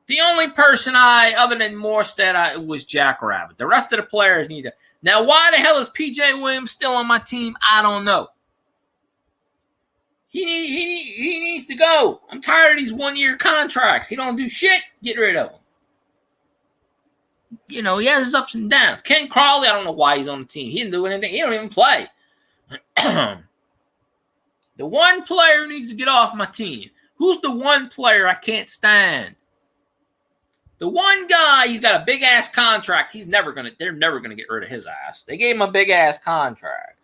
the only person other than Morstead was Jackrabbit. The rest of the players need to. Now, why the hell is PJ Williams still on my team? I don't know. He needs to go. I'm tired of these 1-year contracts. He don't do shit. Get rid of him. He has his ups and downs. Ken Crawley, I don't know why he's on the team. He didn't do anything. He don't even play. The one player who needs to get off my team. Who's the one player I can't stand? The one guy, he's got a big ass contract. They're never gonna get rid of his ass. They gave him a big ass contract.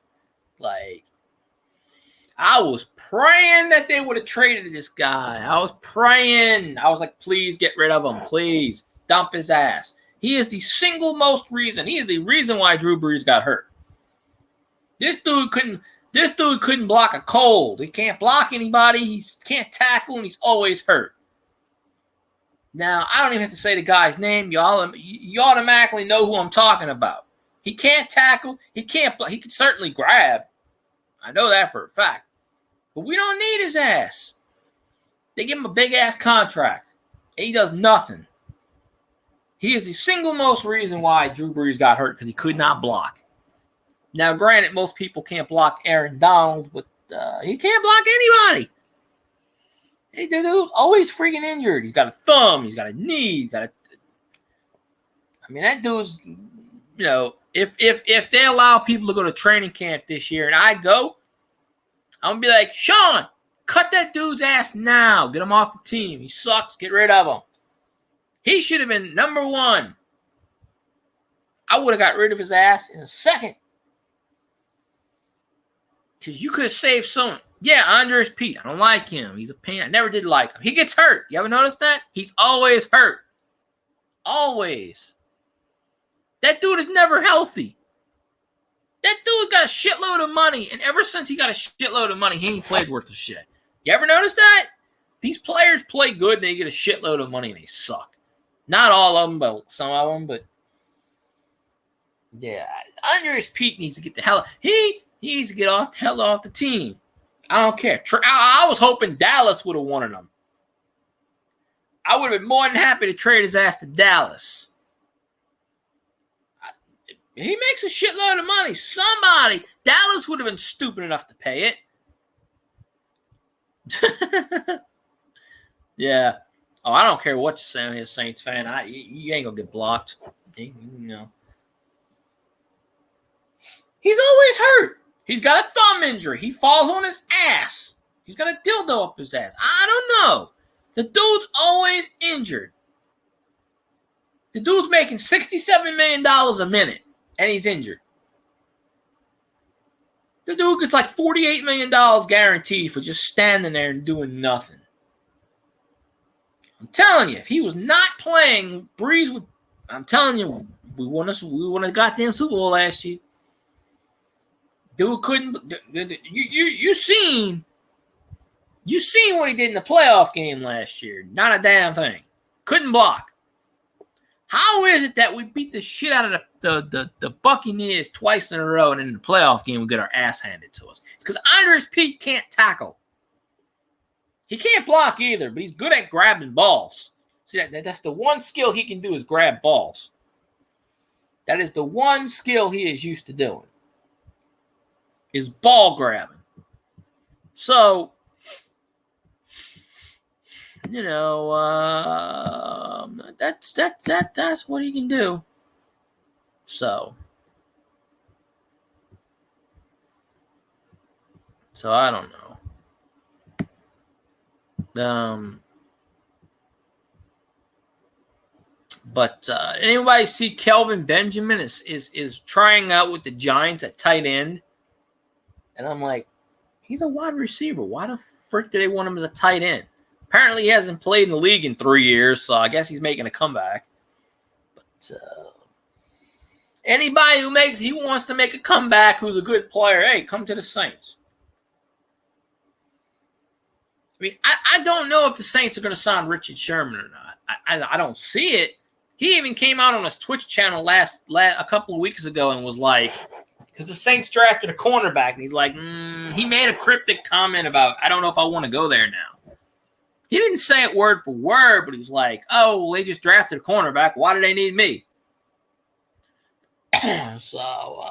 Like, I was praying that they would have traded this guy. I was praying. I was like, please get rid of him. Please dump his ass. He is the single most reason. He is the reason why Drew Brees got hurt. This dude couldn't block a cold. He can't block anybody. He can't tackle, and he's always hurt. Now, I don't even have to say the guy's name. You automatically know who I'm talking about. He can't tackle. He can't block. He can certainly grab. I know that for a fact. But we don't need his ass. They give him a big-ass contract, and he does nothing. He is the single most reason why Drew Brees got hurt, because he could not block. Now, granted, most people can't block Aaron Donald, but he can't block anybody. Hey, dude's always freaking injured. He's got a thumb. He's got a knee. That dude's, if they allow people to go to training camp this year and I go, I'm going to be like, Sean, cut that dude's ass now. Get him off the team. He sucks. Get rid of him. He should have been number one. I would have got rid of his ass in a second. Because you could have saved someone. Yeah, Andres Pete. I don't like him. He's a pain. I never did like him. He gets hurt. You ever notice that? He's always hurt. Always. That dude is never healthy. That dude got a shitload of money. And ever since he got a shitload of money, he ain't played worth of shit. You ever notice that? These players play good, they get a shitload of money, and they suck. Not all of them, but some of them. But yeah, Andres Pete needs to get the hell. He needs to get the hell off the team. I don't care. I was hoping Dallas would have wanted him. I would have been more than happy to trade his ass to Dallas. He makes a shitload of money. Dallas would have been stupid enough to pay it. Yeah. Oh, I don't care what you're saying here, Saints fan. You ain't going to get blocked. He's always hurt. He's got a thumb injury. He falls on his ass. He's got a dildo up his ass. I don't know. The dude's always injured. The dude's making $67 million a minute, and he's injured. The dude gets like $48 million guaranteed for just standing there and doing nothing. I'm telling you, if he was not playing, Brees would. I'm telling you, we won a goddamn Super Bowl last year. Dude couldn't. You seen what he did in the playoff game last year? Not a damn thing. Couldn't block. How is it that we beat the shit out of the Buccaneers twice in a row, and in the playoff game we get our ass handed to us? It's because Andres Pete can't tackle. He can't block either, but he's good at grabbing balls. See, that's the one skill he can do is grab balls. That is the one skill he is used to doing. Is ball grabbing. So, that's what he can do. So I don't know. But anybody see Kelvin Benjamin is trying out with the Giants at tight end? And I'm like, he's a wide receiver. Why the frick do they want him as a tight end? Apparently he hasn't played in the league in 3 years, so I guess he's making a comeback. But anybody he wants to make a comeback who's a good player, hey, come to the Saints. I mean, I don't know if the Saints are going to sign Richard Sherman or not. I don't see it. He even came out on his Twitch channel a couple of weeks ago and was like, because the Saints drafted a cornerback, and he's like, he made a cryptic comment about, I don't know if I want to go there now. He didn't say it word for word, but he was like, oh, well, they just drafted a cornerback. Why do they need me? So,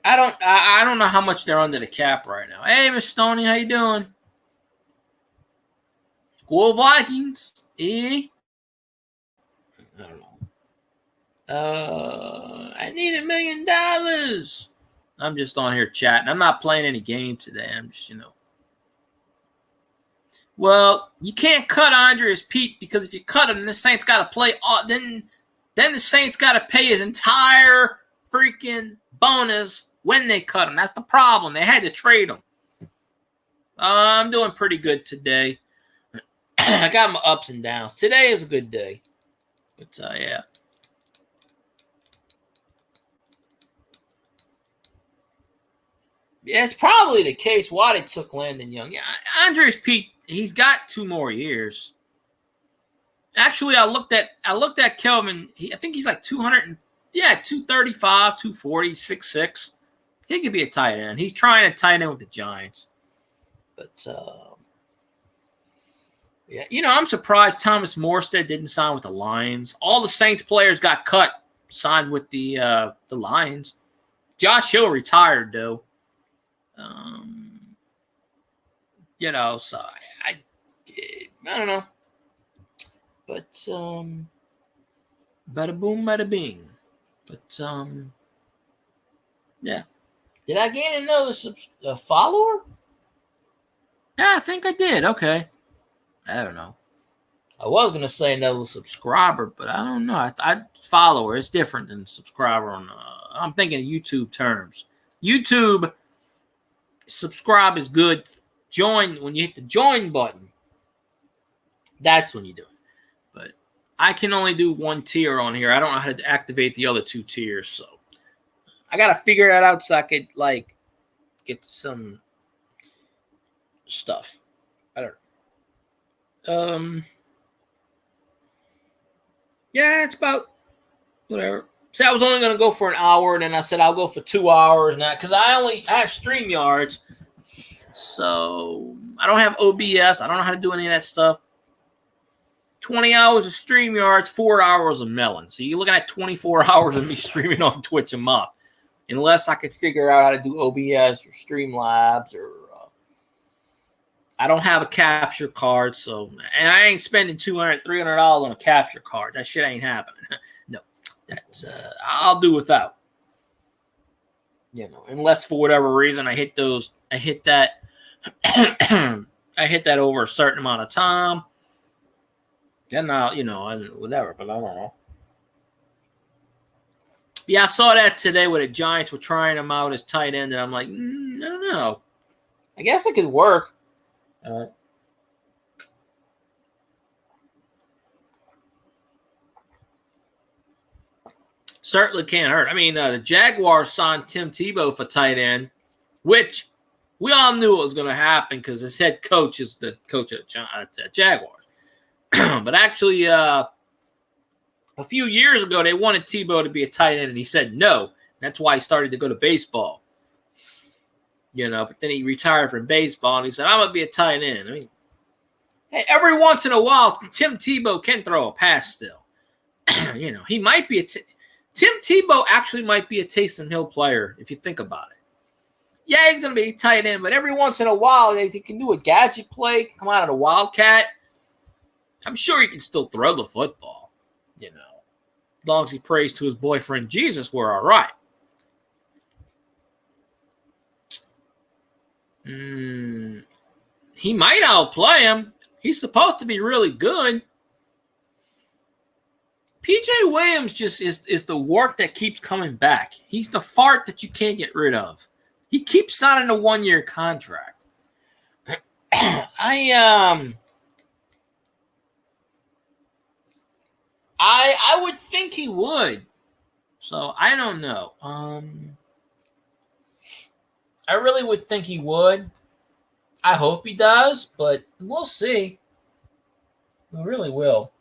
I don't know how much they're under the cap right now. Hey, Miss Stoney, how you doing? Go Vikings, eh? I don't know. I need $1 million. I'm just on here chatting. I'm not playing any game today. I'm just, Well, you can't cut Andreas Pete because if you cut him, the Saints got to play. Then the Saints got to pay his entire freaking bonus when they cut him. That's the problem. They had to trade him. I'm doing pretty good today. I got my ups and downs. Today is a good day. But, yeah. Yeah, it's probably the case why they took Landon Young. Yeah, Andreas Pete, he's got 2 more years. Actually, I looked at Kelvin. I think he's like 235, 240, 6'6". He could be a tight end. He's trying to tight end with the Giants. But, yeah, I'm surprised Thomas Morstead didn't sign with the Lions. All the Saints players got cut, signed with the Lions. Josh Hill retired, though. So I don't know. But, bada boom, bada bing. But, yeah. Did I gain another follower? Yeah, I think I did. Okay. I don't know. I was going to say another subscriber, but I don't know. I follower. It's different than subscriber. I'm thinking of YouTube terms. YouTube, subscribe is good. Join, when you hit the join button, that's when you do it. But I can only do 1 tier on here. I don't know how to activate the other 2 tiers, so I got to figure that out so I could, get some stuff. I don't know. Yeah, it's about whatever. See, I was only going to go for an hour, and then I said I'll go for 2 hours now because I have StreamYards. So I don't have OBS. I don't know how to do any of that stuff. 20 hours of StreamYards, 4 hours of Melon. So you're looking at 24 hours of me streaming on Twitch a month. Unless I could figure out how to do OBS or Streamlabs or I don't have a capture card. And I ain't spending $200, $300 on a capture card. That shit ain't happening. No, that's I'll do without. Unless for whatever reason I hit that over a certain amount of time. Then I'll, whatever, but I don't know. Yeah, I saw that today where the Giants were trying him out as tight end, and I'm like, I don't know. I guess it could work. Certainly can't hurt. I mean, the Jaguars signed Tim Tebow for tight end, which we all knew it was going to happen because his head coach is the coach of the Jaguars. But actually, a few years ago, they wanted Tebow to be a tight end, and he said no. That's why he started to go to baseball. But then he retired from baseball, and he said, I'm going to be a tight end. I mean, hey, every once in a while, Tim Tebow can throw a pass still. He might be Tim Tebow actually might be a Taysom Hill player if you think about it. Yeah, he's going to be a tight end, but every once in a while, he can do a gadget play, come out of the Wildcat. I'm sure he can still throw the football, As long as he prays to his boyfriend Jesus, we're all right. He might outplay him. He's supposed to be really good. PJ Williams just is the work that keeps coming back. He's the fart that you can't get rid of. He keeps signing a 1-year contract. I would think he would. So I don't know. I really would think he would. I hope he does, but we'll see. We really will.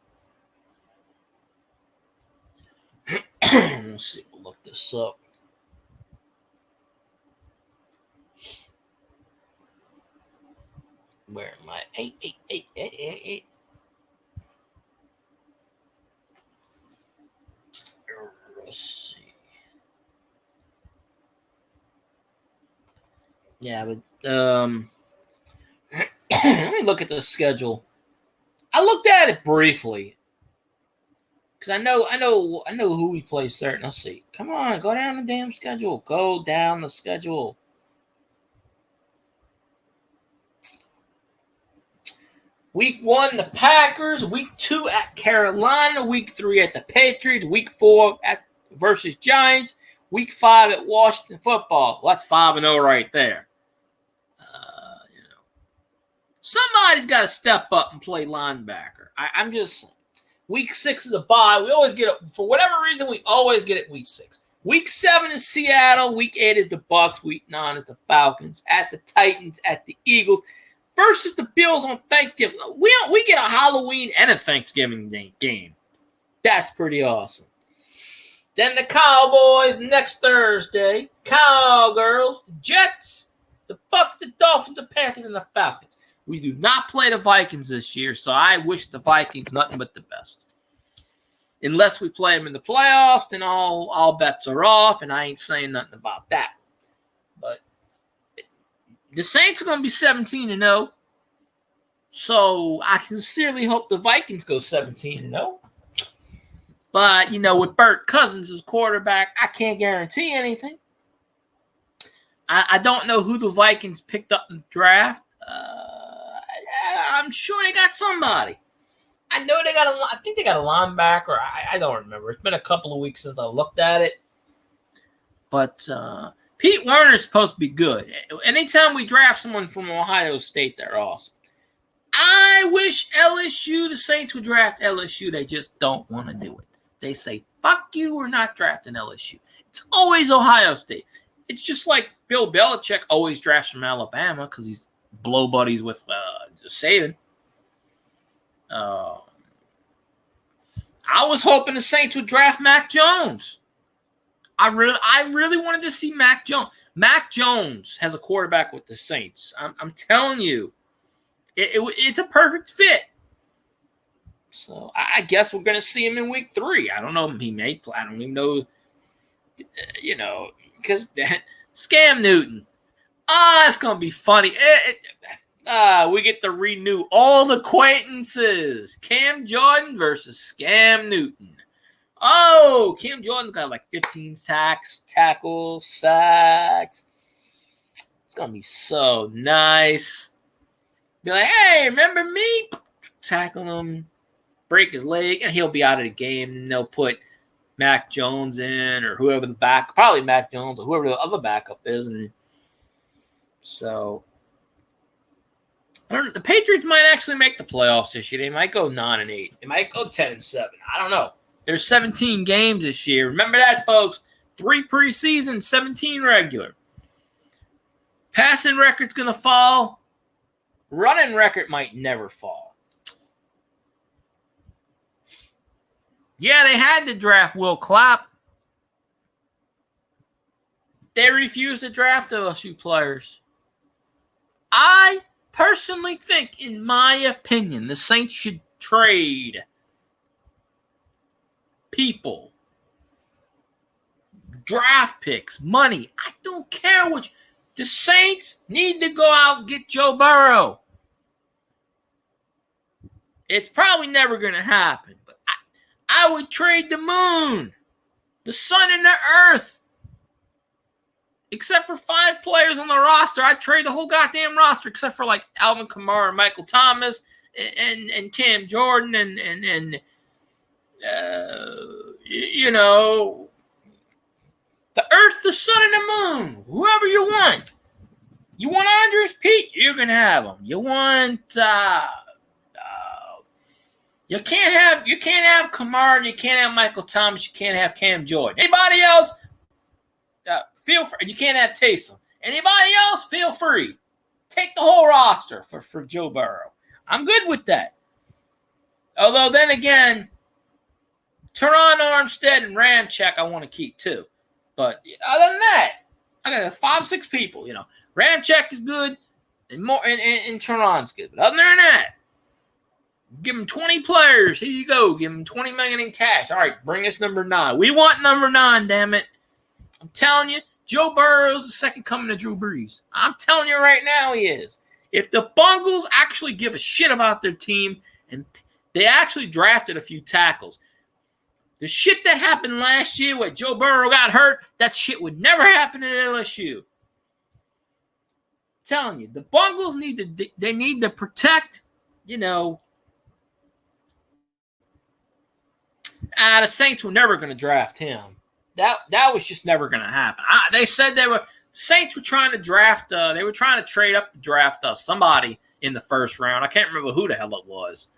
Let's see. We'll look this up. Where am I? 8. Let's see. Yeah, but let me look at the schedule. I looked at it briefly. Because I know who we play certain. Let's see. Come on, go down the damn schedule. Go down the schedule. Week 1, the Packers. Week 2 at Carolina. Week 3 at the Patriots. Week 4 versus Giants. Week 5 at Washington Football. Well, that's 5-0 right there. Somebody's got to step up and play linebacker. I'm just Week 6 is a bye. We always get it for whatever reason. We always get it Week 6. Week 7 is Seattle. Week 8 is the Bucs. Week 9 is the Falcons. At the Titans. At the Eagles. Versus the Bills on Thanksgiving. We get a Halloween and a Thanksgiving game. That's pretty awesome. Then the Cowboys next Thursday. Cowgirls, the Jets, the Bucs, the Dolphins, the Panthers, and the Falcons. We do not play the Vikings this year, so I wish the Vikings nothing but the best. Unless we play them in the playoffs, then all bets are off, and I ain't saying nothing about that. But the Saints are going to be 17-0, so I sincerely hope the Vikings go 17-0. But, with Burt Cousins as quarterback, I can't guarantee anything. I don't know who the Vikings picked up in the draft. I'm sure they got somebody. I know I think they got a linebacker. I don't remember. It's been a couple of weeks since I looked at it. But Pete Werner's supposed to be good. Anytime we draft someone from Ohio State, they're awesome. I wish LSU, the Saints, would draft LSU. They just don't want to do it. They say, fuck you, we're not drafting LSU. It's always Ohio State. It's just like Bill Belichick always drafts from Alabama because he's blow buddies with Saban. I was hoping the Saints would draft Mac Jones. I really wanted to see Mac Jones. Mac Jones has a quarterback with the Saints. I'm telling you, it's a perfect fit. So I guess we're going to see him in week 3. I don't know. He may play. I don't even know. Because Scam Newton. It's going to be funny. We get to renew all the acquaintances. Cam Jordan versus Scam Newton. Oh, Cam Jordan got like 15 tackles, sacks. It's going to be so nice. Be like, hey, remember me? Tackle him, break his leg, and he'll be out of the game. And they'll put Mac Jones in or whoever probably Mac Jones or whoever the other backup is. And so, I don't know. The Patriots might actually make the playoffs this year. They might go 9-8. They might go 10-7. I don't know. There's 17 games this year. Remember that, folks. 3 preseason, 17 regular. Passing record's going to fall. Running record might never fall. Yeah, they had to draft Will Clapp. They refused to draft LSU players. I personally think, in my opinion, the Saints should trade people, draft picks, money. I don't care which. The Saints need to go out and get Joe Burrow. It's probably never going to happen, but I would trade the moon, the sun, and the earth. Except for 5 players on the roster, I'd trade the whole goddamn roster, except for like Alvin Kamara and Michael Thomas and Cam Jordan and the earth, the sun, and the moon. Whoever you want. You want Andres Pete? You're gonna have him. You want you can't have Kamara, you can't have Michael Thomas, you can't have Cam Jordan. Anybody else? Feel free. You can't have Taysom. Anybody else? Feel free. Take the whole roster for Joe Burrow. I'm good with that. Although then again, Teron Armstead and Ramczyk I want to keep too. But other than that, I got 5-6 people. Ramczyk is good, and Teron's good. But other than that, give him 20 players. Here you go. Give him $20 million in cash. All right, bring us number 9. We want number 9. Damn it! I'm telling you, Joe Burrow's the second coming of Drew Brees. I'm telling you right now, he is. If the Bungles actually give a shit about their team and they actually drafted a few tackles. The shit that happened last year where Joe Burrow got hurt, that shit would never happen at LSU. I'm telling you, the Bungles need to protect, the Saints were never going to draft him. That was just never going to happen. They said Saints were trying to draft. They were trying to trade up to draft somebody in the first round. I can't remember who the hell it was.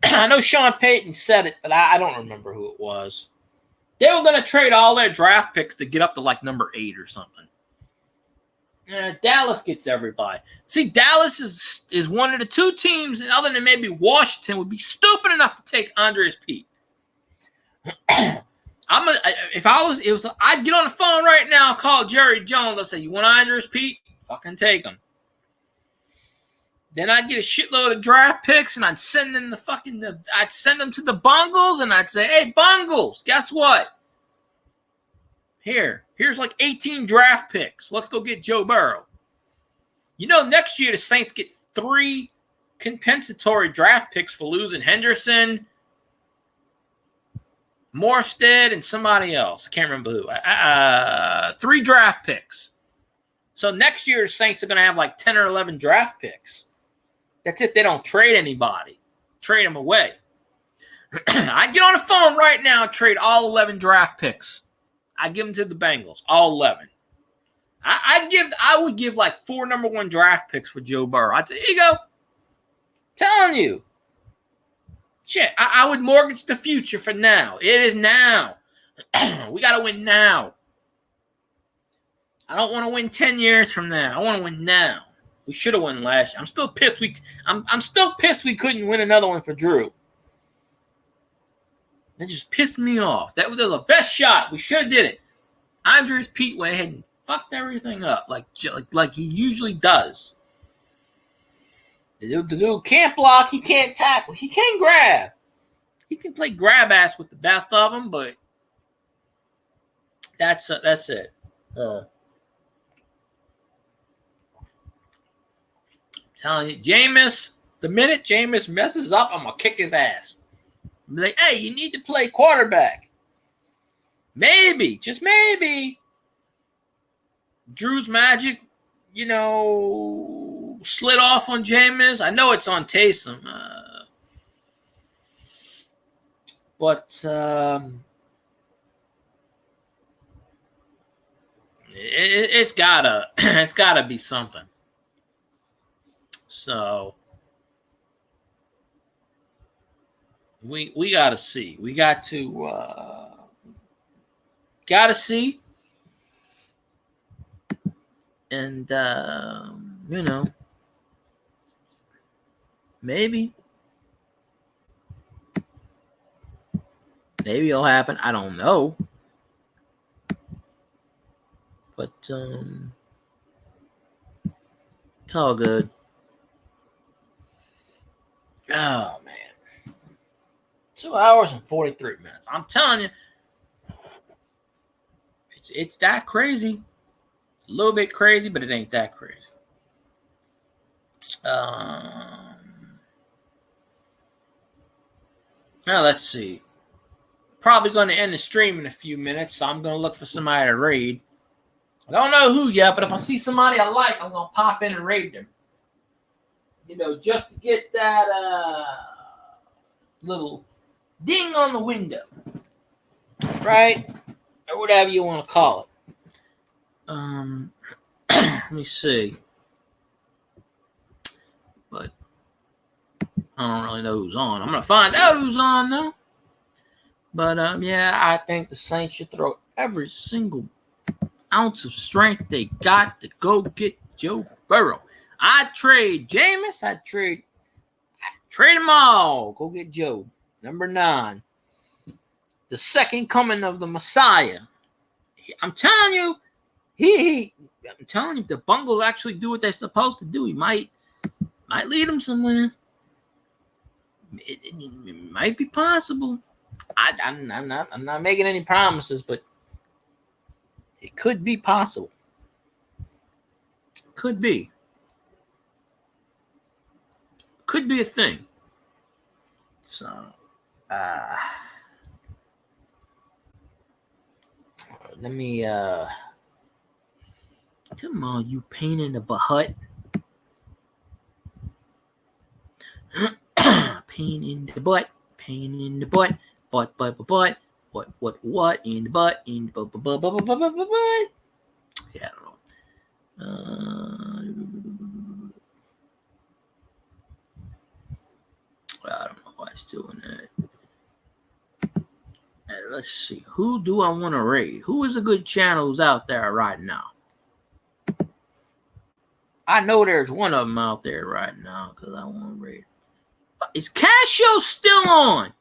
I know Sean Payton said it, but I don't remember who it was. They were going to trade all their draft picks to get up to like number 8 or something. Dallas gets everybody. See, Dallas is one of the 2 teams, other than maybe Washington, would be stupid enough to take Andres Pete. I'd get on the phone right now, call Jerry Jones. I'd say, "You want Andres Pete? Fucking take him." Then I'd get a shitload of draft picks, and I'd send them I'd send them to the Bungles, and I'd say, "Hey, Bungles, guess what? Here's like 18 draft picks. Let's go get Joe Burrow." Next year the Saints get 3 compensatory draft picks for losing Henderson, Morstead, and somebody else. I can't remember who. 3 draft picks. So next year the Saints are going to have like 10 or 11 draft picks. That's if they don't trade anybody. Trade them away. I'd get on the phone right now and trade all 11 draft picks. I'd give them to the Bengals, all 11. I would give like 4 number 1 draft picks for Joe Burrow. I'd say, "Here you go." Telling you. Shit, I would mortgage the future for now. It is now. We got to win now. I don't want to win 10 years from now. I want to win now. We should have won last year. I'm still pissed. I'm still pissed we couldn't win another one for Drew. That just pissed me off. That was the best shot. We should have did it. Andres Pete went ahead and fucked everything up like he usually does. The dude can't block. He can't tackle. He can't grab. He can play grab ass with the best of them, but that's it. Telling you, Jameis, the minute Jameis messes up, I'm going to kick his ass. I'm like, "Hey, you need to play quarterback." Maybe, just maybe, Drew's magic, slid off on Jameis. I know it's on Taysom. But it's gotta be something. So we gotta see. We got to see. And maybe it'll happen. I don't know. But it's all good. Oh, man. 2 hours and 43 minutes. I'm telling you, it's that crazy. A little bit crazy, but it ain't that crazy. Now, let's see. Probably going to end the stream in a few minutes, so I'm going to look for somebody to raid. I don't know who yet, but if I see somebody I like, I'm going to pop in and raid them. Just to get that little ding on the window. Right? Or whatever you want to call it. Let me see. But I don't really know who's on. I'm going to find out who's on, though. But, I think the Saints should throw every single ounce of strength they got to go get Joe Burrow. I'd trade Jameis. I'd trade them all. Go get Joe. Number 9. The second coming of the Messiah. I'm telling you, I'm telling you, if the Bungles actually do what they're supposed to do, he might lead them somewhere. It might be possible. I'm not making any promises, but it could be possible. Could be a thing. So, Let me come on, you pain in the butt. Pain in the butt. Pain in the butt. Butt. What in the butt? In the butt. Yeah, I don't know. I don't know why it's doing that. Let's see. Who do I want to raid? Who is a good channels out there right now? I know there's one of them out there right now because I want to raid. Is Casio still on?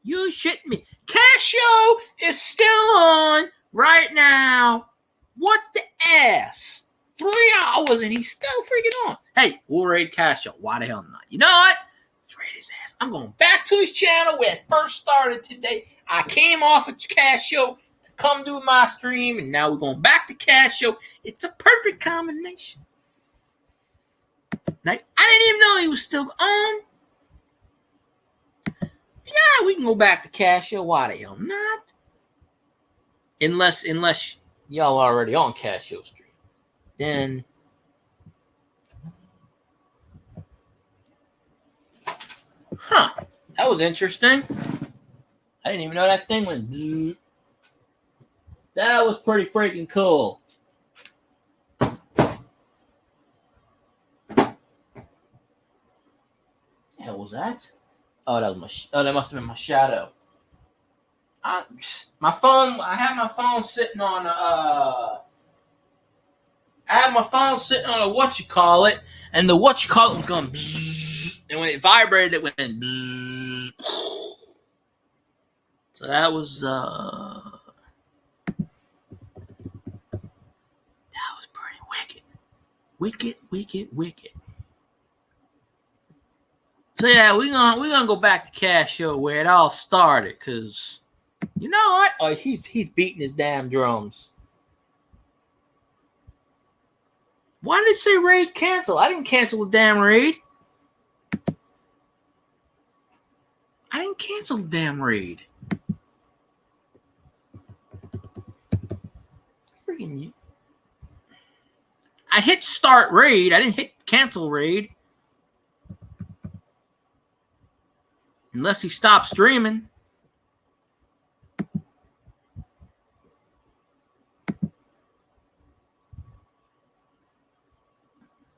You shitting me. Casio is still on right now. What the ass? 3 hours and he's still freaking on. Hey, we'll raid Casio. Why the hell not? You know what? Let's raid his ass. I'm going back to his channel where it first started today. I came off of Casio to come do my stream, and now we're going back to Casio. It's a perfect combination. Like, I didn't even know he was still on. Yeah, we can go back to Casio. Why the hell not? Unless y'all already on Casio Stream. Then that was interesting. I didn't even know that thing went zzz. That was pretty freaking cool. The hell was that? Oh, that was that must have been my shadow. My phone. I had my phone sitting on a what-you-call-it, and the what-you-call-it was going bzzz, and when it vibrated, it went bzzz. So that was pretty wicked. So yeah, we're gonna go back to Casio where it all started, cause you know what? Oh, he's beating his damn drums. Why did it say raid cancel? I didn't cancel the damn raid. I didn't cancel the damn raid. Freaking! I hit start raid. I didn't hit cancel raid. Unless he stopped streaming.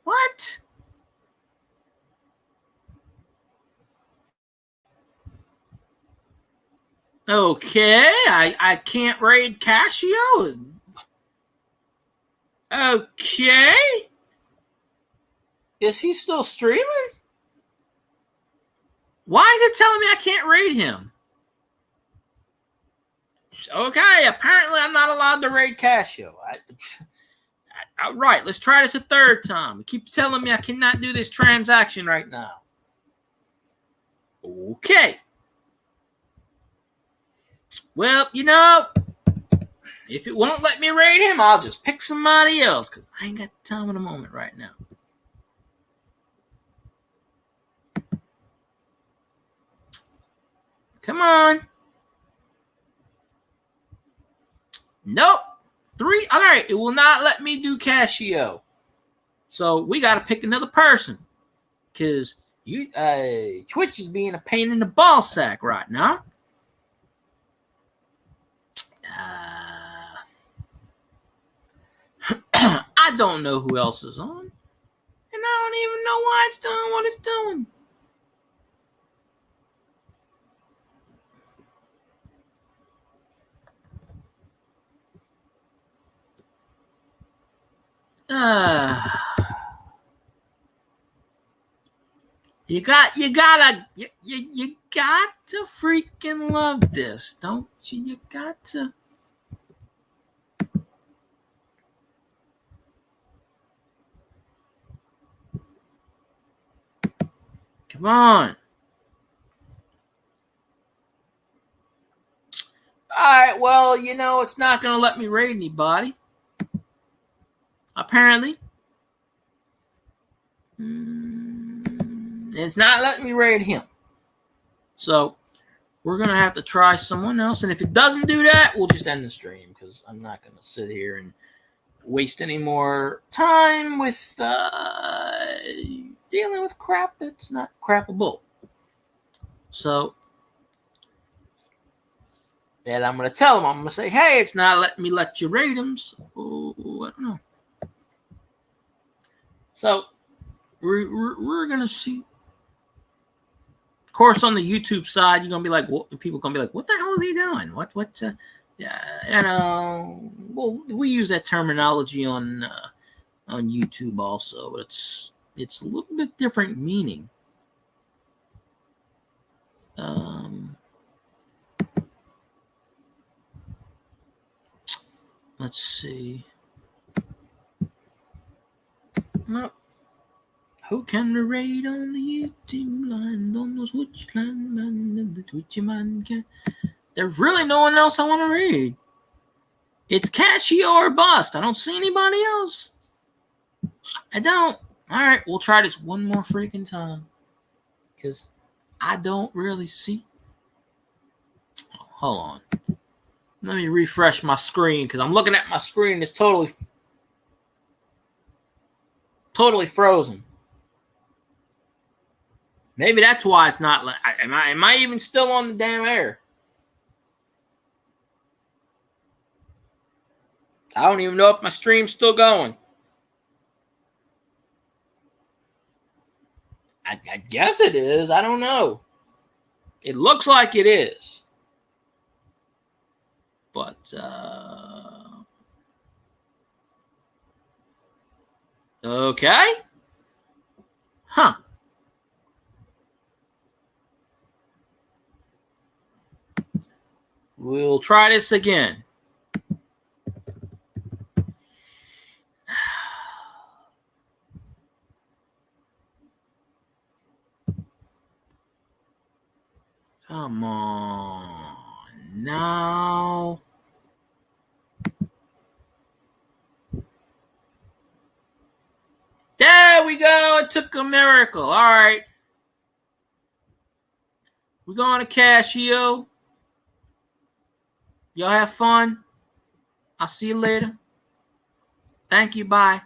What? Okay, I can't raid Casio. Okay. Is he still streaming? Why is it telling me I can't raid him? Okay, apparently I'm not allowed to raid Casio. All right, let's try this a third time. It keeps telling me I cannot do this transaction right now. Okay. Well, you know, if it won't let me raid him, I'll just pick somebody else because I ain't got time in a moment right now. Come on. Nope. 3. All right, it will not let me do Casio. So we got to pick another person because Twitch is being a pain in the ball sack right now. I don't know who else is on, and I don't even know why it's doing what it's doing. You got to freaking love this, don't you? You got to. Come on. All right, well, you know, it's not going to let me raid anybody. Apparently. It's not letting me raid him. So, we're going to have to try someone else. And if it doesn't do that, we'll just end the stream because I'm not going to sit here and waste any more time with dealing with crap that's not crappable. So, and I'm going to tell them, I'm going to say, hey, it's not letting me let you rate them. So, I don't know. So, we're going to see. Of course, on the YouTube side, you're gonna be like, what? People gonna be like, "What the hell is he doing? What? Yeah, well, we use that terminology on YouTube also, but it's a little bit different meaning. Let's see. No. Who can raid on the YouTube line? Don't know which line man the Twitchy man can. There's really no one else I want to read. It's Casio or bust. I don't see anybody else. I don't. All right, we'll try this one more freaking time. Because I don't really see. Oh, hold on. Let me refresh my screen because I'm looking at my screen. It's totally frozen. Maybe that's why it's not. Am I even still on the damn air? I don't even know if my stream's still going. I guess it is. I don't know. It looks like it is. But, okay. Huh. We'll try this again. Come on. Now. There we go. It took a miracle. All right. We're going to Casio. Y'all have fun. I'll see you later. Thank you. Bye.